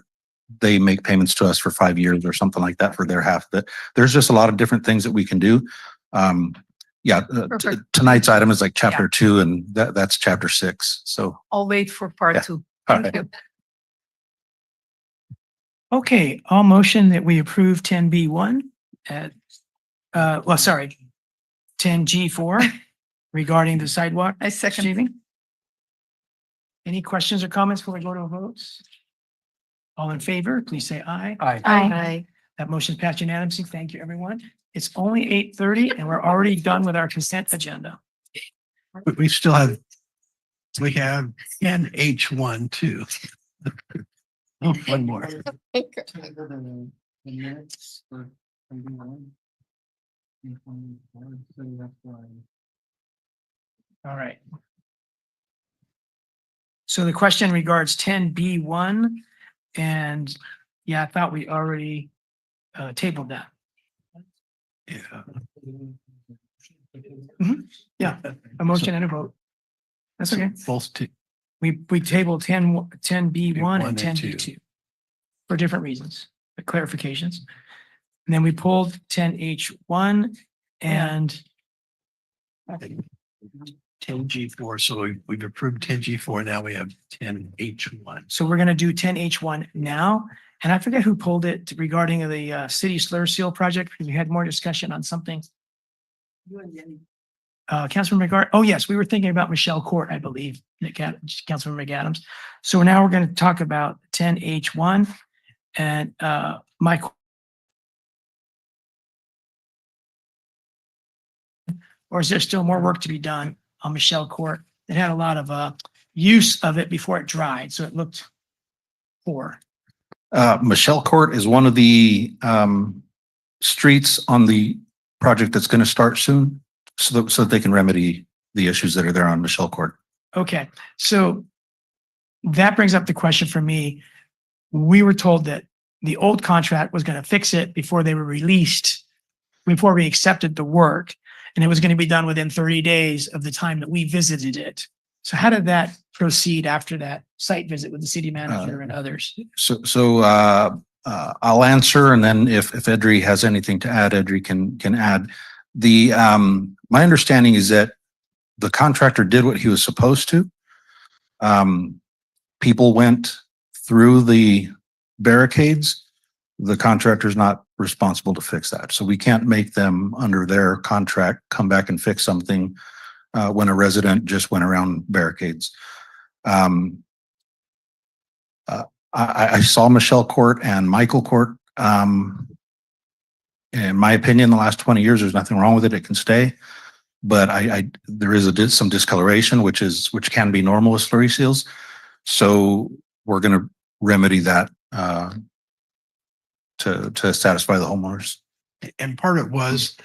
They make payments to us for 5 years or something like that for their half. There's just a lot of different things that we can do. Tonight's item is like chapter 2, and that's chapter 6. So I'll wait for part 2. All Thank you. Okay, I'll motion that we approve 10B1 at, 10G4 regarding the sidewalk. I second. Shaving. Any questions or comments before we go to votes? All in favor, please say aye. Aye. That motion passed unanimously. Thank you, everyone. It's only 8:30 and we're already done with our consent agenda. But we have NH1 too. Oh, one more. All right. So the question regards 10B1, and I thought we already tabled that. Yeah. Yeah, a motion and a vote. That's okay. Both We tabled 10B1 and 1 and 10B2 for different reasons, the clarifications. And then we pulled 10H1 and 10G4, so we've approved 10G4, now we have 10H1. so we're going to do 10H1 now. And I forget who pulled it regarding the city slur seal project because we had more discussion on something. Councilman McGart, oh yes, we were thinking about Michelle Court, I believe, Councilman McAdams. So now we're going to talk about 10H1 and Michael. Or is there still more work to be done on Michelle Court? It had a lot of use of it before it dried, so it looked poor. Michelle Court is one of the streets on the project that's going to start soon, so that they can remedy the issues that are there on Michelle Court. Okay, so that brings up the question for me. We were told that the old contract was going to fix it before they were released, before we accepted the work, and it was going to be done within 30 days of the time that we visited it. So how did that proceed after that site visit with the city manager and others? So I'll answer, and then if Edri has anything to add, Edri can add. The my understanding is that the contractor did what he was supposed to. People went through the barricades. The contractor's not responsible to fix that. So we can't make them under their contract come back and fix something when a resident just went around barricades. I saw Michelle Court and Michael Court. In my opinion, the last 20 years, there's nothing wrong with it. It can stay. But there is some discoloration, which can be normal with slurry seals. So we're going to remedy that to satisfy the homeowners. And part of it was,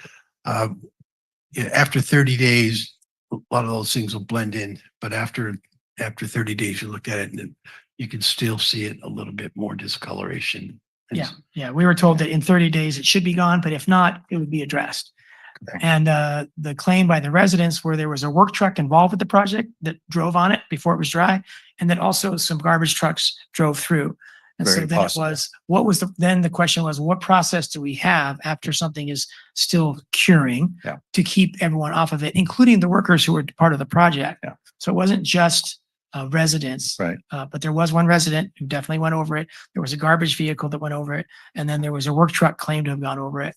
after 30 days, a lot of those things will blend in, but after 30 days, you look at it and you can still see it a little bit more discoloration. Yeah. We were told that in 30 days it should be gone, but if not, it would be addressed. And the claim by the residents where there was a work truck involved with the project that drove on it before it was dry, and then also some garbage trucks drove through. And so Very then possible. then the question was, what process do we have after something is still curing to keep everyone off of it, including the workers who were part of the project? So it wasn't just residents, right? But there was one resident who definitely went over it. There was a garbage vehicle that went over it, and then there was a work truck claimed to have gone over it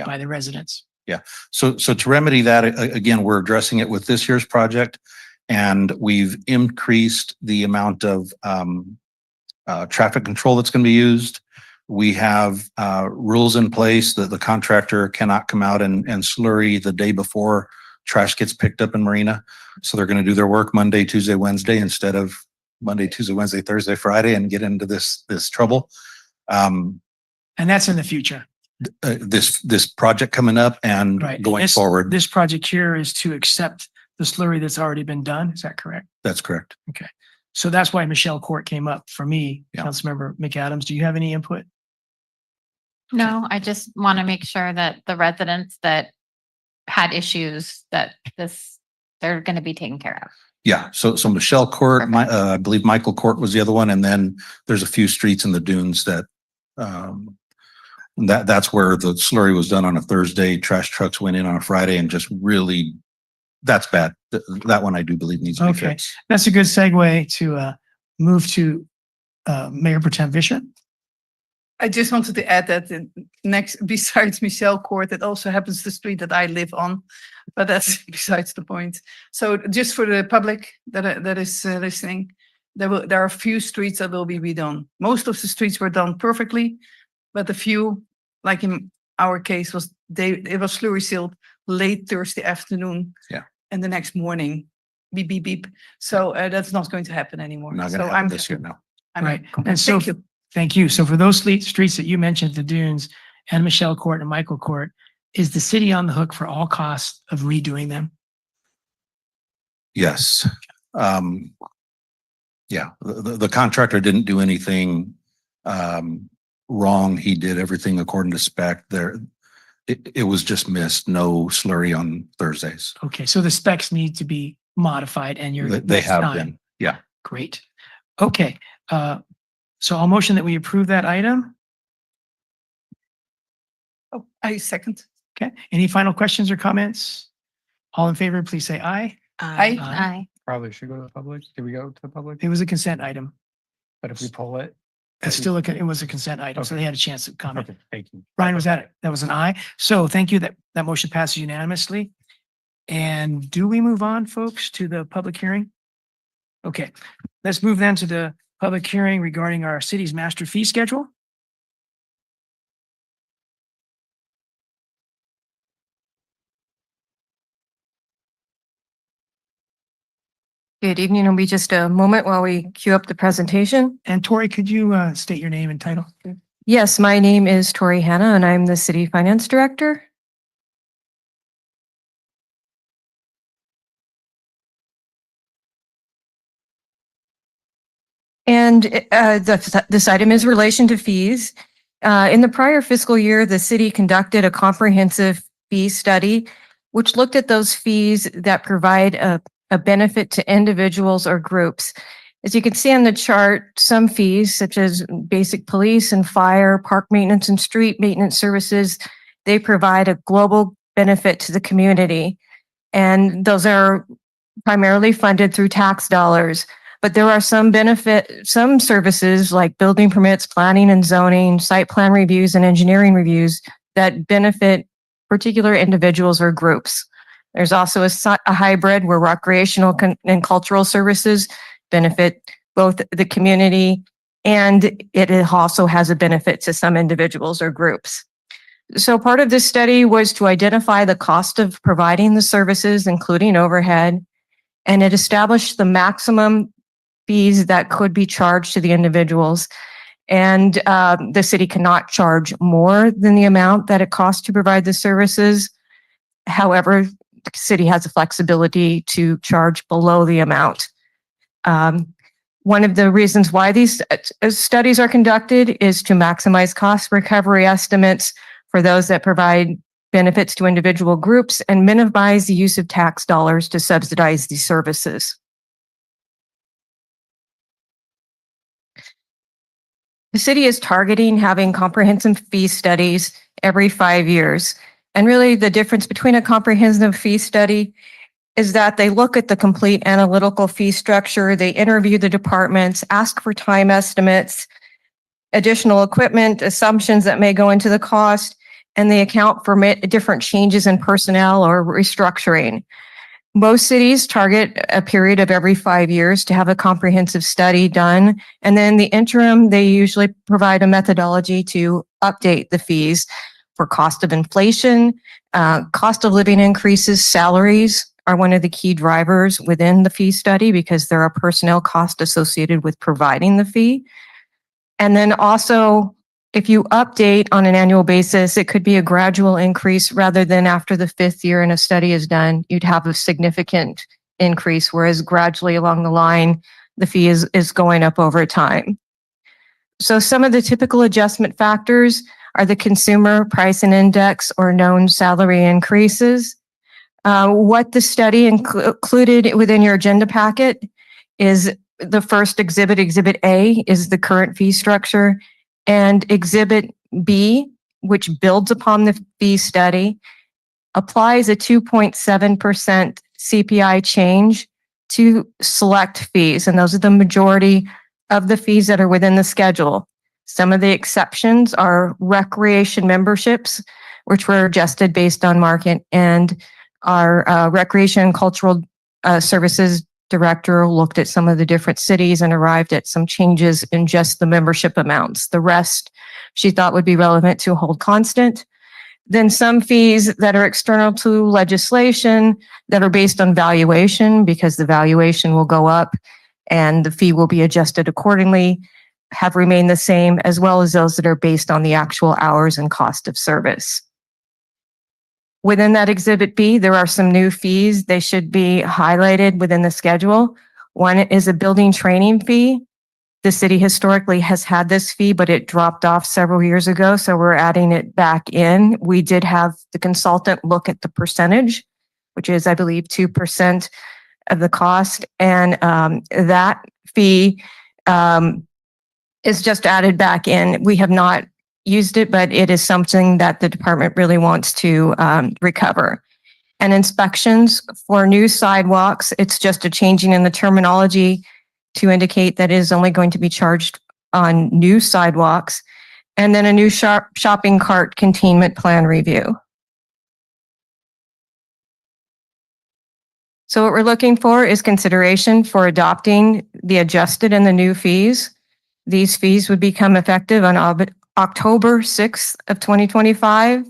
by the residents. Yeah. So to remedy that, again, we're addressing it with this year's project, and we've increased the amount of traffic control that's going to be used. We have rules in place that the contractor cannot come out and slurry the day before trash gets picked up in Marina. So they're going to do their work Monday, Tuesday, Wednesday instead of Monday, Tuesday, Wednesday, Thursday, Friday, and get into this trouble. And that's in the future. This project coming up and going forward. This project here is to accept the slurry that's already been done. Is that correct? That's correct. Okay. So that's why Michelle Court came up for me, Councilmember McAdams. Do you have any input? No, I just want to make sure that the residents that had issues that they're going to be taken care of. Yeah. So Michelle Court, I believe Michael Court was the other one. And then there's a few streets in the dunes that, that's where the slurry was done on a Thursday. Trash trucks went in on a Friday and just really, that's bad. That one I do believe needs to be fixed. That's a good segue to move to Mayor Pro Tem Vischer. I just wanted to add that besides Michelle Court, it also happens the street that I live on, but that's besides the point. So just for the public that is listening, there are a few streets that will be redone. Most of the streets were done perfectly, but a few, like in our case, it was slurry sealed late Thursday afternoon. Yeah. And the next morning, beep, beep, beep. So that's not going to happen anymore. Not going to happen this year now. Right. And so, thank you. So for those streets that you mentioned, the Dunes and Michelle Court and Michael Court, is the city on the hook for all costs of redoing them? Yes. Yeah. The contractor didn't do anything wrong. He did everything according to spec. it was just missed, no slurry on Thursdays. Okay, so the specs need to be modified and you're. They next have time. been, yeah. Great. Okay, so I'll motion that we approve that item. Oh, I second. Okay, any final questions or comments? All in favor, please say aye. Aye. Aye. Probably should go to the public. Do we go to the public? It was a consent item. But if we pull it. It's still it was a consent item, so Okay. they had a chance to comment. Okay, thank you. Brian, was that was an aye? So thank you. That motion passes unanimously. And do we move on, folks, to the public hearing? Okay, let's move then to the public hearing regarding our city's master fee schedule. Good evening. It'll be just a moment while we queue up the presentation. And Tori, could you state your name and title? Yes, my name is Tori Hanna and I'm the City Finance Director. And this item is relation to fees. In the prior fiscal year, the city conducted a comprehensive fee study, which looked at those fees that provide a benefit to individuals or groups. As you can see on the chart, some fees such as basic police and fire, park maintenance and street maintenance services, they provide a global benefit to the community. And those are primarily funded through tax dollars. But there are some services like building permits, planning and zoning, site plan reviews and engineering reviews that benefit particular individuals or groups. There's also a hybrid where recreational and cultural services benefit both the community and it also has a benefit to some individuals or groups. So part of this study was to identify the cost of providing the services, including overhead, and it established the maximum fees that could be charged to the individuals. And the city cannot charge more than the amount that it costs to provide the services. However, the city has the flexibility to charge below the amount. One of the reasons why these studies are conducted is to maximize cost recovery estimates for those that provide benefits to individual groups and minimize the use of tax dollars to subsidize these services. The city is targeting having comprehensive fee studies every 5 years. And really the difference between a comprehensive fee study is that they look at the complete analytical fee structure, they interview the departments, ask for time estimates, additional equipment, assumptions that may go into the cost, and they account for different changes in personnel or restructuring. Most cities target a period of every 5 years to have a comprehensive study done. And then the interim, they usually provide a methodology to update the fees for cost of inflation, cost of living increases, salaries are one of the key drivers within the fee study because there are personnel costs associated with providing the fee. And then also, if you update on an annual basis, it could be a gradual increase rather than after the 5th year and a study is done, you'd have a significant increase, whereas gradually along the line, the fee is going up over time. So some of the typical adjustment factors are the consumer price and index or known salary increases. What the study included within your agenda packet is the first exhibit, Exhibit A, is the current fee structure, and Exhibit B, which builds upon the fee study, applies a 2.7% CPI change to select fees, and those are the majority of the fees that are within the schedule. Some of the exceptions are recreation memberships, which were adjusted based on market, and our recreation and cultural services director looked at some of the different cities and arrived at some changes in just the membership amounts. The rest she thought would be relevant to hold constant. Then some fees that are external to legislation that are based on valuation because the valuation will go up and the fee will be adjusted accordingly have remained the same, as well as those that are based on the actual hours and cost of service. Within that Exhibit B, there are some new fees. They should be highlighted within the schedule. One is a building training fee. The city historically has had this fee, but it dropped off several years ago, so we're adding it back in. We did have the consultant look at the percentage, which is, I believe, 2% of the cost, and that fee is just added back in. We have not used it, but it is something that the department really wants to recover. And inspections for new sidewalks, it's just a changing in the terminology to indicate that it is only going to be charged on new sidewalks. And then a new shopping cart containment plan review. So what we're looking for is consideration for adopting the adjusted and the new fees. These fees would become effective on October 6th of 2025.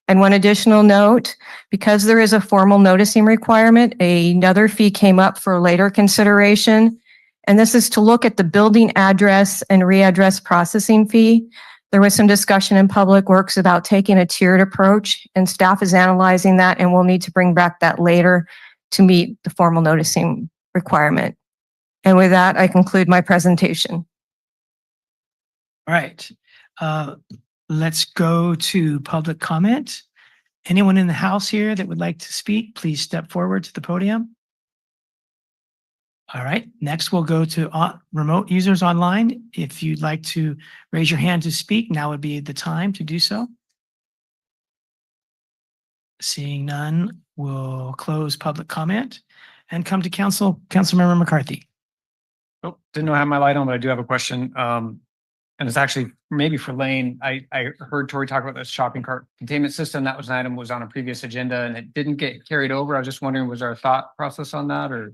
And one additional note, because there is a formal noticing requirement, another fee came up for later consideration. And this is to look at the building address and readdress processing fee. There was some discussion in Public Works about taking a tiered approach, and staff is analyzing that, and we'll need to bring back that later to meet the formal noticing requirement. And with that, I conclude my presentation. All right. Let's go to public comment. Anyone in the house here that would like to speak, please step forward to the podium. All right. Next, we'll go to remote users online. If you'd like to raise your hand to speak, now would be the time to do so. Seeing none, we'll close public comment and come to Councilmember McCarthy. Oh, didn't know I had my light on, but I do have a question. And it's actually maybe for Lane. I heard Tori talk about the shopping cart containment system. That was an item was on a previous agenda and it didn't get carried over. I was just wondering, was there a thought process on that or?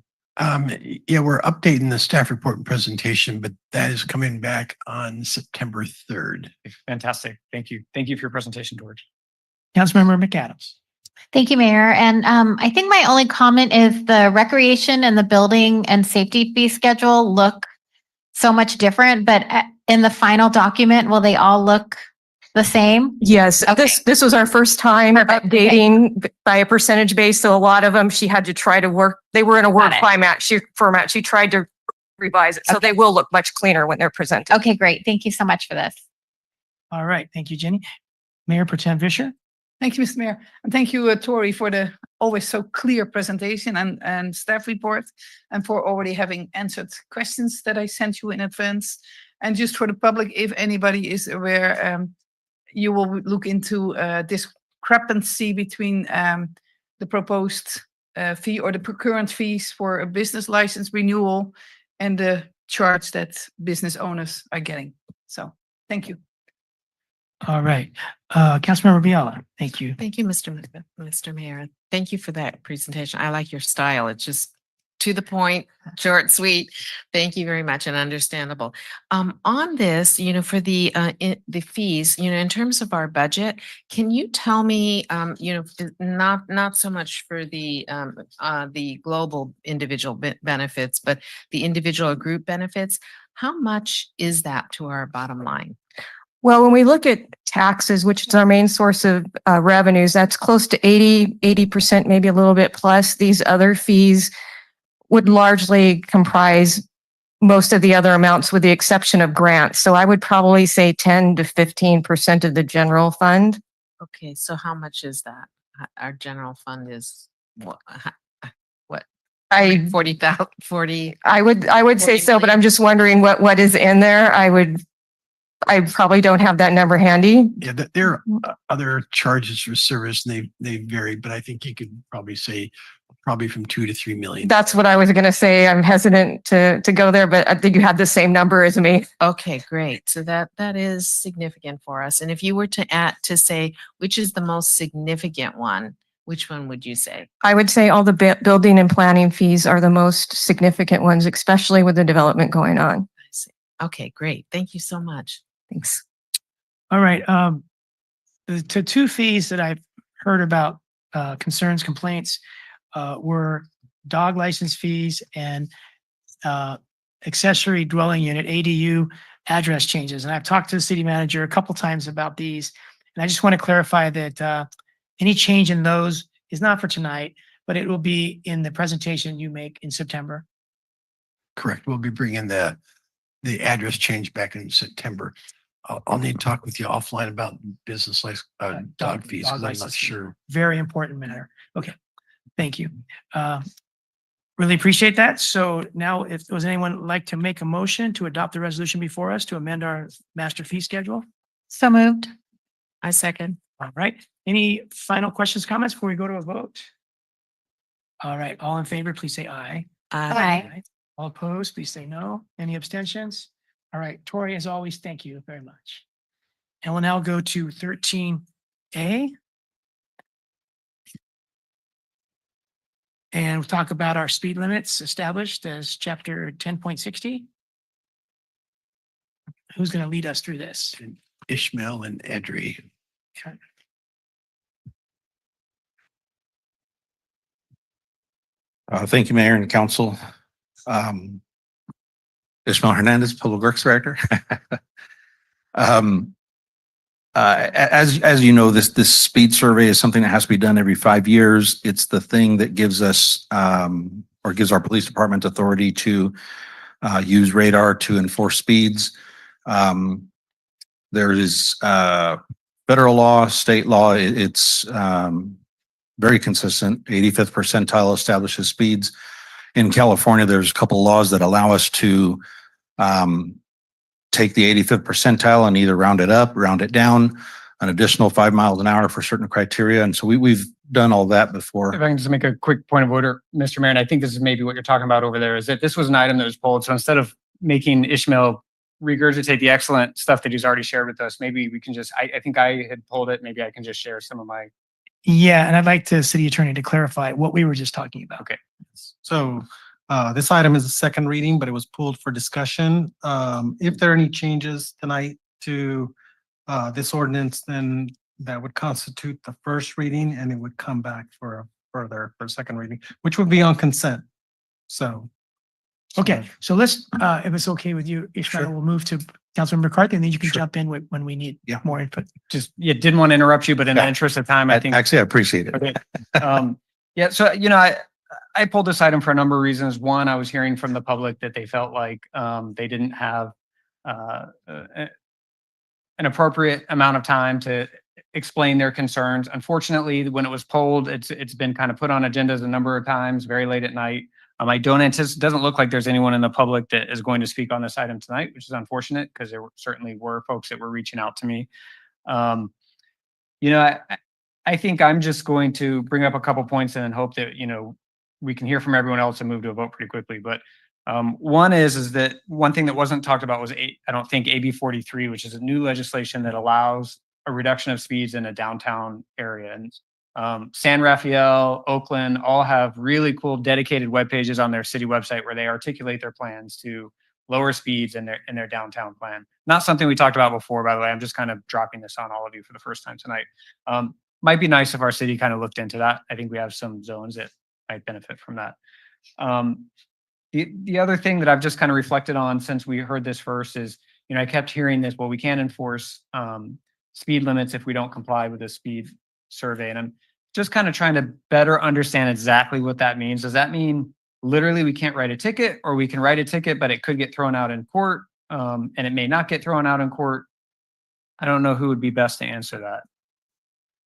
Yeah, we're updating the staff report and presentation, but that is coming back on September 3rd. Fantastic. Thank you. Thank you for your presentation, George. Councilmember McAdams. Thank you, Mayor. And I think my only comment is the recreation and the building and safety fee schedule look so much different, but in the final document, will they all look the same? Yes, Okay. this was our first time updating by a percentage base. So a lot of them, she had to try to work. They were in a Word format. She tried to revise it. So they will look much cleaner when they're presented. Okay, great. Thank you so much for this. All right. Thank you, Jenny. Mayor Pro Tem Fisher. Thank you, Mr. Mayor. And thank you, Tori, for the always so clear presentation and staff report, and for already having answered questions that I sent you in advance. And just for the public, if anybody is aware, you will look into discrepancy between the proposed fee or the current fees for a business license renewal and the charge that business owners are getting. So thank you. All right. Councilmember Biala. Thank you. Thank you, Mr. Mayor. Thank you for that presentation. I like your style. It's just to the point, short, sweet. Thank you very much and understandable. On this, for the fees, in terms of our budget, can you tell me, not so much for the global individual benefits, but the individual group benefits, how much is that to our bottom line? Well, when we look at taxes, which is our main source of revenues, that's close to 80%, maybe a little bit plus. These other fees would largely comprise most of the other amounts with the exception of grants. So I would probably say 10 to 15% of the general fund. Okay, so how much is that? Our general fund is what? 40,000. I would say so, but I'm just wondering what is in there. I probably don't have that number handy. Yeah, there are other charges for service and they vary, but I think you could probably say probably from 2 to 3 million. That's what I was going to say. I'm hesitant to go there, but I think you had the same number as me. Okay, great. So that is significant for us. And if you were to say which is the most significant one, which one would you say? I would say all the building and planning fees are the most significant ones, especially with the development going on. I see. Okay, great. Thank you so much. Thanks. All right. The two fees that I've heard about concerns, complaints were dog license fees and accessory dwelling unit ADU address changes. And I've talked to the city manager a couple times about these. And I just want to clarify that any change in those is not for tonight, but it will be in the presentation you make in September. Correct. We'll be bringing the the address changed back in September. I'll need to talk with you offline about business dog fees, because I'm not license fee. sure. Very important matter. Okay, thank you. Really appreciate that. So now if there was anyone like to make a motion to adopt the resolution before us to amend our master fee schedule? So moved. I second. All right. Any final questions, comments before we go to a vote? All right. All in favor, please say aye. Aye. All opposed, please say no. Any abstentions? All right. Tori, as always, thank you very much. And we'll now go to 13A. And we'll talk about our speed limits established as chapter 10.60. Who's going to lead us through this? Ishmael and Edry. Okay. Thank you, Mayor and Council. Ismael Hernandez, Public Works Director. As you know, this speed survey is something that has to be done every 5 years. It's the thing that gives us or gives our police department authority to use radar to enforce speeds. There is federal law, state law. It's very consistent. 85th percentile establishes speeds. In California, there's a couple laws that allow us to take the 85th percentile and either round it up, round it down, an additional 5 miles an hour for certain criteria. And so we've done all that before. If I can just make a quick point of order, Mr. Mayor, and I think this is maybe what you're talking about over there, is that this was an item that was pulled. So instead of making Ishmael regurgitate the excellent stuff that he's already shared with us, maybe we can just, I think I had pulled it. Maybe I can just share some of my. Yeah, and I'd like the city attorney to clarify what we were just talking about. Okay. So this item is a second reading, but it was pulled for discussion. If there are any changes tonight to this ordinance, then that would constitute the first reading and it would come back for a second reading, which would be on consent. So. Okay, so let's, if it's okay with you, Ishmael, Sure. we'll move to Councilmember McCarthy, and then you can jump in when we need Yeah. more input. Just, didn't want to interrupt you, but in the interest of time, I think. Actually, I appreciate it. Okay. Yeah, so, I pulled this item for a number of reasons. One, I was hearing from the public that they felt like they didn't have an appropriate amount of time to explain their concerns. Unfortunately, when it was polled, it's been kind of put on agendas a number of times, very late at night. I don't anticipate, doesn't look like there's anyone in the public that is going to speak on this item tonight, which is unfortunate because there certainly were folks that were reaching out to me. I think I'm just going to bring up a couple points and then hope that, we can hear from everyone else and move to a vote pretty quickly. But one is that one thing that wasn't talked about was, I don't think, AB 43, which is a new legislation that allows a reduction of speeds in a downtown area. And San Rafael, Oakland, all have really cool dedicated web pages on their city website where they articulate their plans to lower speeds in their downtown plan. Not something we talked about before, by the way. I'm just kind of dropping this on all of you for the first time tonight. Might be nice if our city kind of looked into that. I think we have some zones that might benefit from that. The other thing that I've just kind of reflected on since we heard this first is, I kept hearing this, well, we can't enforce speed limits if we don't comply with the speed survey. And I'm just kind of trying to better understand exactly what that means. Does that mean literally we can't write a ticket, or we can write a ticket, but it could get thrown out in court, and it may not get thrown out in court? I don't know who would be best to answer that.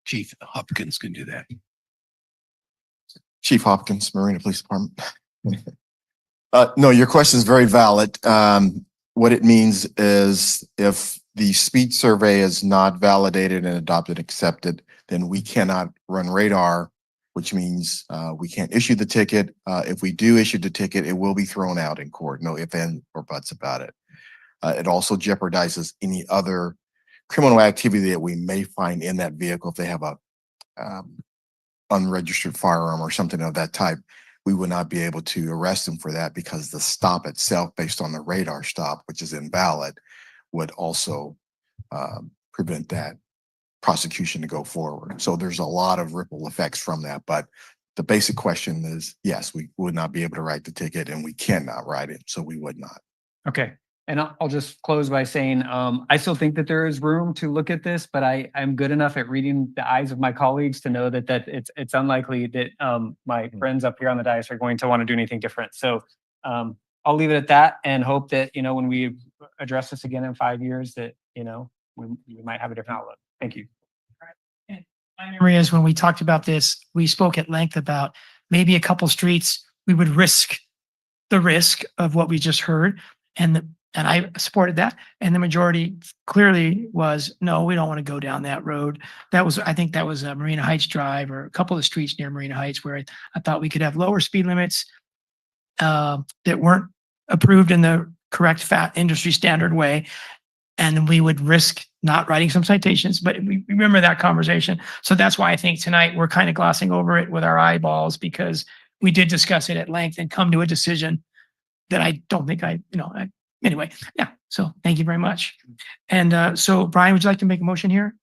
Chief Hopkins can do that. Chief Hopkins, Marina Police Department. No, your question is very valid. What it means is if the speed survey is not validated and adopted, accepted, then we cannot run radar, which means we can't issue the ticket. If we do issue the ticket, it will be thrown out in court. No ifs, ands, or buts about it. It also jeopardizes any other criminal activity that we may find in that vehicle. If they have a unregistered firearm or something of that type, we would not be able to arrest them for that, because the stop itself, based on the radar stop, which is invalid, would also prevent that prosecution to go forward. So there's a lot of ripple effects from that. But the basic question is, yes, we would not be able to write the ticket, and we cannot write it. So we would not. Okay. And I'll just close by saying, I still think that there is room to look at this, but I'm good enough at reading the eyes of my colleagues to know that it's unlikely that my friends up here on the dais are going to want to do anything different. So I'll leave it at that and hope that, when we address this again in 5 years, that, we might have a different outlook. Thank you. My memory is when we talked about this, we spoke at length about maybe a couple streets, we would risk the risk of what we just heard. And I supported that. And the majority clearly was, no, we don't want to go down that road. I think that was Marina Heights Drive, or a couple of streets near Marina Heights, where I thought we could have lower speed limits that weren't approved in the correct industry standard way. And we would risk not writing some citations, but we remember that conversation. So that's why I think tonight we're kind of glossing over it with our eyeballs, because we did discuss it at length and come to a decision that I don't think anyway, yeah. So thank you very much. And so Brian, would you like to make a motion here?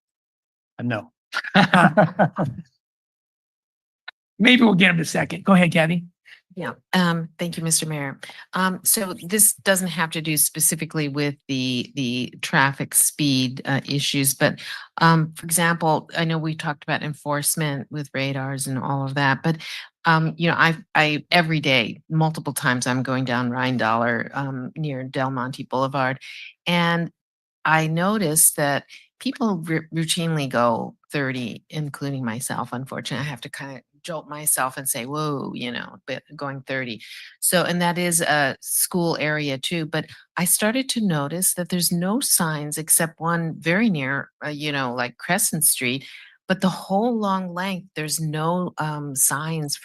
No. Maybe we'll get him to second. Go ahead, Kathy. Yeah, thank you, Mr. Mayor. So this doesn't have to do specifically with the traffic speed issues, but for example, I know we talked about enforcement with radars and all of that, but I every day, multiple times, I'm going down Rheindaler near Del Monte Boulevard, and I noticed that people routinely go 30, including myself. Unfortunately, I have to kind of jolt myself and say, whoa, but going 30. So, and that is a school area too. But I started to notice that there's no signs except one very near, like Crescent Street. But the whole long length, there's no signs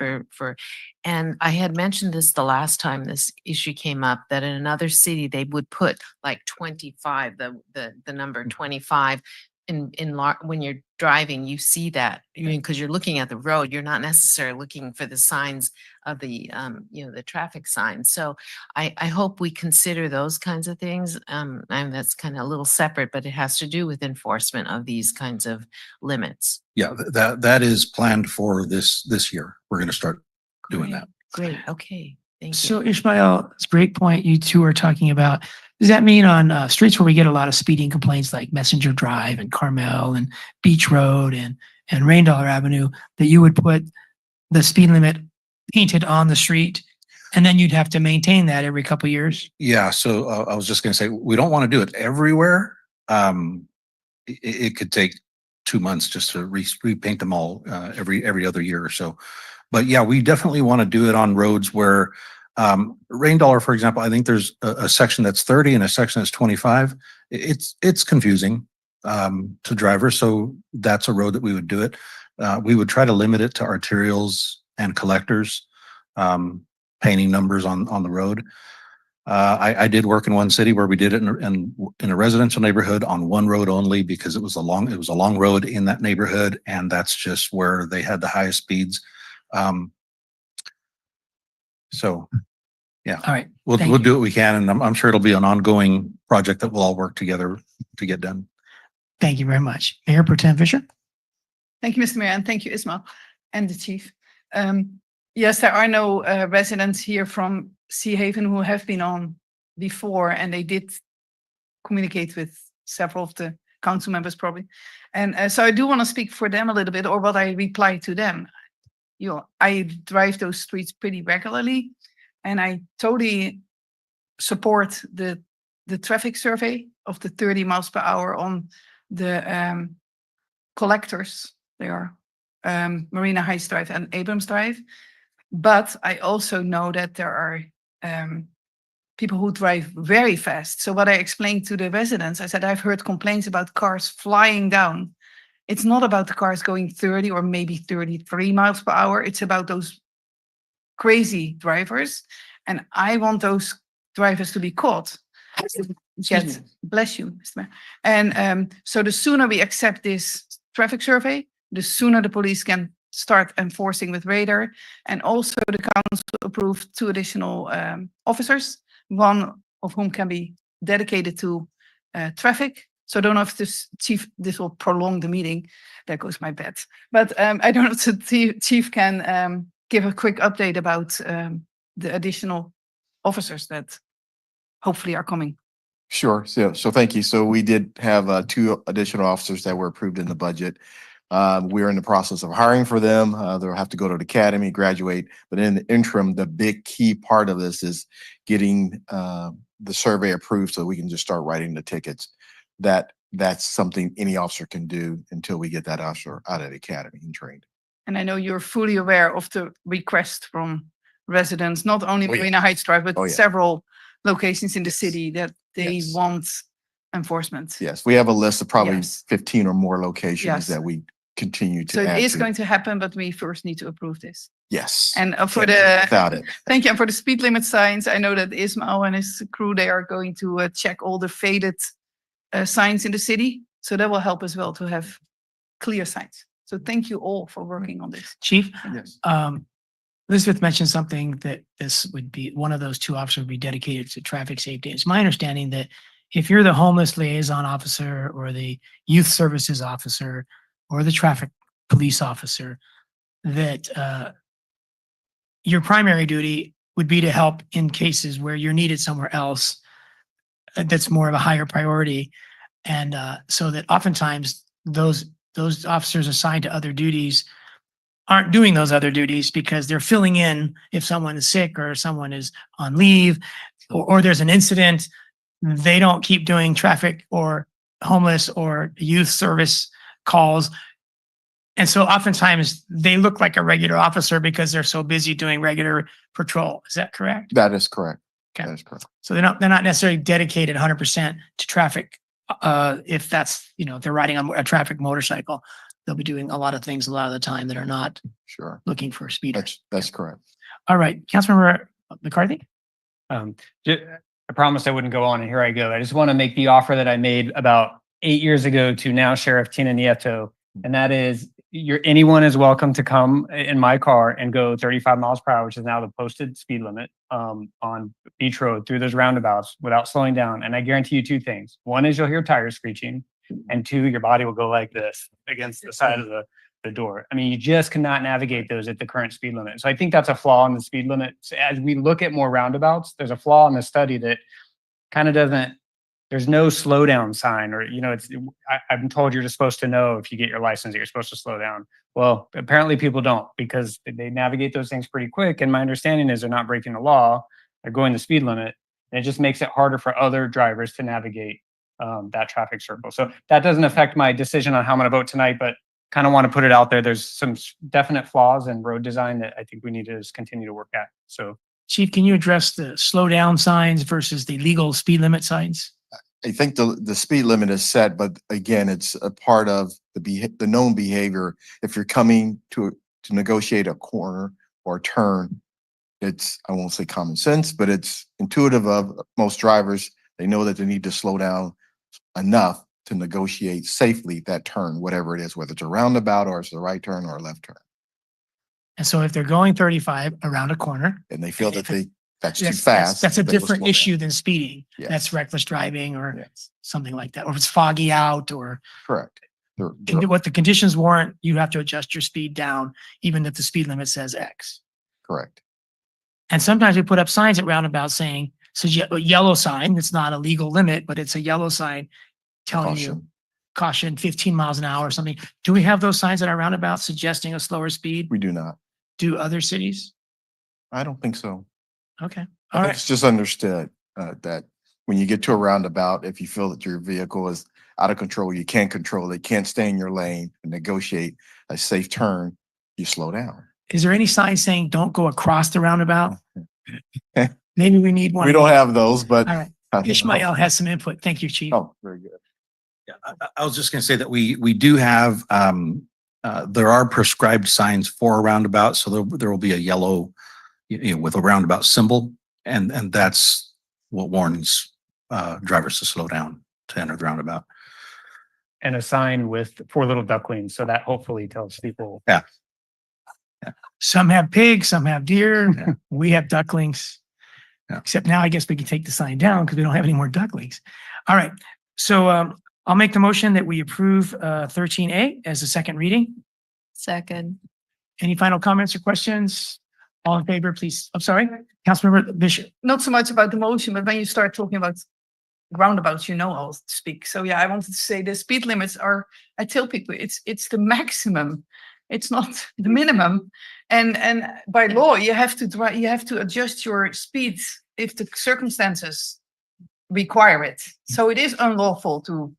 and I had mentioned this the last time this issue came up, that in another city, they would put like 25, the number 25 when you're driving, you see that, because you're looking at the road, you're not necessarily looking for the signs of the, the traffic signs. So I hope we consider those kinds of things. And that's kind of a little separate, but it has to do with enforcement of these kinds of limits. Yeah, that is planned for this year. We're going to start doing that. Great. Okay. Thank you. So Ishmael, it's a great point you two are talking about. Does that mean on streets where we get a lot of speeding complaints like Messenger Drive and Carmel and Beach Road and Raindollar Avenue, that you would put the speed limit painted on the street, and then you'd have to maintain that every couple of years? Yeah, so I was just going to say, we don't want to do it everywhere. It could take 2 months just to repaint them all every other year or so. But yeah, we definitely want to do it on roads where Raindollar, for example, I think there's a section that's 30 and a section that's 25. It's confusing to drivers, so that's a road that we would do it. We would try to limit it to arterials and collectors, painting numbers on the road. I did work in one city where we did it in a residential neighborhood on one road only, because it was a long road in that neighborhood, and that's just where they had the highest speeds. So yeah, all right, we'll do what we can, and I'm sure it'll be an ongoing project that we'll all work together to get done. Thank you very much. Mayor Pro Tem Fisher. Thank you, Mr. Mayor, and thank you, Ismail, and the chief. Yes, there are no residents here from Sea Haven who have been on before, and they did communicate with several of the council members probably. And so I do want to speak for them a little bit, or what I reply to them. I drive those streets pretty regularly, and I totally support the traffic survey of the 30 miles per hour on the collectors. They are Marina Heights Drive and Abrams Drive. But I also know that there are people who drive very fast. So what I explained to the residents, I said, I've heard complaints about cars flying down. It's not about the cars going 30 or maybe 33 miles per hour. It's about those crazy drivers. And I want those drivers to be caught. Bless you, Mr. Mayor. And so the sooner we accept this traffic survey, the sooner the police can start enforcing with radar. And also the council approved 2 additional officers, one of whom can be dedicated to traffic. So I don't know if this will prolong the meeting. There goes my bet. But I don't know if the chief can give a quick update about the additional officers that hopefully are coming. Sure. So thank you. So we did have 2 additional officers that were approved in the budget. We're in the process of hiring for them. They'll have to go to the academy, graduate. But in the interim, the big key part of this is getting the survey approved so we can just start writing the tickets. That's something any officer can do until we get that officer out of the academy and trained. And I know you're fully aware of the request from residents, not only Oh, yeah. Marina Heights Drive, but Oh, yeah. several locations in the city that they Yes. want enforcement. Yes, we have a list of probably Yes. 15 or more locations Yes. that we continue to So it add is to. going to happen, but we first need to approve this. Yes. And for Without it. thank you. And for the speed limit signs, I know that Ismail and his crew, they are going to check all the faded signs in the city. So that will help as well to have clear signs. So thank you all for working on this. Chief, Yes. Elizabeth mentioned something that this would be, one of those two officers would be dedicated to traffic safety. It's my understanding that if you're the homeless liaison officer or the youth services officer or the traffic police officer, that your primary duty would be to help in cases where you're needed somewhere else that's more of a higher priority. And so that oftentimes those officers assigned to other duties aren't doing those other duties because they're filling in if someone is sick or someone is on leave or there's an incident. They don't keep doing traffic or homeless or youth service calls. And so oftentimes they look like a regular officer because they're so busy doing regular patrol. Is that correct? That is correct. Okay. That is correct. So they're not necessarily dedicated 100% to traffic. If that's, if they're riding on a traffic motorcycle, they'll be doing a lot of things a lot of the time that are not Sure. looking for speeders. That's correct. All right, Councilmember McCarthy? I promised I wouldn't go on, and here I go. I just want to make the offer that I made about 8 years ago to now Sheriff Tina Nieto, and that is anyone is welcome to come in my car and go 35 miles per hour, which is now the posted speed limit on Beach Road through those roundabouts without slowing down. And I guarantee you two things. One is you'll hear tires screeching, and two, your body will go like this against the side of the door. I mean, you just cannot navigate those at the current speed limit. So I think that's a flaw in the speed limit. So as we look at more roundabouts, there's a flaw in the study that kind of there's no slowdown sign, or, I've been told you're just supposed to know if you get your license that you're supposed to slow down. Well, apparently people don't, because they navigate those things pretty quick. And my understanding is they're not breaking the law, they're going the speed limit. And it just makes it harder for other drivers to navigate that traffic circle. So that doesn't affect my decision on how I'm going to vote tonight, but kind of want to put it out there. There's some definite flaws in road design that I think we need to just continue to work at. So, Chief, can you address the slow down signs versus the legal speed limit signs? I think the speed limit is set, but again, it's a part of the known behavior. If you're coming to negotiate a corner or a turn, it's, I won't say common sense, but it's intuitive of most drivers. They know that they need to slow down enough to negotiate safely that turn, whatever it is, whether it's a roundabout or it's the right turn or a left turn. And so if they're going 35 around a corner, And they feel that that's too that's fast. that's a they will different slow issue down. than speeding. Yes. That's reckless driving or Yes. something like that. Or if it's foggy out or Correct. They're what the conditions warrant, you have to adjust your speed down, even if the speed limit says X. correct. And sometimes we put up signs at roundabouts saying, a yellow sign, it's not a legal limit, but it's a yellow sign telling you caution 15 miles an hour or something. Do we have those signs at our roundabouts suggesting a slower speed? We do not. Do other cities? I don't think so. Okay. I All think right. it's just understood that when you get to a roundabout, if you feel that your vehicle is out of control, you can't control it, can't stay in your lane and negotiate a safe turn, you slow down. Is there any sign saying don't go across the roundabout? Maybe we need one. We don't have those, but. All right. Ishmael has some input. Thank you, Chief. Oh, very good. I was just going to say that we do have, there are prescribed signs for a roundabout. So there will be a yellow, with a roundabout symbol. And that's what warns drivers to slow down to enter the roundabout. and a sign with 4 little ducklings. So that hopefully tells people. Yeah. Some have pigs, some have deer. We have ducklings. Yeah. Except now I guess we can take the sign down because we don't have any more ducklings. All right. So I'll make the motion that we approve 13A as a second reading. Second. Any final comments or questions? All in favor, please. I'm sorry, Councilmember Bishop. Not so much about the motion, but when you start talking about roundabouts, I'll speak. So yeah, I wanted to say the speed limits are, I tell people it's the maximum. It's not the minimum. And by law, you have to adjust your speed if the circumstances require it. So it is unlawful to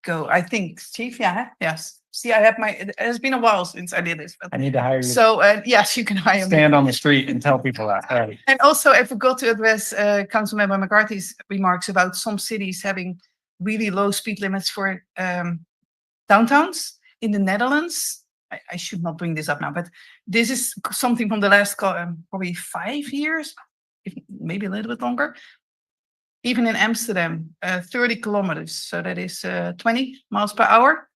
go, I think, Chief, yeah, yes. See, it has been a while since I did this. But I need to hire you. so, yes, you can hire me. Stand on the street and tell people that. All right. And also, I forgot to address Councilmember McCarthy's remarks about some cities having really low speed limits for downtowns. In the Netherlands, I should not bring this up now, but this is something from the last probably 5 years, maybe a little bit longer. Even in Amsterdam, 30 kilometers, so that is 20 miles per hour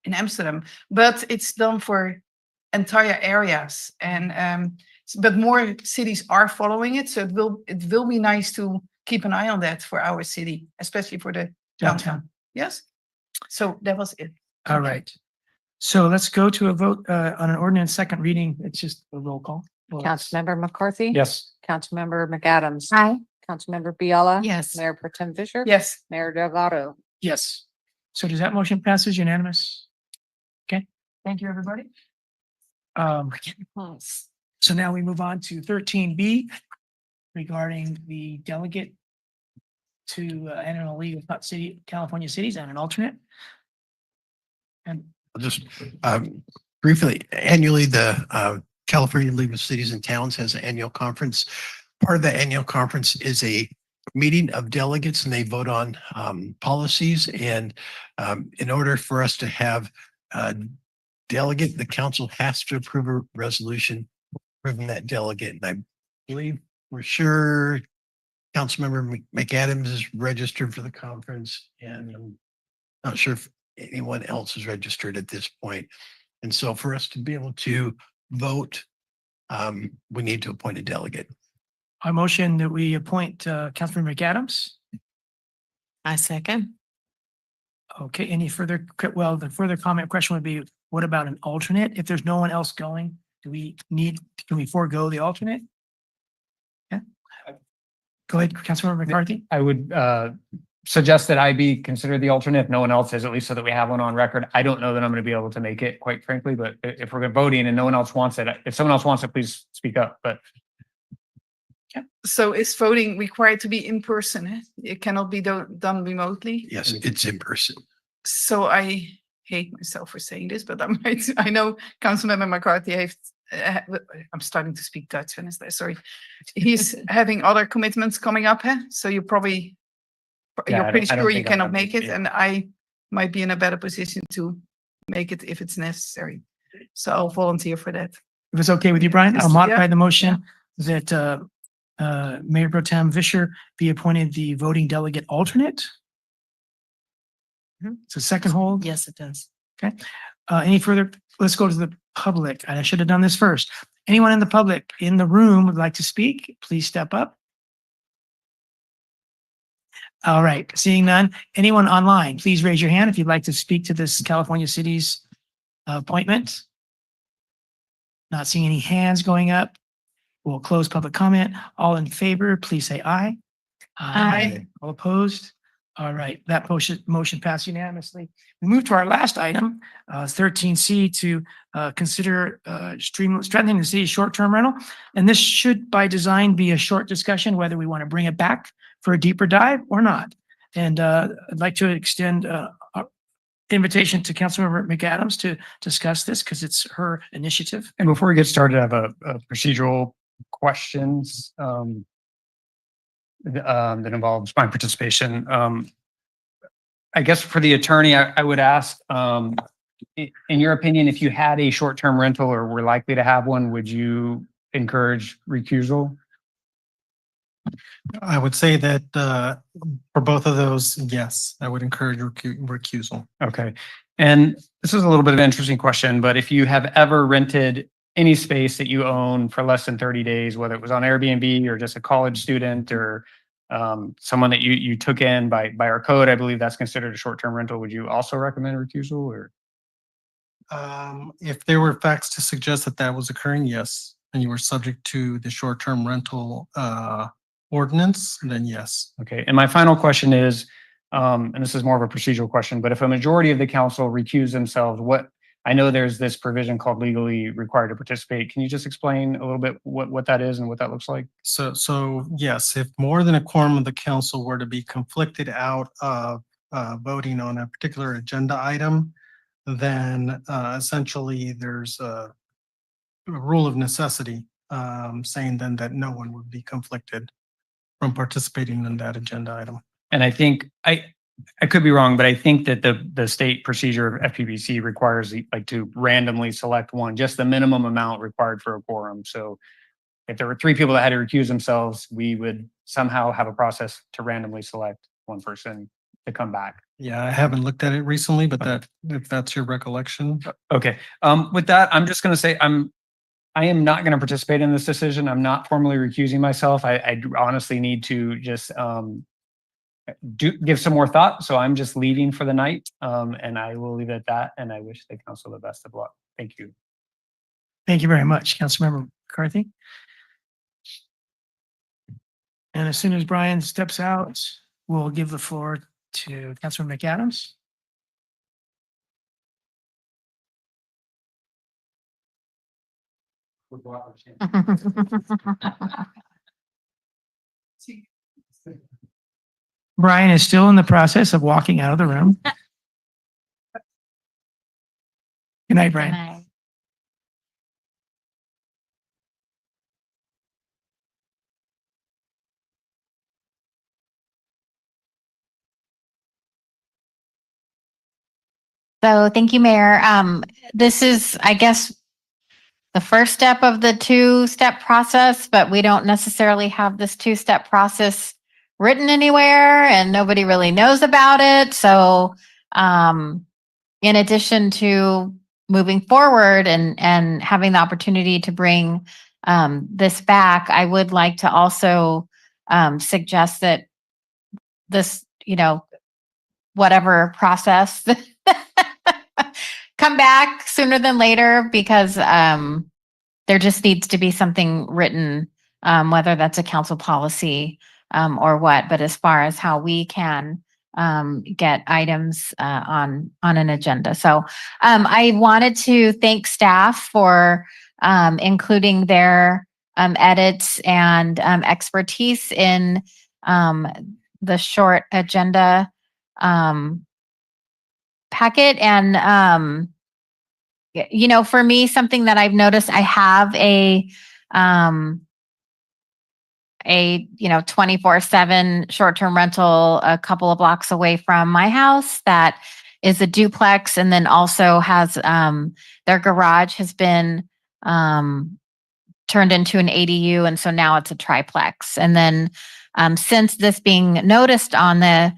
in Amsterdam. But it's done for entire areas, and but more cities are following it. So it will be nice to keep an eye on that for our city, especially for the downtown. Yes. So that was it. All right. So let's go to a vote on an ordinance second reading. It's just a roll call. Well, Councilmember McCarthy? Yes. Councilmember McAdams? Aye. Councilmember Fiala? Yes. Mayor Pro Tem Fisher? Yes. Mayor Delgado? yes. So does that motion passes unanimous? Okay, thank you, everybody. So now we move on to 13B regarding the delegate to Annual League of California Cities and an alternate. And I'll just briefly, annually, the California League of Cities and Towns has an annual conference. Part of the annual conference is a meeting of delegates, and they vote on policies. And in order for us to have a delegate, the council has to approve a resolution approving that delegate. And I believe, we're sure, Councilmember McAdams is registered for the conference, and I'm not sure if anyone else is registered at this point. And so for us to be able to vote, we need to appoint a delegate. I motion that we appoint Councilmember McAdams. I second. Okay, any further, well, the further comment question would be, what about an alternate? If there's no one else going, can we forego the alternate? Yeah. Go ahead, Councilmember McCarthy. I would suggest that I be considered the alternate if no one else is, at least so that we have one on record. I don't know that I'm going to be able to make it, quite frankly, but if we're voting and no one else wants it, if someone else wants it, please speak up. But So is voting required to be in person? Eh? It cannot be done remotely? Yes, it's in person. So I hate myself for saying this, but I know Councilmember McCarthy heeft, I'm starting to speak Dutch, Wednesday, sorry. He's having other commitments coming up, eh? So you're pretty I don't sure you think cannot I'm make it, yeah. and I might be in a better position to make it if it's necessary. So I'll volunteer for that. If it's okay with you, Brian, I'll Yeah. modify the motion that Mayor Pro Tem Vischer be appointed the voting delegate alternate. It's a second hold. Yes, it does. Okay. Any further? Let's go to the public. I should have done this first. Anyone in the public in the room would like to speak? Please step up. All right, seeing none. Anyone online, please raise your hand if you'd like to speak to this California Cities appointment. Not seeing any hands going up. We'll close public comment. All in favor, please say aye. Aye. All opposed? All right, that motion passed unanimously. We move to our last item, 13C, to consider strengthening the city's short-term rental. And this should by design be a short discussion, whether we want to bring it back for a deeper dive or not. And I'd like to extend our invitation to Councilmember McAdams to discuss this because it's her initiative. And before we get started, I have a procedural questions that involves my participation. I guess for the attorney, I would ask, in your opinion, if you had a short-term rental or were likely to have one, would you encourage recusal? I would say that for both of those, yes, I would encourage recusal. Okay. And this is a little bit of an interesting question, but if you have ever rented any space that you own for less than 30 days, whether it was on Airbnb or just a college student or someone that you took in by our code, I believe that's considered a short-term rental. Would you also recommend recusal or? If there were facts to suggest that that was occurring, yes, and you were subject to the short-term rental ordinance, then yes. Okay. And my final question is, and this is more of a procedural question, but if a majority of the council recuse themselves, what I know there's this provision called legally required to participate. Can you just explain a little bit what that is and what that looks like? So yes, if more than a quorum of the council were to be conflicted out of voting on a particular agenda item, then essentially there's a rule of necessity saying then that no one would be conflicted from participating in that agenda item. And I think I could be wrong, but I think that the state procedure of FPBC requires like to randomly select one, just the minimum amount required for a quorum. So if there were 3 people that had to recuse themselves, we would somehow have a process to randomly select one person to come back. Yeah, I haven't looked at it recently, but that, if that's your recollection. Okay. With that, I'm just going to say I am not going to participate in this decision. I'm not formally recusing myself. I honestly need to just give some more thought. So I'm just leaving for the night, and I will leave it at that. And I wish the council the best of luck. Thank you. Thank you very much, Councilmember McCarthy. And as soon as Brian steps out, we'll give the floor to Councilmember McAdams. Brian is still in the process of walking out of the room. Good night, Brian. So thank you, Mayor. This is, I guess, the first step of the 2-step process, but we don't necessarily have this 2-step process written anywhere and nobody really knows about it. So in addition to moving forward and having the opportunity to bring this back, I would like to also suggest that this, whatever process come back sooner than later, because there just needs to be something written, whether that's a council policy or what, but as far as how we can get items on an agenda. So I wanted to thank staff for including their edits and expertise in the short agenda packet. And for me, something that I've noticed, I have a 24/7 short-term rental a couple of blocks away from my house that is a duplex, and then also has their garage has been turned into an ADU, and so now it's a triplex. And then since this being noticed on the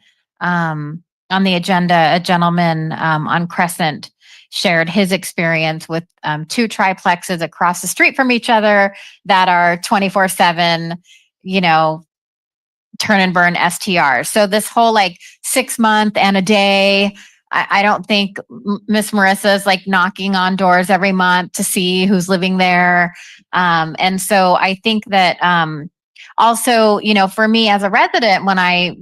agenda, a gentleman on Crescent shared his experience with 2 triplexes across the street from each other that are 24/7, turn and burn STRs. So this whole 6 month and a day, I don't think Miss Marissa is knocking on doors every month to see who's living there. And so I think that also, for me as a resident, when I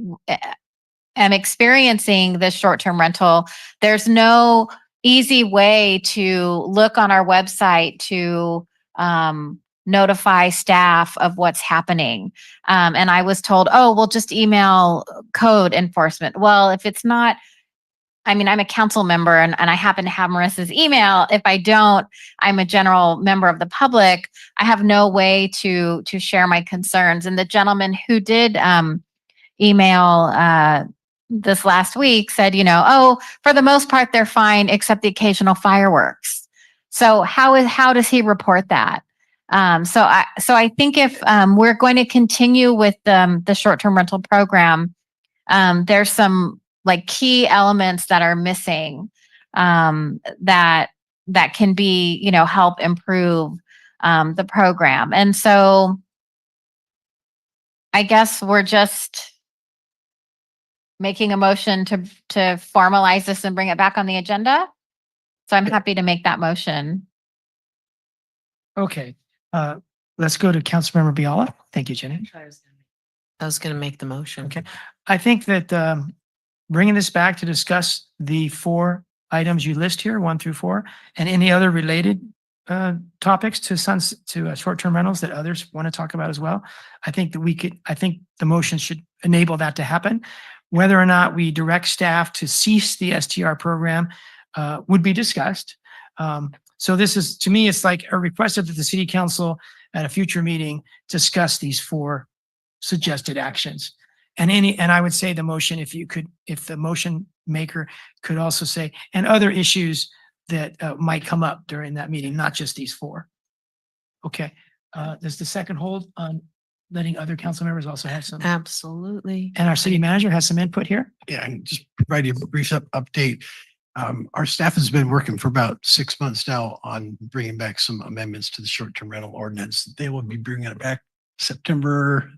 am experiencing this short-term rental, there's no easy way to look on our website to notify staff of what's happening. And I was told, oh, we'll just email code enforcement. Well, if it's not, I'm a council member and I happen to have Marissa's email. If I don't, I'm a general member of the public. I have no way to share my concerns. And the gentleman who did email this last week said, oh, for the most part, they're fine, except the occasional fireworks. So how does he report that? So I think if we're going to continue with the short-term rental program, there's some key elements that are missing that can be, help improve the program. And so I guess we're just making a motion to formalize this and bring it back on the agenda. So I'm happy to make that motion. Okay, let's go to Councilmember Biala. Thank you, Jenny. I was going to make the motion. Okay, I think that bringing this back to discuss the 4 items you list here, 1 through 4, and any other related topics to short-term rentals that others want to talk about as well. I think the motion should enable that to happen. Whether or not we direct staff to cease the STR program would be discussed. So this is, to me, it's like a request that the city council at a future meeting discuss these 4 suggested actions. And I would say the motion, if the motion maker could also say, and other issues that might come up during that meeting, not just these 4. Okay. Does the second hold on letting other council members also have some? Absolutely. And our city manager has some input here? Yeah, and just provide you a brief update. Our staff has been working for about 6 months now on bringing back some amendments to the short-term rental ordinance. They will be bringing it back September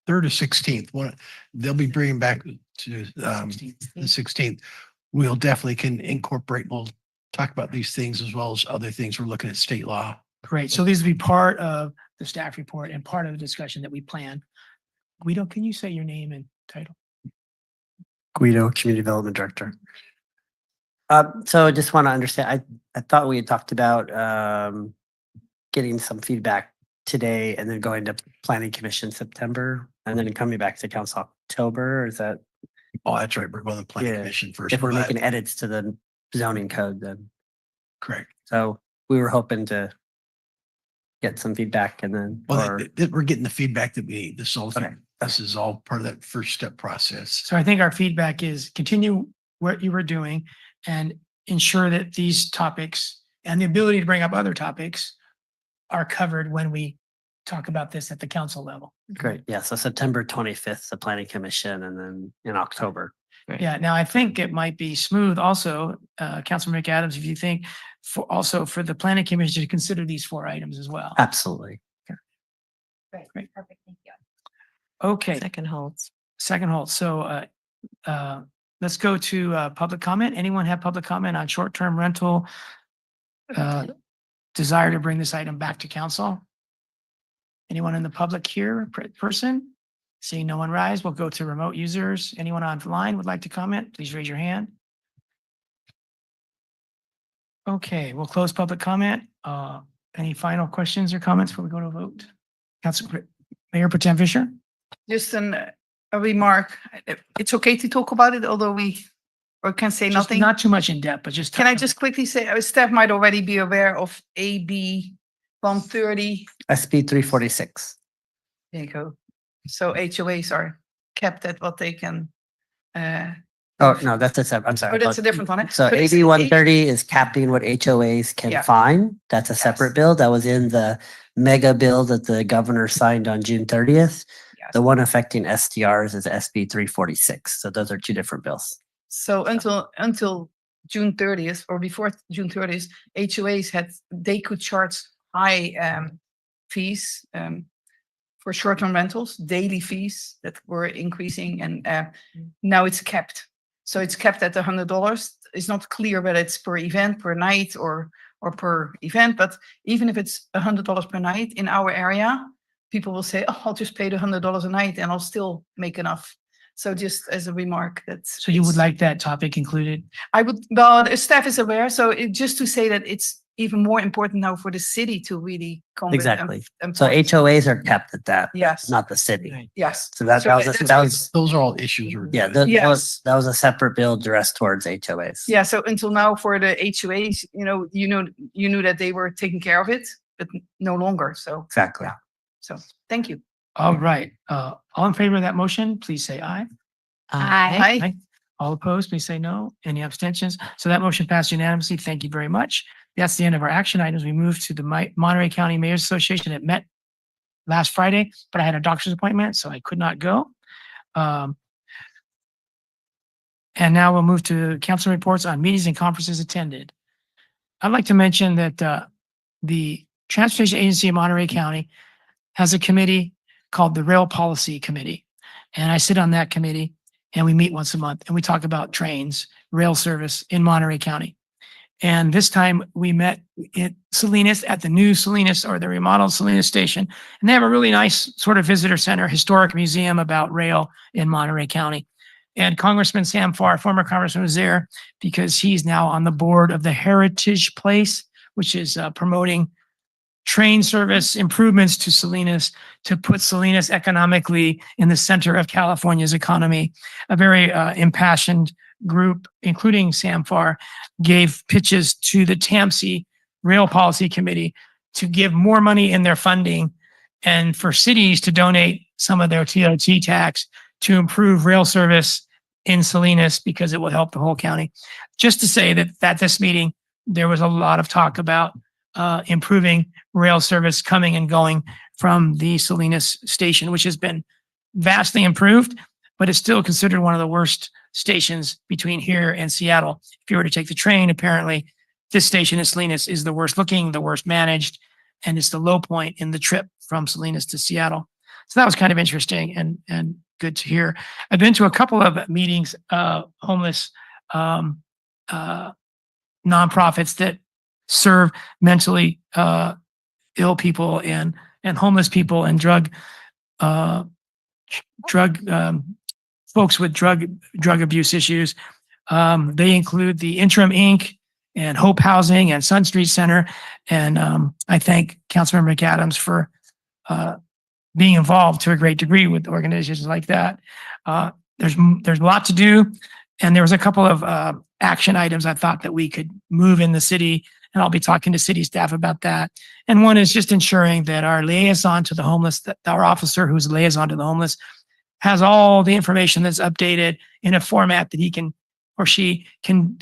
3rd or 16th. They'll be bringing back to the 16th. We'll definitely can incorporate, we'll talk about these things as well as other things. We're looking at state law. Great. So these will be part of the staff report and part of the discussion that we plan. Guido, can you say your name and title? Guido, Community Development Director. So I just want to understand, I thought we had talked about getting some feedback today and then going to Planning Commission September and then coming back to Council October. Is that? Oh, that's right. We're going to Planning Yeah. Commission first. If we're but- making edits to the zoning code, then. Correct. So we were hoping to get some feedback and then, Well, or, we're getting the feedback that we need. Okay. This is all part of that first step process. So I think our feedback is continue what you were doing and ensure that these topics and the ability to bring up other topics are covered when we talk about this at the council level. great. Yeah. So September 25th, the Planning Commission, and then in October. Yeah, now I think it might be smooth also, Councilman McAdams, if you think for the planning commission to consider these 4 items as well. Absolutely. Great. Perfect. Thank you. Okay. Second holds. Second hold. So let's go to public comment. Anyone have public comment on short-term rental? Desire to bring this item back to council? Anyone in the public here, person? Seeing no one rise, we'll go to remote users. Anyone online would like to comment? Please raise your hand. Okay, we'll close public comment. Any final questions or comments before we go to a vote? Mayor Pro Tem Fisher? Just a remark. It's okay to talk about it, although or can say Just nothing. not too much in depth, but just. Can I just quickly say, staff might already be aware of AB 130. SB 346. There you go. So HOAs are kept at what they can. Oh, no, that's a separate, I'm sorry. Oh, that's a different one. So But it's AB 130 is capping what HOAs can Yeah. fine. That's a separate bill. That was in the mega bill that the governor signed on June 30th. The one affecting STRs is SB 346. So those are 2 different bills. So until June 30th or before June 30th, HOAs they could charge high fees for short-term rentals, daily fees that were increasing, and now it's capped. So it's capped at $100. It's not clear whether it's per event, per night, or per event. But even if it's $100 per night in our area, people will say, "Oh, I'll just pay the $100 a night, and I'll still make enough." So just as a remark, So you would like that topic included? I would. Well, the staff is aware. So just to say that it's even more important now for the city to really come with Exactly. and So HOAs are capped at that. Yes. Not the city. Yes. So that was. Those are all issues. Yeah, Yes. that was a separate bill addressed towards HOAs. Yeah. So until now, for the HOAs, you knew that they were taking care of it, but no longer. So Exactly. So thank you. All right. All in favor of that motion, please say aye. Aye. All opposed, please say no. Any abstentions? So that motion passed unanimously. Thank you very much. That's the end of our action items. We move to the Monterey County Mayor's Association. It met last Friday, but I had a doctor's appointment, so I could not go. And now we'll move to council reports on meetings and conferences attended. I'd like to mention that the Transportation Agency of Monterey County has a committee called the Rail Policy Committee. And I sit on that committee and we meet once a month and we talk about trains, rail service in Monterey County. And this time we met at Salinas at the new Salinas or the remodeled Salinas station. And they have a really nice sort of visitor center, historic museum about rail in Monterey County. And Congressman Sam Farr, former congressman, was there because he's now on the board of the Heritage Place, which is promoting train service improvements to Salinas to put Salinas economically in the center of California's economy. A very impassioned group, including Sam Farr, gave pitches to the TAMC Rail Policy Committee to give more money in their funding and for cities to donate some of their TOT tax to improve rail service in Salinas because it will help the whole county. Just to say that at this meeting, there was a lot of talk about improving rail service coming and going from the Salinas station, which has been vastly improved, but it's still considered one of the worst stations between here and Seattle. If you were to take the train, apparently this station in Salinas is the worst looking, the worst managed, and it's the low point in the trip from Salinas to Seattle. So that was kind of interesting and good to hear. I've been to a couple of meetings, homeless nonprofits that serve mentally ill people and homeless people and drug folks with drug abuse issues. They include the Interim Inc. and Hope Housing and Sun Street Center. And I thank Councilmember McAdams for being involved to a great degree with organizations like that. There's a lot to do. And there was a couple of action items I thought that we could move in the city, and I'll be talking to city staff about that. And one is just ensuring that our liaison to the homeless, that our officer who's a liaison to the homeless, has all the information that's updated in a format that he can or she can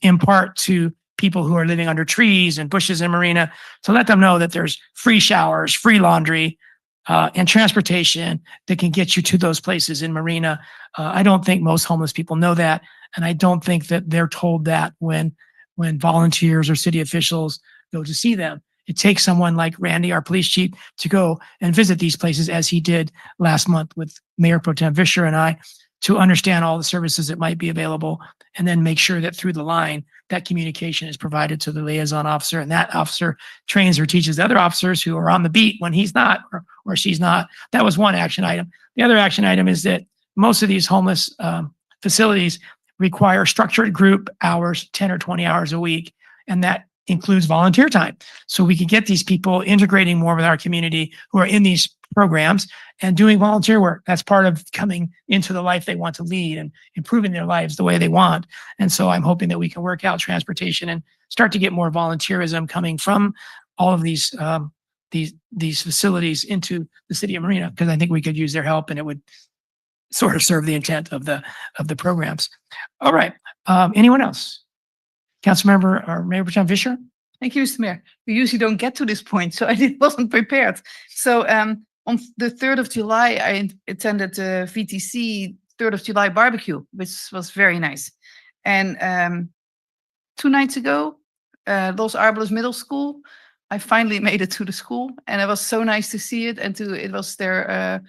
impart to people who are living under trees and bushes in Marina to let them know that there's free showers, free laundry, and transportation that can get you to those places in Marina. I don't think most homeless people know that, and I don't think that they're told that when volunteers or city officials go to see them. It takes someone like Randy, our police chief, to go and visit these places as he did last month with Mayor Pro Tem Vischer and I, to understand all the services that might be available and then make sure that through the line that communication is provided to the liaison officer, and that officer trains or teaches the other officers who are on the beat when he's not or she's not. That was one action item. The other action item is that most of these homeless facilities require structured group hours, 10 or 20 hours a week, and that includes volunteer time. So we can get these people integrating more with our community who are in these programs and doing volunteer work. That's part of coming into the life they want to lead and improving their lives the way they want. And so I'm hoping that we can work out transportation and start to get more volunteerism coming from all of these facilities into the city of Marina, because I think we could use their help and it would sort of serve the intent of the programs. All right. Anyone else? Councilmember or Mayor Pro Tem Vischer? Thank you, Mr. Mayor. We usually don't get to this point, so I wasn't prepared. So on the 3rd of July, I attended the VTC 3rd of July barbecue, which was very nice. And 2 nights ago, Los Arboles Middle School, I finally made it to the school, and it was so nice to see it. And it was their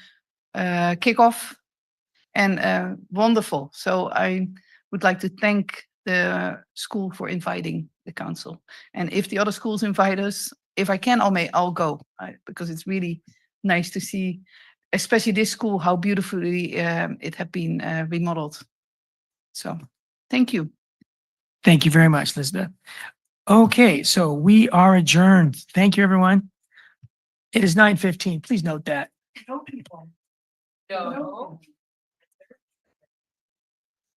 kickoff, and wonderful. So I would like to thank the school for inviting the council. And if the other schools invite us, if I can, I'll go, because it's really nice to see, especially this school, how beautifully it had been remodeled. So thank you. Thank you very much, Elizabeth. Okay, so we are adjourned. Thank you, everyone. It is 9:15. Please note that.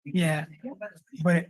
Yeah, but